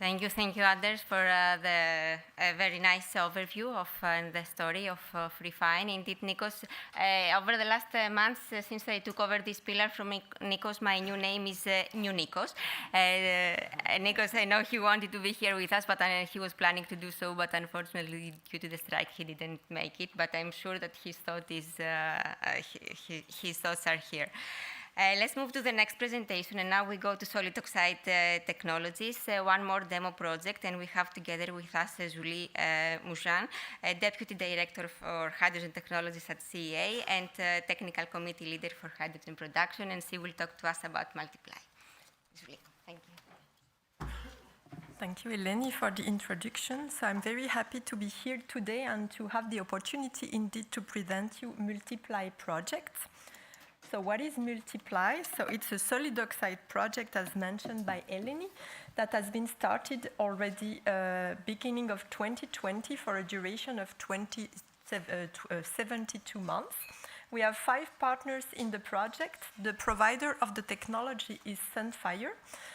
Thank you, Anders, for the very nice overview of the story of Refine. Indeed, Nikos, over the last months, since I took over this pillar from Nikos, my new name is New Nikos. Nikos, I know he wanted to be here with us, but he was planning to do so, but unfortunately, due to the strike, he didn't make it. But I'm sure that his thoughts are here. Let's move to the next presentation, and now we go to solid oxide technologies. One more demo project, and we have together with us Julie Mougin, Deputy Director for Hydrogen Technologies at CEA and Technical Committee Leader for Hydrogen Production, and she will talk to us about Multiply. Julie, thank you. Thank you, Eleni, for the introduction. So I'm very happy to be here today and to have the opportunity indeed to present you Multiply project. So what is Multiply? So it's a solid oxide project, as mentioned by Eleni, that has been started already beginning of 2020 for a duration of 72 months. We have 5 partners in the project. The provider of the technology is Sunfire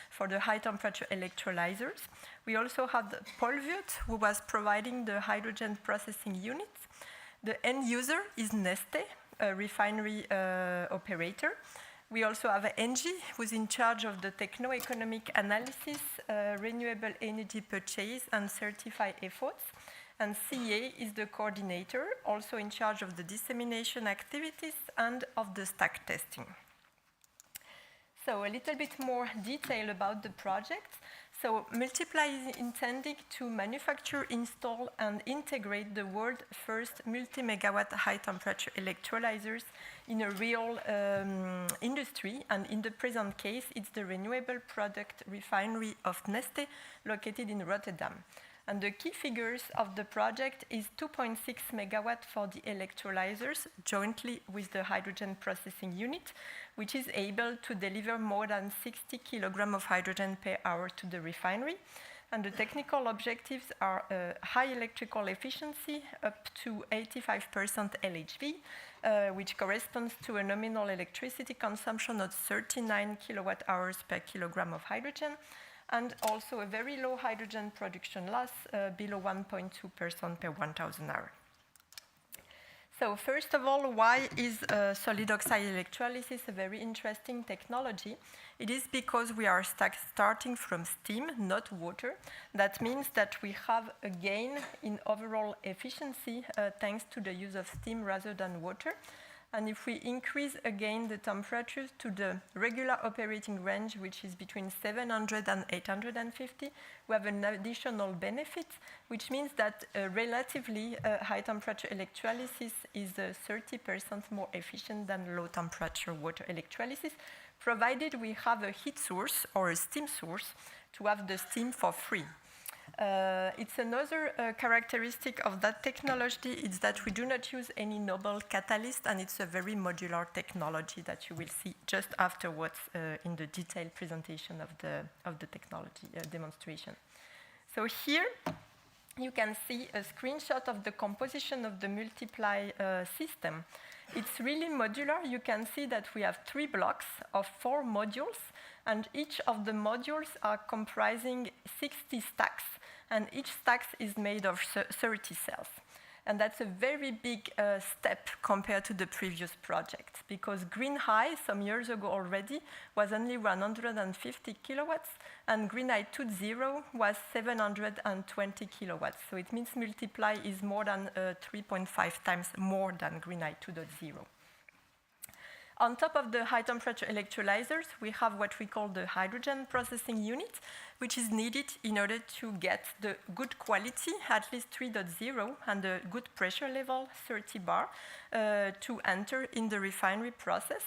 for the high temperature electrolyzers. We also have the Polvyut, who was providing the hydrogen processing units. The end user is Neste, a refinery operator. We also have Engie, who's in charge of the techno-economic analysis, renewable energy purchase, and certify efforts. And CEA is the coordinator, also in charge of the dissemination activities and of the stack testing. So a little bit more detail about the project. So Multiply is intended to manufacture, install, and integrate the world's first multi-megawatt high-temperature electrolyzers in a real industry. And in the present case, it's the Renewable product refinery of Neste, located in Rotterdam. And the key figures of the project is 2.6 megawatt for the electrolyzers, jointly with the hydrogen processing unit, which is able to deliver more than 60 kilograms of hydrogen per hour to the refinery. And the technical objectives are high electrical efficiency, up to 85% LHV, which corresponds to a nominal electricity consumption of 39 kilowatt hours per kilogram of hydrogen, and also a very low hydrogen production loss, below 1.2% per 1,000 hours. So first of all, why is solid oxide electrolysis a very interesting technology? It is because we are starting from steam, not water. That means that we have a gain in overall efficiency thanks to the use of steam rather than water. And if we increase again the temperature to the regular operating range, which is between 700 and 850, we have an additional benefit, which means that relatively high temperature electrolysis is 30% more efficient than low temperature water electrolysis, provided we have a heat source or a steam source to have the steam for free. It's another characteristic of that technology is that we do not use any noble catalyst, and it's a very modular technology that you will see just afterwards in the detailed presentation of the technology demonstration. So here you can see a screenshot of the composition of the multiply system. It's really modular. You can see that we have 3 blocks of 4 modules, and each of the modules are comprising 60 stacks, and each stack is made of 30 cells. And that's a very big step compared to the previous project, because Green High, some years ago already, was only 150 kilowatts, and Green High 2.0 was 720 kilowatts. So it means Multiply is more than 3.5 times more than Green High 2.0. On top of the high temperature electrolyzers, we have what we call the hydrogen processing unit, which is needed in order to get the good quality, at least 3.0, and the good pressure level, 30 bar, to enter in the refinery process.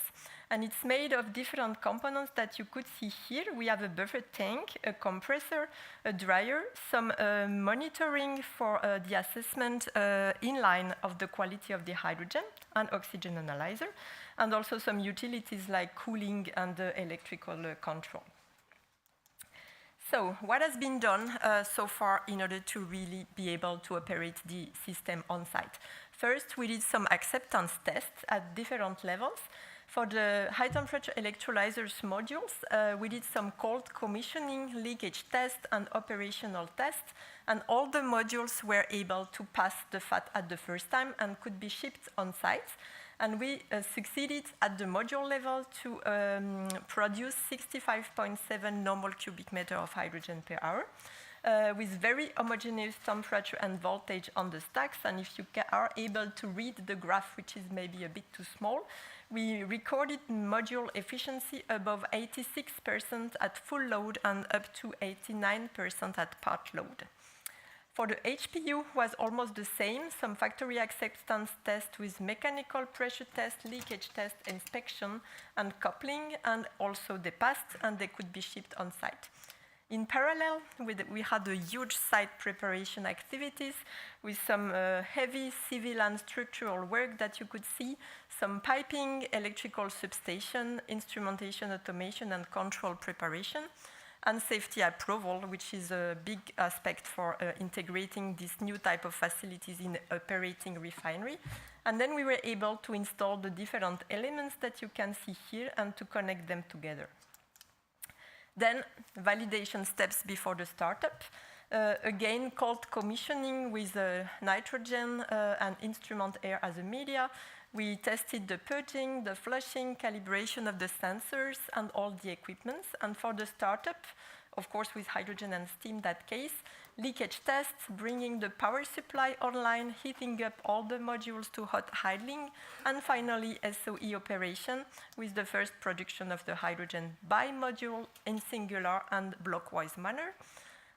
And it's made of different components that you could see here. We have a buffer tank, a compressor, a dryer, some monitoring for the assessment inline of the quality of the hydrogen, an oxygen analyzer, and also some utilities like cooling and electrical control. So what has been done so far in order to really be able to operate the system on site? First, we did some acceptance tests at different levels. For the high temperature electrolyzers modules, we did some cold commissioning, leakage test, and operational test, and all the modules were able to pass the FAT at the first time and could be shipped on site. And we succeeded at the module level to produce 65.7 normal cubic meter of hydrogen per hour, with very homogeneous temperature and voltage on the stacks. And if you are able to read the graph, which is maybe a bit too small, we recorded module efficiency above 86% at full load and up to 89% at part load. For the HPU was almost the same, some factory acceptance test with mechanical pressure test, leakage test, inspection, and coupling, and also they passed and they could be shipped on site. In parallel, we had a huge site preparation activities with some heavy civil and structural work that you could see, some piping, electrical substation, instrumentation, automation, and control preparation, and safety approval, which is a big aspect for integrating this new type of facilities in operating refinery. And then we were able to install the different elements that you can see here and to connect them together. Then validation steps before the startup. Again, cold commissioning with nitrogen and instrument air as a media. We tested the purging, the flushing, calibration of the sensors and all the equipments. And for the startup, of course with hydrogen and steam that case, leakage tests, bringing the power supply online, heating up all the modules to hot idling, and finally SOE operation with the first production of the hydrogen by module in singular and blockwise manner.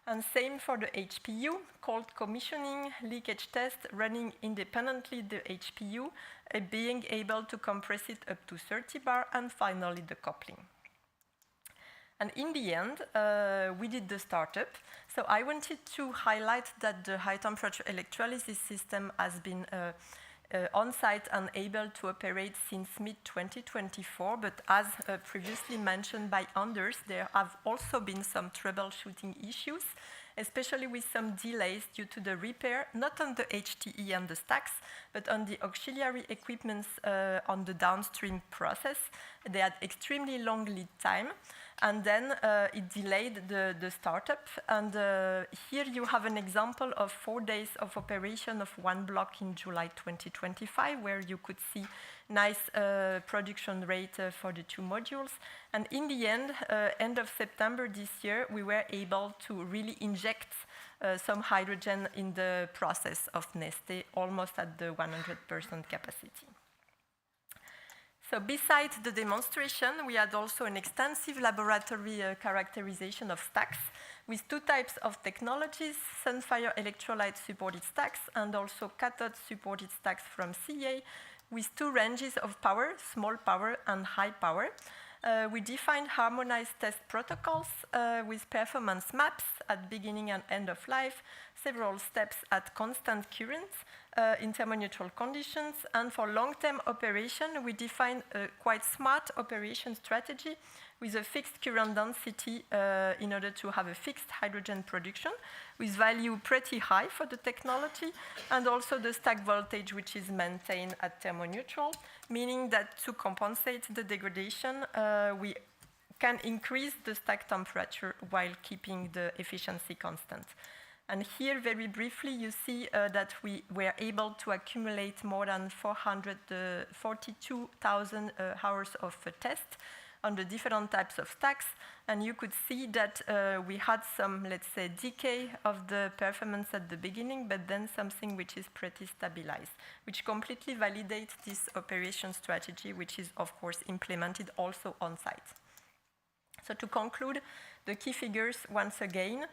And same for the HPU, cold commissioning, leakage test, running independently the HPU, being able to compress it up to 30 bar, and finally the coupling. And in the end, we did the startup. So I wanted to highlight that the high temperature electrolysis system has been on-site and able to operate since mid-2024, but as previously mentioned by Anders, there have also been some troubleshooting issues, especially with some delays due to the repair, not on the HTE and the stacks, but on the auxiliary equipments on the downstream process. They had extremely long lead time, and then it delayed the startup. And here you have an example of 4 days of operation of one block in July 2025, where you could see nice production rate for the 2 modules. And in the end of September this year, we were able to really inject some hydrogen in the process of Neste, almost at the 100% capacity. So besides the demonstration, we had also an extensive laboratory characterization of stacks with 2 types of technologies, Sunfire electrolyte supported stacks and also cathode supported stacks from CA, with 2 ranges of power, small power and high power. We defined harmonized test protocols with performance maps at beginning and end of life, several steps at constant currents in thermoneutral conditions, and for long-term operation, we defined a quite smart operation strategy with a fixed current density in order to have a fixed hydrogen production with value pretty high for the technology, and also the stack voltage which is maintained at thermoneutral, meaning that to compensate the degradation, we can increase the stack temperature while keeping the efficiency constant. And here, very briefly, you see that we were able to accumulate more than 442,000 hours of tests on the different types of stacks. And you could see that we had some, let's say, decay of the performance at the beginning, but then something which is pretty stabilized, which completely validates this operation strategy, which is, of course, implemented also on site. So to conclude, the key figures, once again,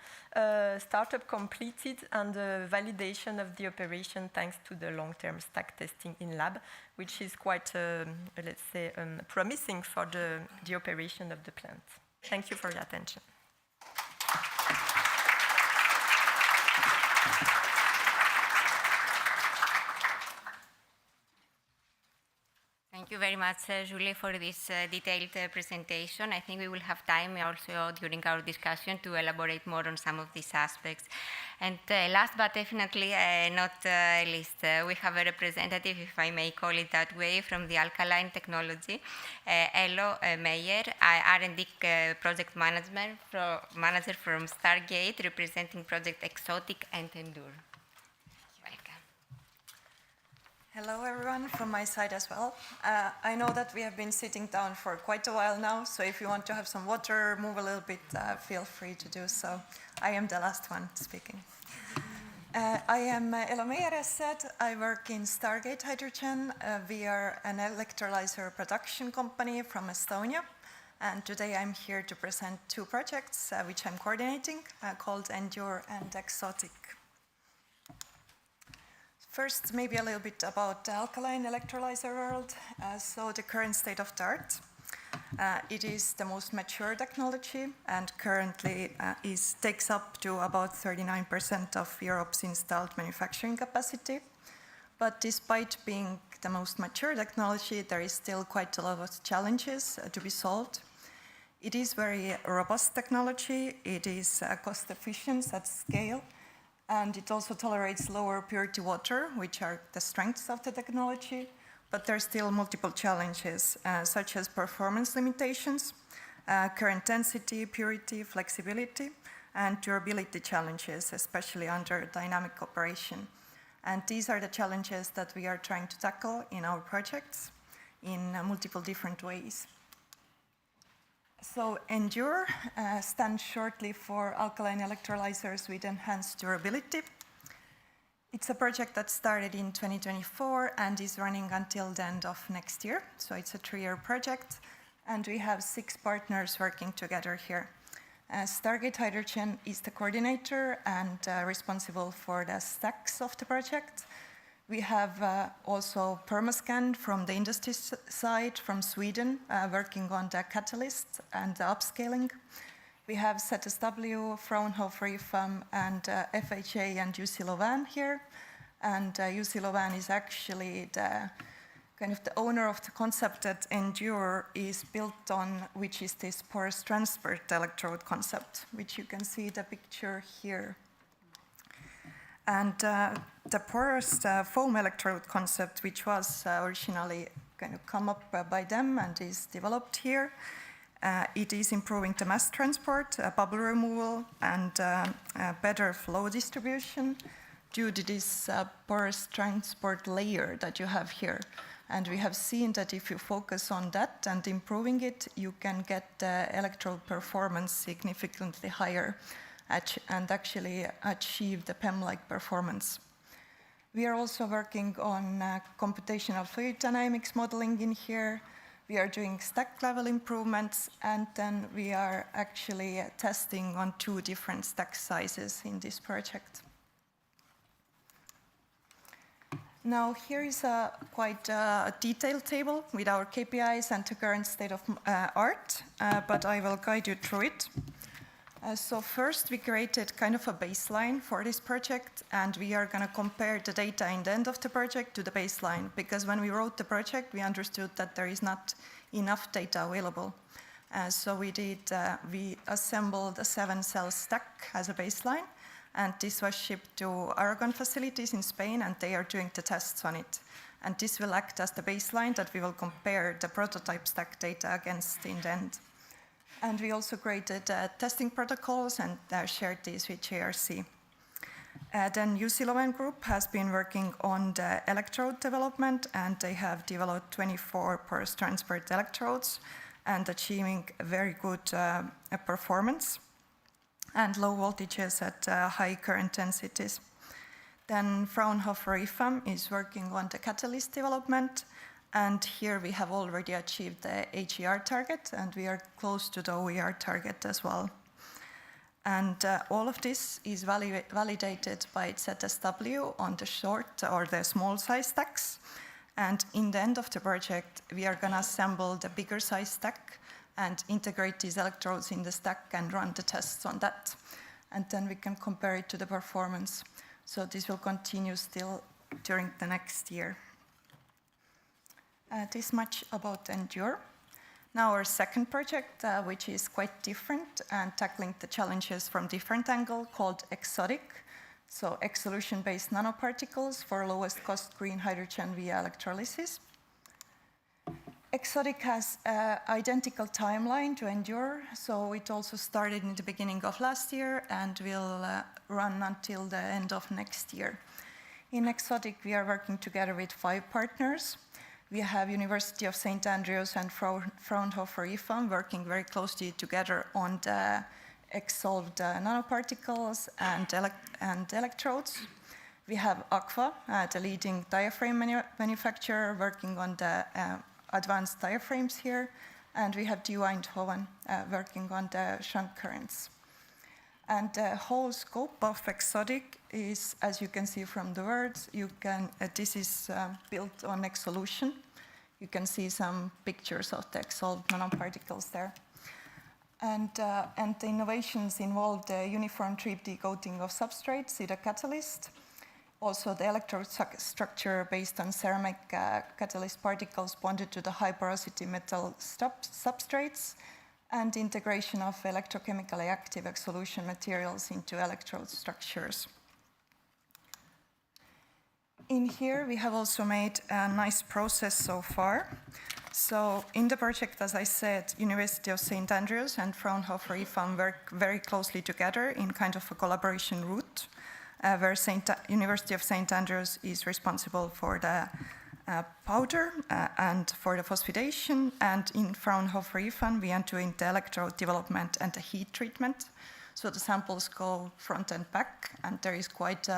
startup completed and the validation of the operation thanks to the long-term stack testing in lab, which is quite, let's say, promising for the operation of the plant. Thank you for your attention. Thank you very much, Julie, for this detailed presentation. I think we will have time also during our discussion to elaborate more on some of these aspects. And last but definitely not least, we have a representative, if I may call it that way, from the alkaline technology, Elo Meyer, R&D project manager from Stargate, representing project Exotic and Endure. Hello everyone from my side as well. I know that we have been sitting down for quite a while now, so if you want to have some water, move a little bit, feel free to do so. I am the last one speaking. I am Elo Meyer, as said. I work in Stargate Hydrogen. We are an electrolyzer production company from Estonia, and today I'm here to present two projects which I'm coordinating, called Endure and Exotic. First, maybe a little bit about the alkaline electrolyzer world. So the current state of the art. It is the most mature technology and currently takes up to about 39% of Europe's installed manufacturing capacity. But despite being the most mature technology, there is still quite a lot of challenges to be solved. It is very robust technology. It is cost efficient at scale. And it also tolerates lower purity water, which are the strengths of the technology. But there are still multiple challenges, such as performance limitations, current density, purity, flexibility, and durability challenges, especially under dynamic operation. And these are the challenges that we are trying to tackle in our projects in multiple different ways. So Endure stands shortly for Alkaline Electrolyzers with Enhanced Durability. It's a project that started in 2024 and is running until the end of next year. So it's a 3-year project, and we have 6 partners working together here. Stargate Hydrogen is the coordinator and responsible for the stacks of the project. We have also Permascan from the industry side from Sweden, working on the catalyst and the upscaling. We have ZSW, Fraunhofer IFAM, and FHA and UC Lausanne here. And UC Lausanne is actually the kind of the owner of the concept that Endure is built on, which is this porous transport electrode concept, which you can see the picture here. And the porous foam electrode concept, which was originally kind of come up by them and is developed here, it is improving the mass transport, bubble removal, and better flow distribution due to this porous transport layer that you have here. And we have seen that if you focus on that and improving it, you can get the electrode performance significantly higher and actually achieve the PEM-like performance. We are also working on computational fluid dynamics modeling in here. We are doing stack level improvements, and then we are actually testing on 2 different stack sizes in this project. Now here is a quite detailed table with our KPIs and the current state of art, but I will guide you through it. So first we created kind of a baseline for this project, and we are going to compare the data in the end of the project to the baseline, because when we wrote the project we understood that there is not enough data available. So we assembled a 7-cell stack as a baseline, and this was shipped to Aragon facilities in Spain, and they are doing the tests on it. And this will act as the baseline that we will compare the prototype stack data against in the end. And we also created testing protocols and shared these with JRC. Then UC Leuven Group has been working on the electrode development, and they have developed 24 porous transport electrodes and achieving very good performance and low voltages at high current densities. Then Fraunhofer IFAM is working on the catalyst development, and here we have already achieved the HER target, and we are close to the OER target as well. And all of this is validated by ZSW on the short or the small size stacks. And in the end of the project, we are going to assemble the bigger size stack and integrate these electrodes in the stack and run the tests on that. And then we can compare it to the performance. So this will continue still during the next year. This much about Endure. Now our second project, which is quite different and tackling the challenges from different angle, called Exotic. So X-solution-based nanoparticles for lowest cost green hydrogen via electrolysis. Exotic has an identical timeline to Endure, so it also started in the beginning of last year and will run until the end of next year. In Exotic, we are working together with 5 partners. We have University of St. Andrews and Fraunhofer IFAM working very closely together on the X-solved nanoparticles and electrodes. We have Aqua, the leading diaphragm manufacturer, working on the advanced diaphragms here, and we have DAY Eindhoven working on the shunt currents. And the whole scope of Exotic is, as you can see from the words, this is built on X-solution. You can see some pictures of the X-solved nanoparticles there. And the innovations involve the uniform 3D coating of substrates with a catalyst, also the electrode structure based on ceramic catalyst particles bonded to the high porosity metal substrates, and integration of electrochemically active X-solution materials into electrode structures. In here, we have also made a nice process so far. So in the project, as I said, University of St. Andrews and Fraunhofer IFAM work very closely together in kind of a collaboration route, where University of St. Andrews is responsible for the powder and for the phosphidation, and in Fraunhofer IFAM we are doing the electrode development and the heat treatment. So the samples go front and back, and there is quite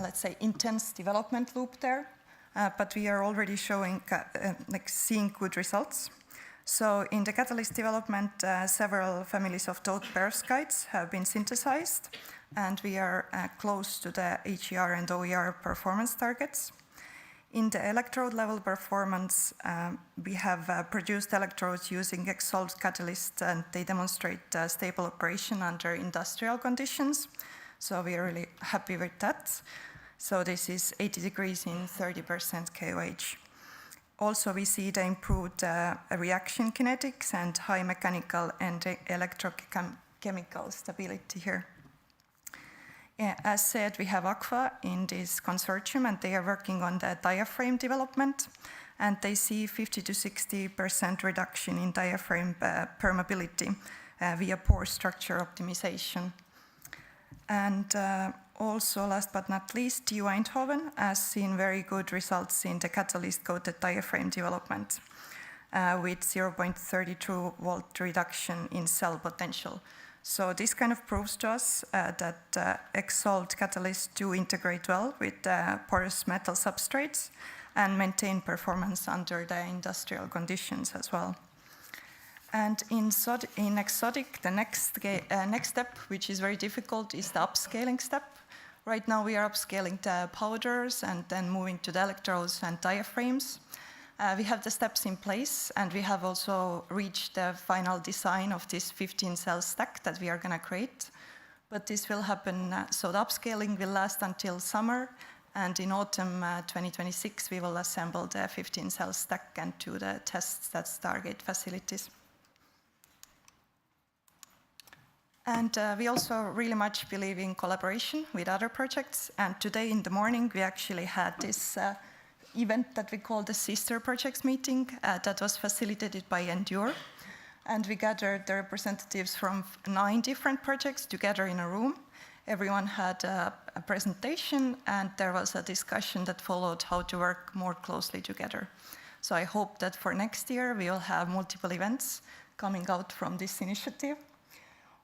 let's say, intense development loop there, but we are already showing, seeing good results. So in the catalyst development, several families of doped perovskites have been synthesized, and we are close to the HER and OER performance targets. In the electrode level performance, we have produced electrodes using X-solved catalysts, and they demonstrate stable operation under industrial conditions. So we are really happy with that. So this is 80 degrees in 30% KOH. Also, we see the improved reaction kinetics and high mechanical and electrochemical stability here. Yeah, as said, we have Aqua in this consortium, and they are working on the diaphragm development, and they see 50 to 60% reduction in diaphragm permeability via pore structure optimization. And also, last but not least, DAY Eindhoven has seen very good results in the catalyst-coated diaphragm development with 0.32 volt reduction in cell potential. So this kind of proves to us that X-solved catalysts do integrate well with porous metal substrates and maintain performance under the industrial conditions as well. And in Exotic, the next step, which is very difficult, is the upscaling step. Right now we are upscaling the powders and then moving to the electrodes and diaphragms. We have the steps in place, and we have also reached the final design of this 15-cell stack that we are going to create. But this will happen, so the upscaling will last until summer, and in autumn 2026 we will assemble the 15-cell stack and do the tests at Stargate facilities. And we also really much believe in collaboration with other projects, and today in the morning we actually had this event that we call the Sister Projects meeting that was facilitated by Endure. And we gathered the representatives from 9 different projects together in a room. Everyone had a presentation, and there was a discussion that followed how to work more closely together. So I hope that for next year we will have multiple events coming out from this initiative.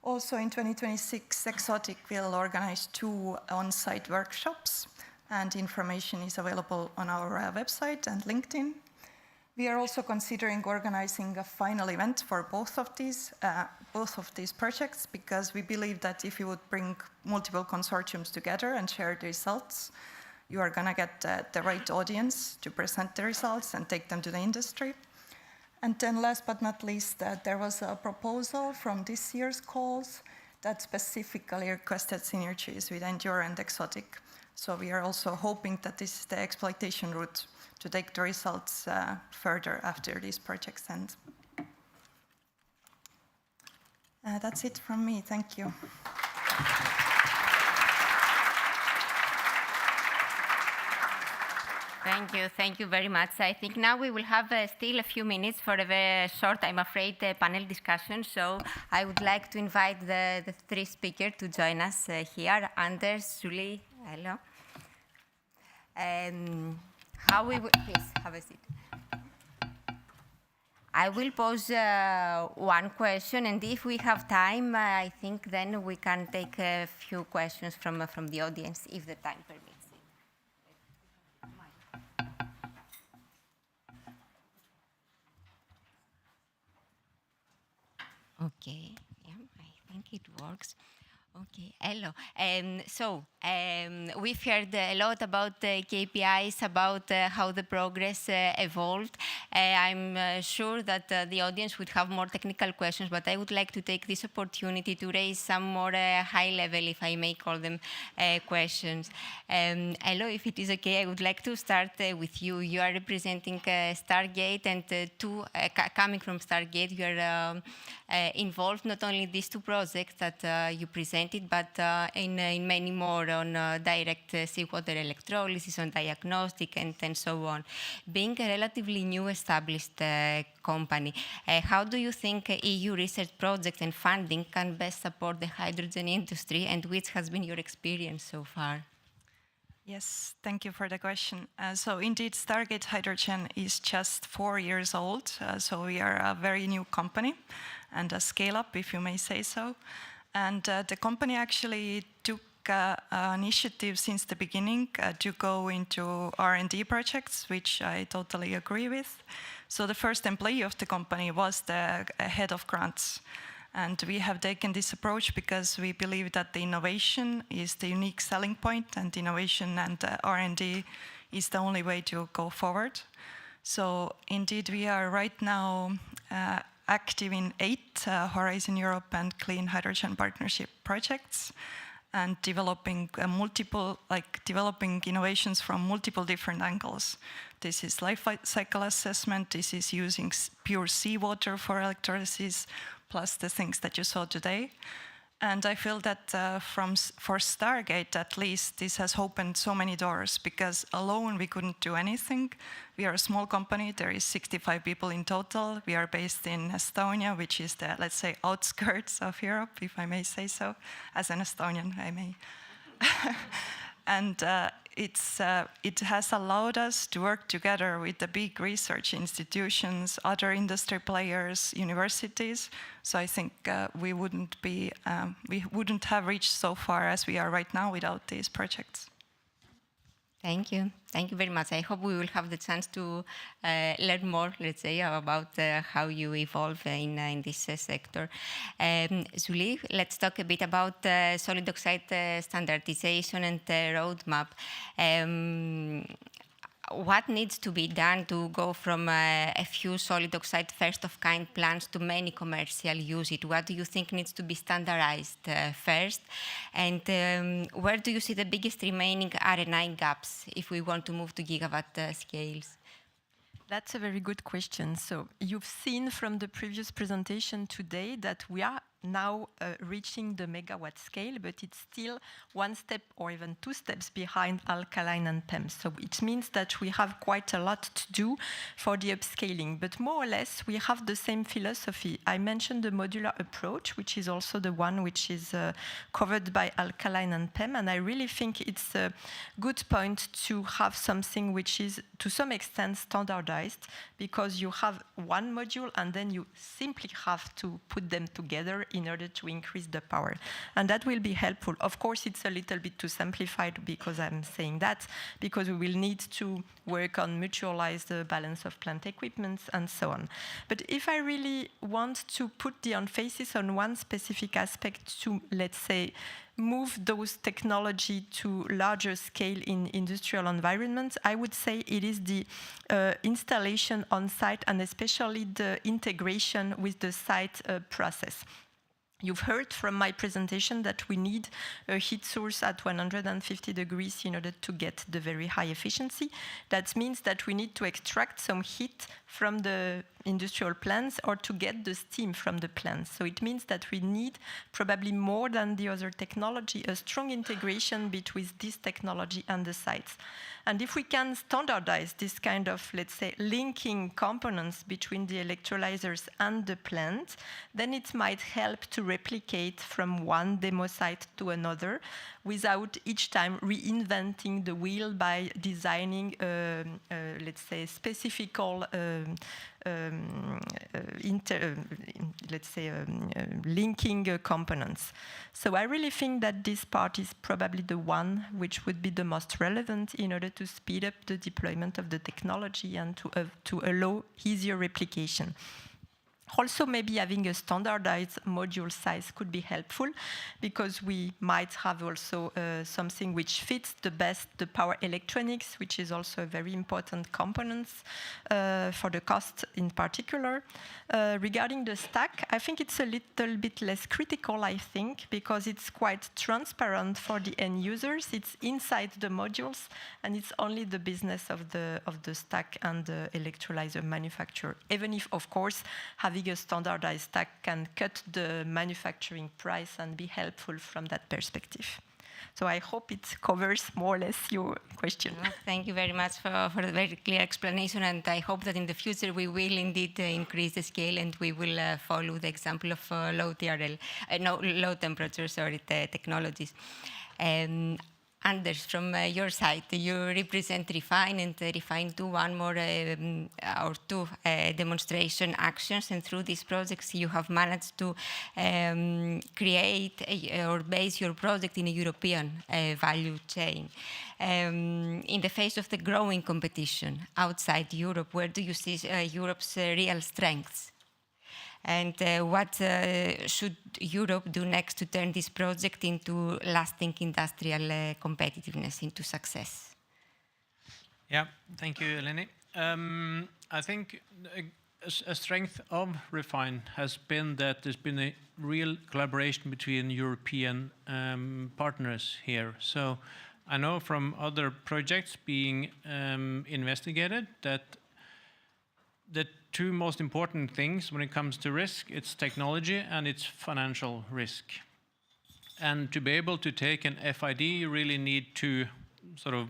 Also in 2026, Exotic will organize 2 on-site workshops, and information is available on our website and LinkedIn. We are also considering organizing a final event for both of these projects, because we believe that if you would bring multiple consortiums together and share the results, you are going to get the right audience to present the results and take them to the industry. And then last but not least, there was a proposal from this year's calls that specifically requested synergies with Endure and Exotic. So we are also hoping that this is the exploitation route to take the results further after these projects end. That's it from me. Thank you. Thank you very much. I think now we will have still a few minutes for a very short, I'm afraid, panel discussion. So I would like to invite the 3 speakers to join us here. Anders, Julie, hello. How we will, please have a seat. I will pose one question, and if we have time, I think then we can take a few questions from the audience, if the time permits. Okay, yeah, I think it works. Okay, hello. We've heard a lot about KPIs, about how the progress evolved. I'm sure that the audience would have more technical questions, but I would like to take this opportunity to raise some more high level, if I may call them, questions. Hello, if it is okay, I would like to start with you. You are representing Stargate, and coming from Stargate, you are involved not only in these 2 projects that you presented, but in many more on direct seawater electrolysis, on diagnostic, and so on. Being a relatively new established company, how do you think EU research projects and funding can best support the hydrogen industry, and which has been your experience so far? Yes, thank you for the question. So indeed, Stargate Hydrogen is just 4 years old, so we are a very new company and a scale-up, if you may say so. And the company actually took initiative since the beginning to go into R&D projects, which I totally agree with. So the first employee of the company was the head of grants. And we have taken this approach because we believe that the innovation is the unique selling point, and innovation and R&D is the only way to go forward. So indeed, we are right now active in 8 Horizon Europe and Clean Hydrogen Partnership projects, and developing developing innovations from multiple different angles. This is life cycle assessment, this is using pure seawater for electrolysis, plus the things that you saw today. And I feel that for Stargate, at least, this has opened so many doors, because alone we couldn't do anything. We are a small company, there is 65 people in total. We are based in Estonia, which is the, let's say, outskirts of Europe, if I may say so. As an Estonian, I may. And it has allowed us to work together with the big research institutions, other industry players, universities. So I think we wouldn't have reached so far as we are right now without these projects. Thank you. Thank you very much. I hope we will have the chance to learn more, let's say, about how you evolve in this sector. Julie, let's talk a bit about solid oxide standardization and roadmap. What needs to be done to go from a few solid oxide first-of-kind plants to many commercial usage? What do you think needs to be standardized first? And where do you see the biggest remaining R&I gaps if we want to move to gigawatt scales? That's a very good question. So you've seen from the previous presentation today that we are now reaching the megawatt scale, but it's still one step or even two steps behind alkaline and PEM. So it means that we have quite a lot to do for the upscaling, but more or less we have the same philosophy. I mentioned the modular approach, which is also the one which is covered by alkaline and PEM, and I really think it's a good point to have something which is to some extent standardized, because you have one module and then you simply have to put them together in order to increase the power. And that will be helpful. Of course, it's a little bit too simplified because I'm saying that, because we will need to work on mutualize balance of plant equipment and so on. But if I really want to put the emphasis on one specific aspect to, let's say, move those technology to larger scale in industrial environments, I would say it is the installation on site and especially the integration with the site process. You've heard from my presentation that we need a heat source at 150 degrees in order to get the very high efficiency. That means that we need to extract some heat from the industrial plants or to get the steam from the plants. So it means that we need, probably more than the other technology, a strong integration between this technology and the sites. And if we can standardize this kind of, let's say, linking components between the electrolyzers and the plant, then it might help to replicate from one demo site to another without each time reinventing the wheel by designing, let's say, specific linking components. So I really think that this part is probably the one which would be the most relevant in order to speed up the deployment of the technology and to allow easier replication. Also, maybe having a standardized module size could be helpful, because we might have also something which fits the best the power electronics, which is also a very important component for the cost in particular. Regarding the stack, I think it's a little bit less critical, I think, because it's quite transparent for the end users. It's inside the modules, and it's only the business of the stack and the electrolyzer manufacturer. Even if, of course, having a standardized stack can cut the manufacturing price and be helpful from that perspective. So I hope it covers more or less your question. Thank you very much for the very clear explanation, and I hope that in the future we will indeed increase the scale and we will follow the example of low temperature technologies. Anders, from your side, you represent REFINE, and REFINE do one more or two demonstration actions, and through these projects you have managed to create or base your project in a European value chain. In the face of the growing competition outside Europe, where do you see Europe's real strengths? And what should Europe do next to turn this project into lasting industrial competitiveness, into success? Yeah, thank you, Eleni. I think a strength of REFINE has been that there's been a real collaboration between European partners here. So I know from other projects being investigated that the two most important things when it comes to risk, it's technology and it's financial risk. And to be able to take an FID, you really need to sort of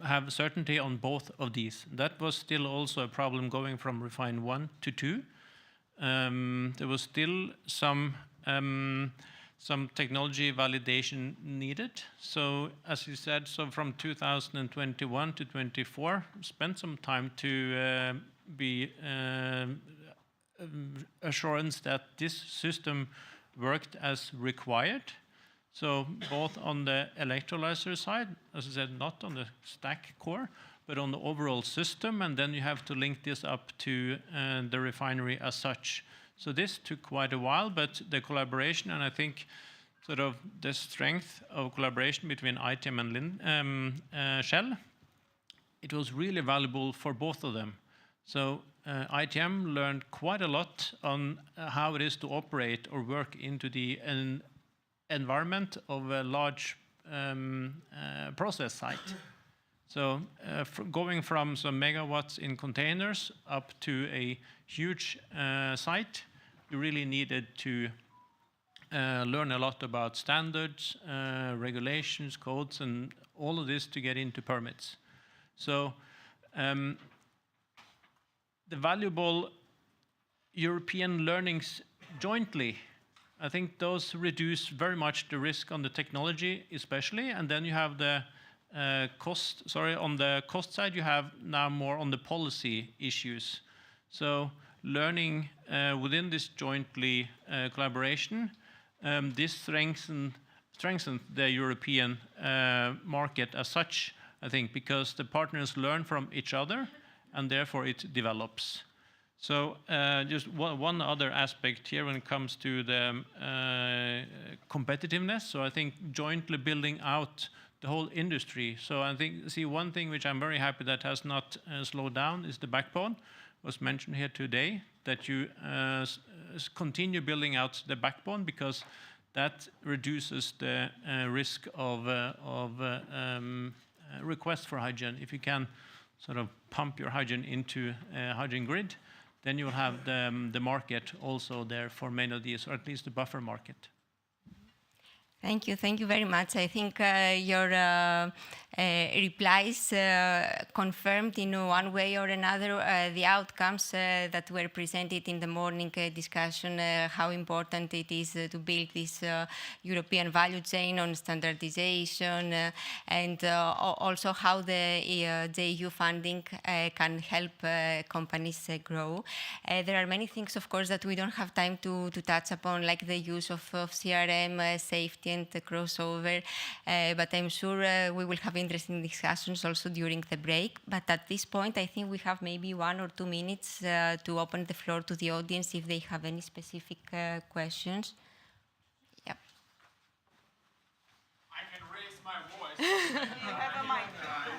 have certainty on both of these. That was still also a problem going from REFINE 1 to 2. There was still some technology validation needed. So as you said, so from 2021 to 24, spent some time to be assurance that this system worked as required. So both on the electrolyzer side, as I said, not on the stack core, but on the overall system, and then you have to link this up to the refinery as such. So this took quite a while, but the collaboration, and I think sort of the strength of collaboration between ITM and Shell, it was really valuable for both of them. So ITM learned quite a lot on how it is to operate or work into the environment of a large process site. So going from some megawatts in containers up to a huge site, you really needed to learn a lot about standards, regulations, codes, and all of this to get into permits. So the valuable European learnings jointly, I think those reduce very much the risk on the technology especially, and then you have the on the cost side, you have now more on the policy issues. So learning within this jointly collaboration, this strengthens the European market as such, I think, because the partners learn from each other and therefore it develops. So just one other aspect here when it comes to the competitiveness. So I think jointly building out the whole industry. So I think, one thing which I'm very happy that has not slowed down is the backbone. Was mentioned here today, that you continue building out the backbone because that reduces the risk of requests for hydrogen. If you can sort of pump your hydrogen into a hydrogen grid, then you'll have the market also there for many of these, or at least the buffer market. Thank you very much. I think your replies confirmed in one way or another the outcomes that were presented in the morning discussion, how important it is to build this European value chain on standardization, and also how the EU funding can help companies grow. There are many things, of course, that we don't have time to touch upon, like the use of CRM, safety, and the crossover, but I'm sure we will have interesting discussions also during the break. But at this point, I think we have maybe 1 or 2 minutes to open the floor to the audience if they have any specific questions. Yep. I can raise my voice. You have a mic.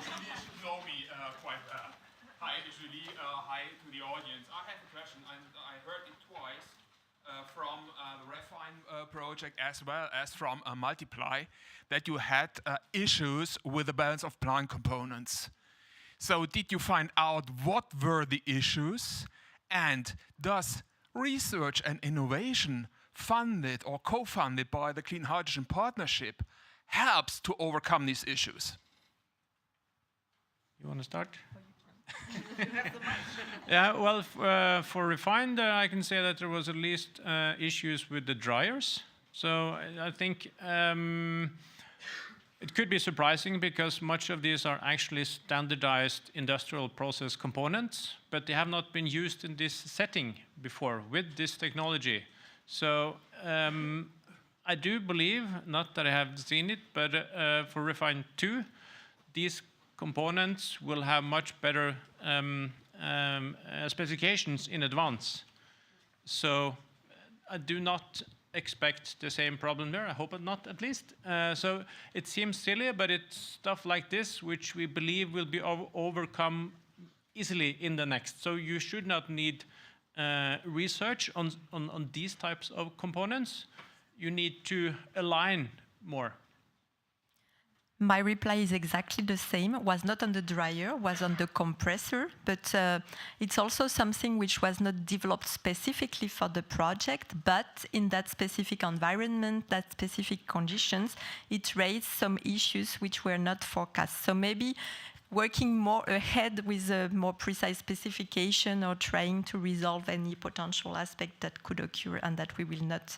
Julie should know me quite well. Hi, Julie. Hi to the audience. I have a question, and I heard it twice. From the Refine project as well as from Multiply, that you had issues with the balance of plant components. So did you find out what were the issues, and does research and innovation funded or co-funded by the Clean Hydrogen Partnership helps to overcome these issues? You want to start? Yeah, well, for Refined, I can say that there was at least issues with the dryers. So I think it could be surprising because much of these are actually standardized industrial process components, but they have not been used in this setting before with this technology. So I do believe, not that I have seen it, but for Refine 2, these components will have much better specifications in advance. So I do not expect the same problem there. I hope not, at least. So it seems silly, but it's stuff like this which we believe will be overcome easily in the next. So you should not need research on these types of components. You need to align more. My reply is exactly the same. Was not on the dryer, was on the compressor, but it's also something which was not developed specifically for the project, but in that specific environment, that specific conditions, it raised some issues which were not forecast. So maybe working more ahead with a more precise specification or trying to resolve any potential aspect that could occur and that we will not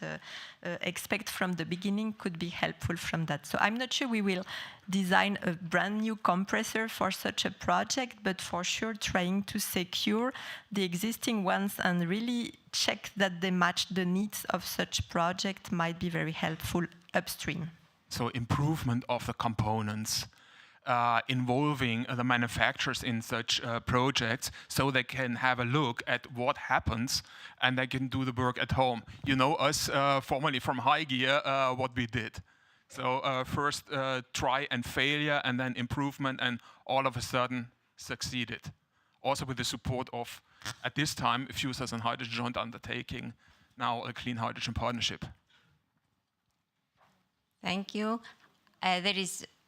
expect from the beginning could be helpful from that. So I'm not sure we will design a brand new compressor for such a project, but for sure trying to secure the existing ones and really check that they match the needs of such project might be very helpful upstream. so improvement of the components, involving the manufacturers in such projects so they can have a look at what happens and they can do the work at home. You know us formerly from High Gear, what we did. So first try and failure and then improvement, and all of a sudden succeeded. Also with the support of, at this time, Fusers and Hydrogen Joint Undertaking, now a Clean Hydrogen Partnership. Thank you.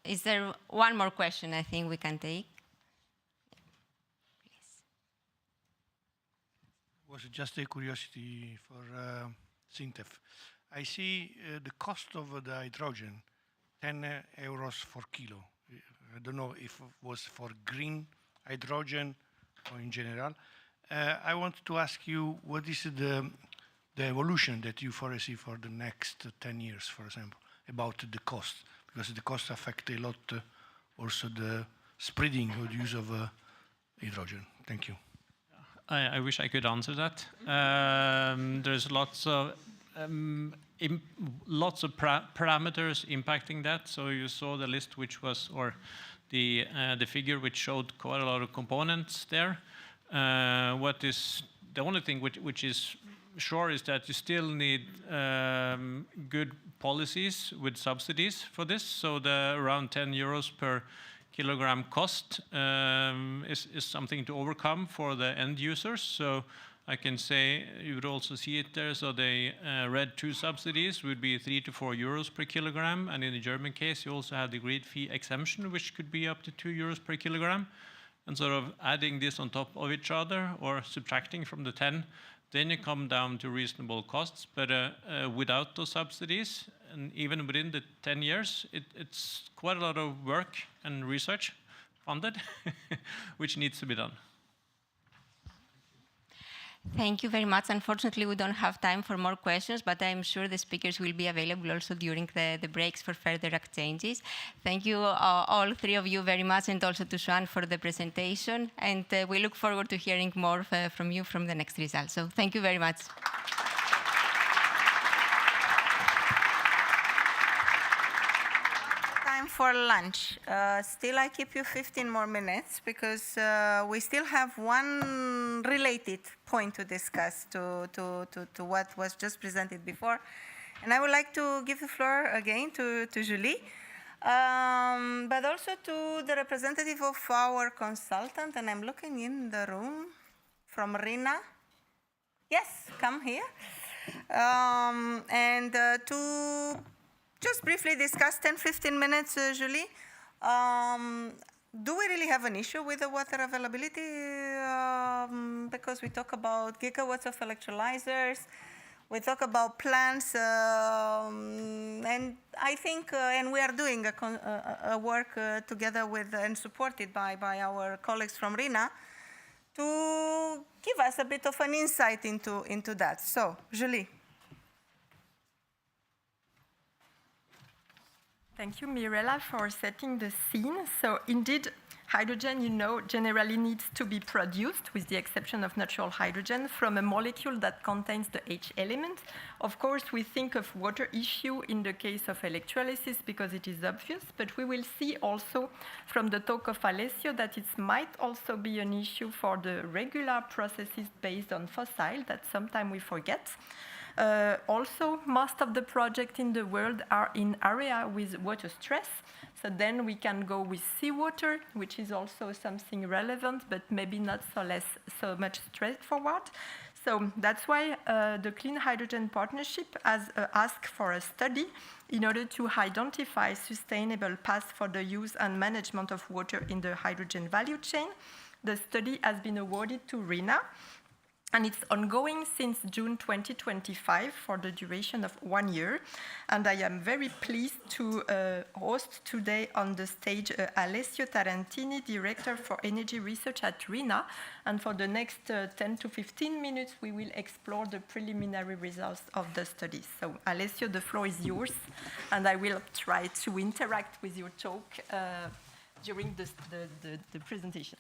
Is there one more question I think we can take? Please. Was just a curiosity for Sintef. I see the cost of the hydrogen, 10 euros per kilo. I don't know if it was for green hydrogen or in general. I want to ask you, what is the evolution that you foresee for the next 10 years, for example, about the cost? Because the costs affect a lot also the spreading or the use of hydrogen. Thank you. I wish I could answer that. There's lots of parameters impacting that. So you saw the list, which was, or the figure which showed quite a lot of components there. What is the only thing which is sure is that you still need good policies with subsidies for this. So the around 10 euros per kilogram cost is something to overcome for the end users. So I can say you would also see it there. So the RED 2 subsidies would be 3 to 4 euros per kilogram. And in the German case, you also have the grid fee exemption, which could be up to 2 euros per kilogram. And sort of adding this on top of each other or subtracting from the 10, then you come down to reasonable costs. But without those subsidies, and even within the 10 years, it's quite a lot of work and research funded, which needs to be done. Thank you very much. Unfortunately, we don't have time for more questions, but I'm sure the speakers will be available also during the breaks for further exchanges. Thank you, all three of you very much, and also to Joanna for the presentation. And we look forward to hearing more from you from the next results. So thank you very much. For lunch. Still, I keep you 15 more minutes because we still have one related point to discuss to what was just presented before. And I would like to give the floor again to Julie, but also to the representative of our consultant. And I'm looking in the room from RINA. Yes, come here. And to just briefly discuss 10-15 minutes, Julie. Do we really have an issue with the water availability? Because we talk about gigawatts of electrolyzers, we talk about plants, and I think, and we are doing a work together with and supported by our colleagues from RINA to give us a bit of an insight into that. So, Julie. Thank you, Mirela, for setting the scene. So indeed, hydrogen, generally needs to be produced, with the exception of natural hydrogen, from a molecule that contains the H element. Of course, we think of water issue in the case of electrolysis because it is obvious, but we will see also from the talk of Alessio that it might also be an issue for the regular processes based on fossil that sometimes we forget. Also, most of the projects in the world are in area with water stress. So then we can go with seawater, which is also something relevant, but maybe not so much straightforward. So that's why the Clean Hydrogen Partnership has asked for a study in order to identify sustainable paths for the use and management of water in the hydrogen value chain. The study has been awarded to RINA, and it's ongoing since June 2025 for the duration of 1 year. And I am very pleased to host today on the stage Alessio Tarantini, Director for Energy Research at RINA. And for the next 10 to 15 minutes, we will explore the preliminary results of the study. So Alessio, the floor is yours. And I will try to interact with your talk during the presentation.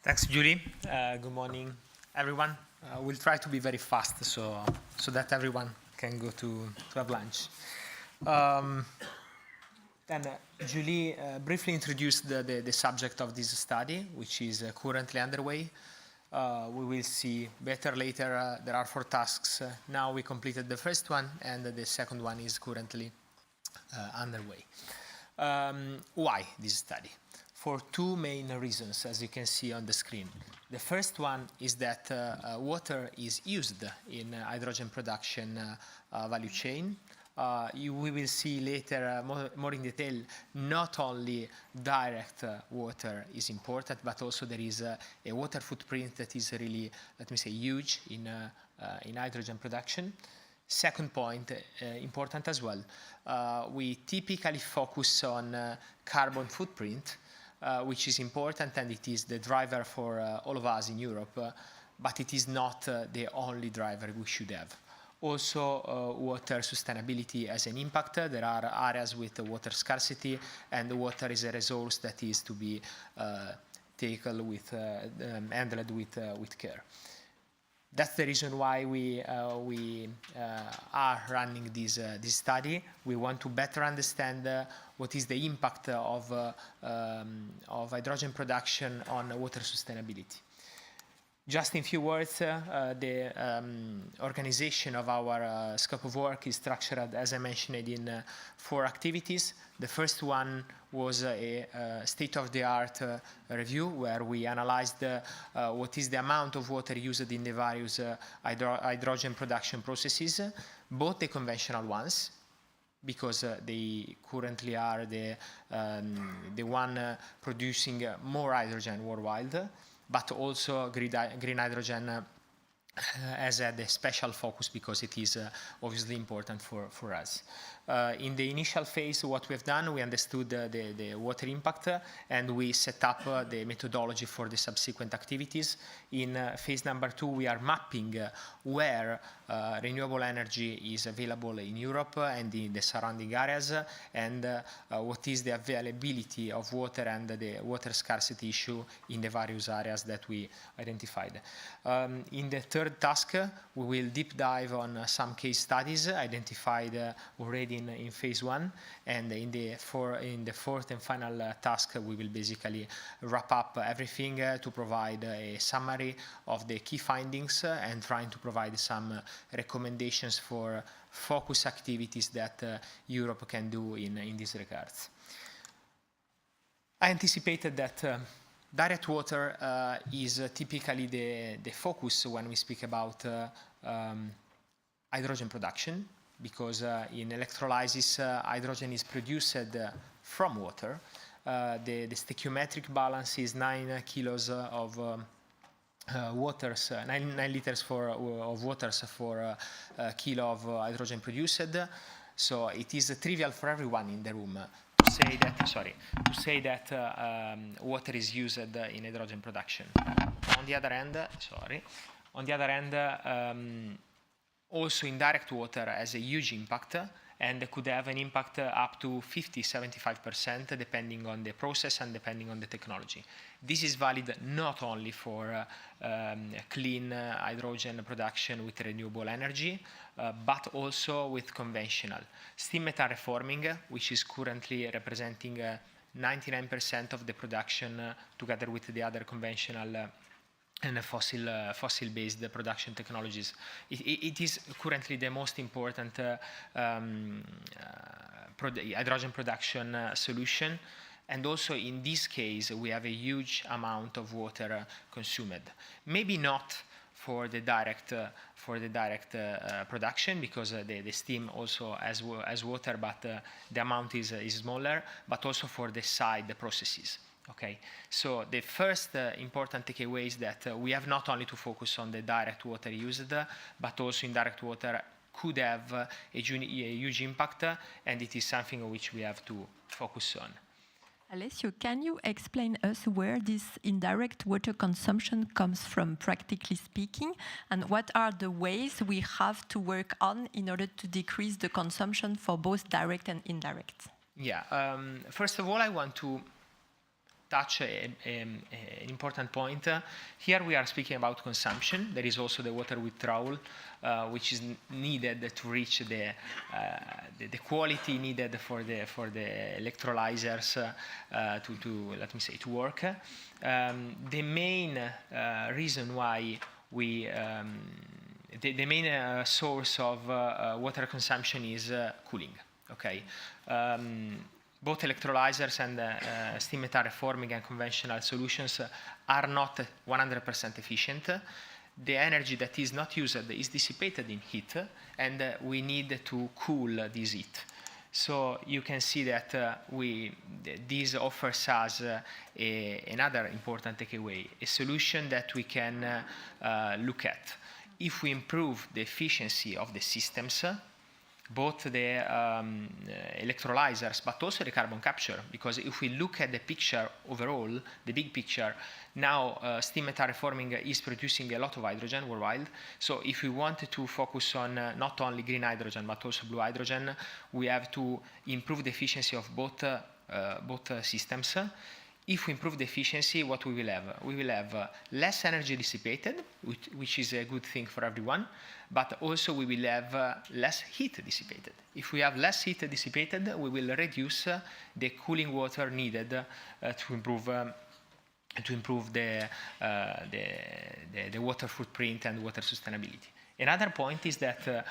Thanks, Julie. Good morning, everyone. We'll try to be very fast so that everyone can go to have lunch. Then Julie briefly introduced the subject of this study, which is currently underway. We will see better later. There are 4 tasks. Now we completed the first one, and the second one is currently underway. Why this study? For 2 main reasons, as you can see on the screen. The first one is that water is used in hydrogen production value chain. We will see later more in detail, not only direct water is important, but also there is a water footprint that is really, let me say, huge in hydrogen production. Second point, important as well, we typically focus on carbon footprint, which is important, and it is the driver for all of us in Europe, but it is not the only driver we should have. Also, water sustainability has an impact. There are areas with water scarcity, and water is a resource that is to be handled with care. That's the reason why we are running this study. We want to better understand what is the impact of hydrogen production on water sustainability. Just in few words, the organization of our scope of work is structured, as I mentioned, in 4 activities. The first one was a state-of-the-art review, where we analyzed what is the amount of water used in the various hydrogen production processes, both the conventional ones, because they currently are the one producing more hydrogen worldwide, but also green hydrogen has had a special focus because it is obviously important for us. In the initial phase, what we have done, we understood the water impact, and we set up the methodology for the subsequent activities. In phase number 2, we are mapping where renewable energy is available in Europe and in the surrounding areas, and what is the availability of water and the water scarcity issue in the various areas that we identified. In the third task, we will deep dive on some case studies identified already in phase 1, and in the fourth and final task, we will basically wrap up everything to provide a summary of the key findings and trying to provide some recommendations for focus activities that Europe can do in these regards. I anticipated that direct water is typically the focus when we speak about hydrogen production, because in electrolysis, hydrogen is produced from water. The stoichiometric balance is 9 kilos of 9 liters of waters for a kilo of hydrogen produced. So it is trivial for everyone in the room to say that water is used in hydrogen production. On the other hand, also indirect water has a huge impact, and could have an impact up to 50-75% depending on the process and depending on the technology. This is valid not only for clean hydrogen production with renewable energy, but also with conventional. Steam methane reforming, which is currently representing 99% of the production together with the other conventional and fossil-based production technologies. It is currently the most important hydrogen production solution, and also in this case we have a huge amount of water consumed. Maybe not for the direct production, because the steam also has water, but the amount is smaller, but also for the side processes. Okay, so the first important takeaway is that we have not only to focus on the direct water used, but also indirect water could have a huge impact, and it is something on which we have to focus on. Alessio, can you explain us where this indirect water consumption comes from, practically speaking, and what are the ways we have to work on in order to decrease the consumption for both direct and indirect? Yeah, first of all, I want to touch an important point. Here we are speaking about consumption. There is also the water withdrawal, which is needed to reach the quality needed for the electrolyzers to let me say to work. The main reason why we the main source of water consumption is cooling. Okay. Both electrolyzers and steam methane reforming and conventional solutions are not 100% efficient. The energy that is not used is dissipated in heat, and we need to cool this heat. So you can see that this offers us another important takeaway, a solution that we can look at. If we improve the efficiency of the systems, both the electrolyzers, but also the carbon capture, because if we look at the picture overall, the big picture, now steam methane reforming is producing a lot of hydrogen worldwide. So if we want to focus on not only green hydrogen, but also blue hydrogen, we have to improve the efficiency of both systems. If we improve the efficiency, what we will have? We will have less energy dissipated, which is a good thing for everyone, but also we will have less heat dissipated. If we have less heat dissipated, we will reduce the cooling water needed to improve the water footprint and water sustainability. Another point is that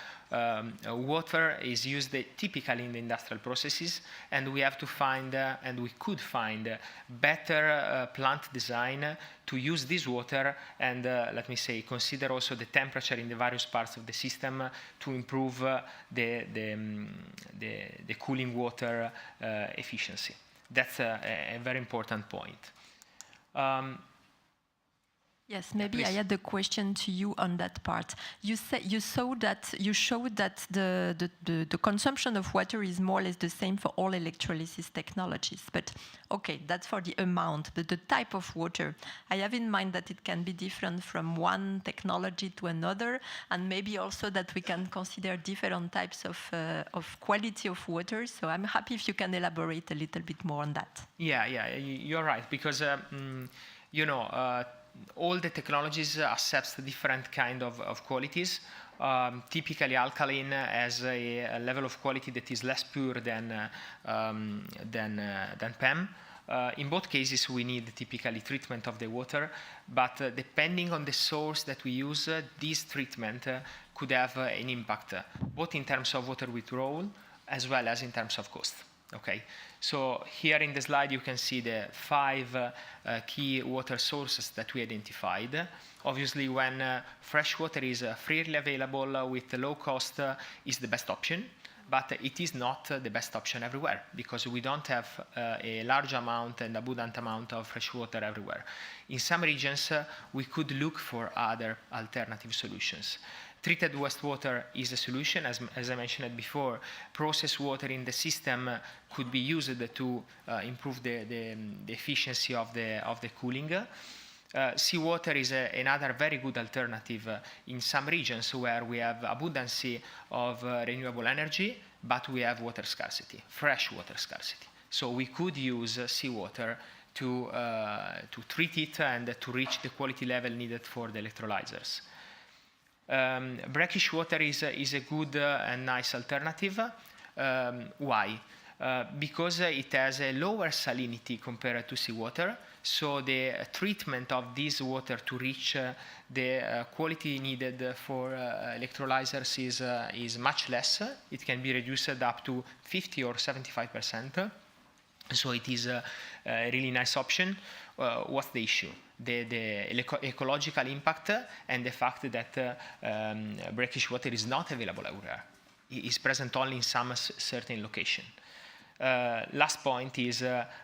water is used typically in the industrial processes, and we have to find, and we could find, better plant design to use this water and, let me say, consider also the temperature in the various parts of the system to improve the cooling water efficiency. That's a very important point. Yes, maybe I had a question to you on that part. You showed that the consumption of water is more or less the same for all electrolysis technologies. But okay, that's for the amount, but the type of water. I have in mind that it can be different from one technology to another, and maybe also that we can consider different types of quality of water. So I'm happy if you can elaborate a little bit more on that. Yeah, you're right, because you know. All the technologies accept different kind of qualities. Typically, alkaline has a level of quality that is less pure than PEM. In both cases, we need typically treatment of the water, but depending on the source that we use, this treatment could have an impact, both in terms of water withdrawal as well as in terms of cost. Okay, so here in the slide you can see the 5 key water sources that we identified. Obviously, when fresh water is freely available with low cost is the best option, but it is not the best option everywhere, because we don't have a large amount and abundant amount of fresh water everywhere. In some regions, we could look for other alternative solutions. Treated wastewater is a solution, as I mentioned before. Processed water in the system could be used to improve the efficiency of the cooling. Seawater is another very good alternative in some regions where we have abundance of renewable energy, but we have water scarcity, fresh water scarcity. So we could use seawater to treat it and to reach the quality level needed for the electrolyzers. Brackish water is a good and nice alternative. Why? Because it has a lower salinity compared to seawater, so the treatment of this water to reach the quality needed for electrolyzers is much less. It can be reduced up to 50 or 75%. So it is a really nice option. What's the issue? The ecological impact and the fact that brackish water is not available everywhere. It is present only in some certain location. Last point is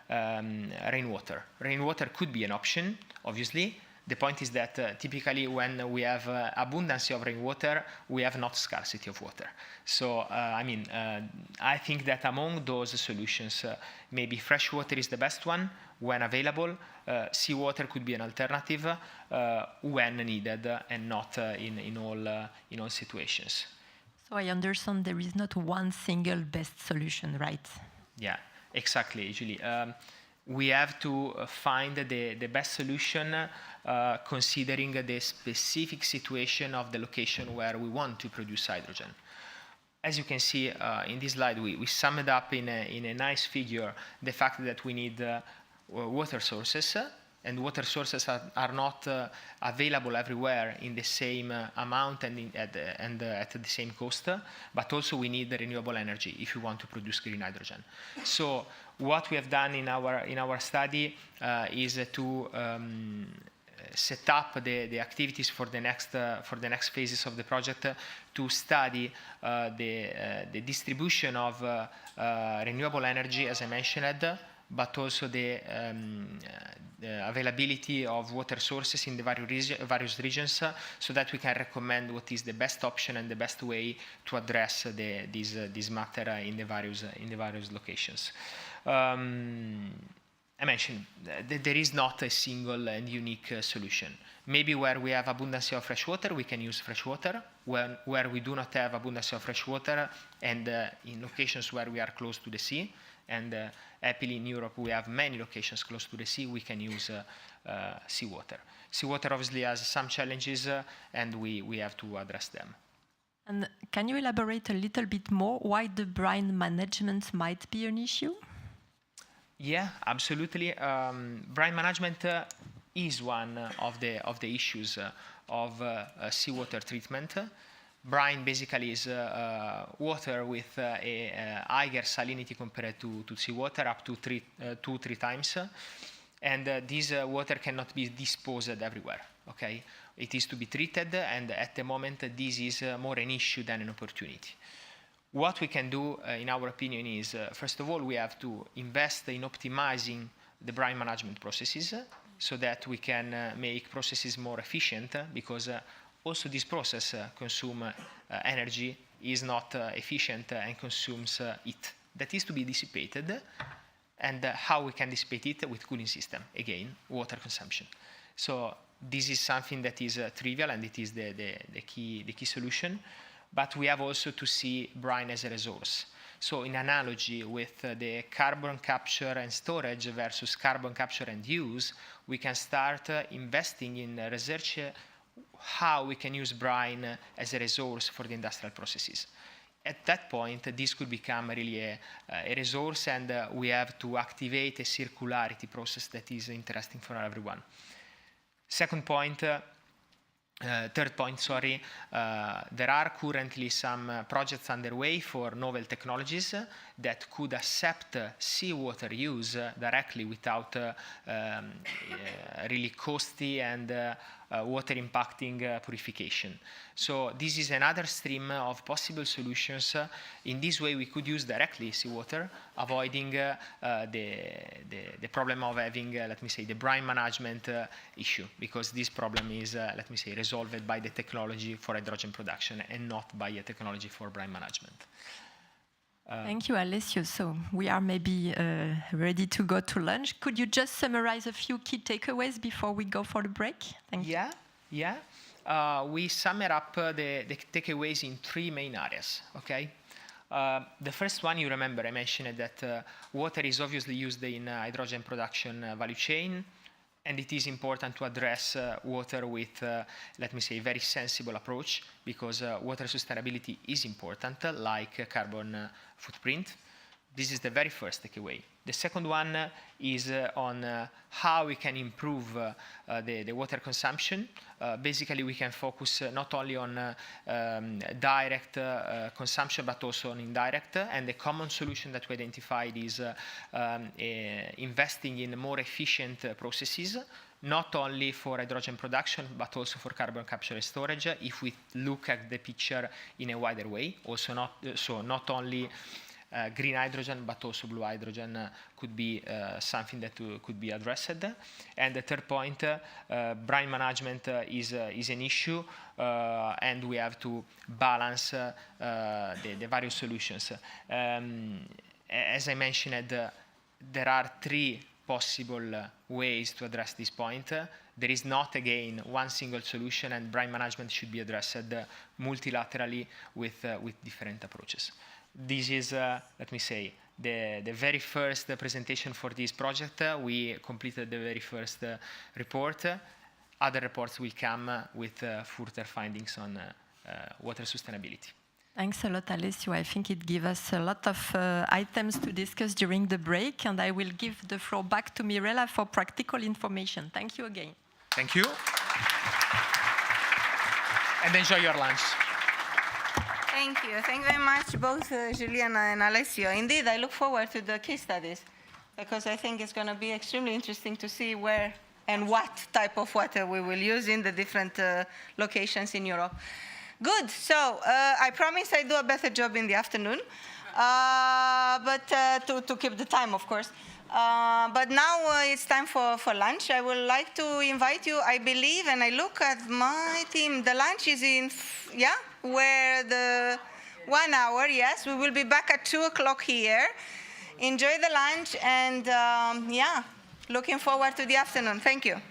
rainwater. Rainwater could be an option, obviously. The point is that typically when we have abundance of rainwater, we have not scarcity of water. So, I think that among those solutions, maybe fresh water is the best one when available. Seawater could be an alternative when needed and not in all situations. So I understand there is not one single best solution, right? Yeah, exactly, Julie. we have to find the best solution considering the specific situation of the location where we want to produce hydrogen. As you can see in this slide, we sum it up in a nice figure the fact that we need water sources, and water sources are not available everywhere in the same amount and at the same cost, but also we need the renewable energy if we want to produce green hydrogen. So what we have done in our study is to set up the activities for the next phases of the project to study the distribution of renewable energy, as I mentioned, but also the availability of water sources in the various regions, so that we can recommend what is the best option and the best way to address this matter in the various locations. I mentioned that there is not a single and unique solution. Maybe where we have abundance of fresh water, we can use fresh water. Where we do not have abundance of fresh water, and in locations where we are close to the sea, and happily in Europe we have many locations close to the sea, we can use seawater. Seawater obviously has some challenges, and we have to address them. And can you elaborate a little bit more why the brine management might be an issue? Yeah, absolutely. Brine management is one of the issues of seawater treatment. Brine basically is water with a higher salinity compared to seawater, up to 2-3 times. And this water cannot be disposed everywhere. Okay, it is to be treated, and at the moment this is more an issue than an opportunity. What we can do, in our opinion, is first of all we have to invest in optimizing the brine management processes, so that we can make processes more efficient, because also this process consumes energy, is not efficient, and consumes heat that is to be dissipated. And how we can dissipate it? With cooling system, again, water consumption. So this is something that is trivial, and it is the key solution. But we have also to see brine as a resource. So in analogy with the carbon capture and storage versus carbon capture and use, we can start investing in research how we can use brine as a resource for the industrial processes. At that point, this could become really a resource, and we have to activate a circularity process that is interesting for everyone. Third point, sorry, there are currently some projects underway for novel technologies that could accept seawater use directly without really costly and water impacting purification. So this is another stream of possible solutions. In this way, we could use directly seawater, avoiding the problem of having, let me say, the brine management issue, because this problem is, let me say, resolved by the technology for hydrogen production and not by a technology for brine management. Thank you, Alessio. So we are maybe ready to go to lunch. Could you just summarize a few key takeaways before we go for the break? Thank you. Yeah. We sum it up the takeaways in 3 main areas. Okay. The first one, you remember, I mentioned that water is obviously used in hydrogen production value chain, and it is important to address water with, let me say, a very sensible approach, because water sustainability is important, like carbon footprint. This is the very first takeaway. The second one is on how we can improve the water consumption. Basically, we can focus not only on direct consumption, but also on indirect. And the common solution that we identified is investing in more efficient processes, not only for hydrogen production, but also for carbon capture and storage, if we look at the picture in a wider way. Also not only green hydrogen, but also blue hydrogen could be something that could be addressed. And the third point, brine management is an issue, and we have to balance the various solutions. As I mentioned, there are 3 possible ways to address this point. There is not, again, one single solution, and brine management should be addressed multilaterally with different approaches. This is, let me say, the very first presentation for this project. We completed the very first report. Other reports will come with further findings on water sustainability. Thanks a lot, Alessio. I think it gives us a lot of items to discuss during the break, and I will give the floor back to Mirela for practical information. Thank you again. Thank you. And enjoy your lunch. Thank you. Thank you very much, both Juliana and Alessio. Indeed, I look forward to the case studies, because I think it's going to be extremely interesting to see where and what type of water we will use in the different locations in Europe. Good. So I promise I do a better job in the afternoon, but to keep the time, of course. But now it's time for lunch. I would like to invite you, I believe, and I look at my team, the lunch is in, where the 1 hour, yes. We will be back at 2 o'clock here. Enjoy the lunch, and looking forward to the afternoon. Thank you.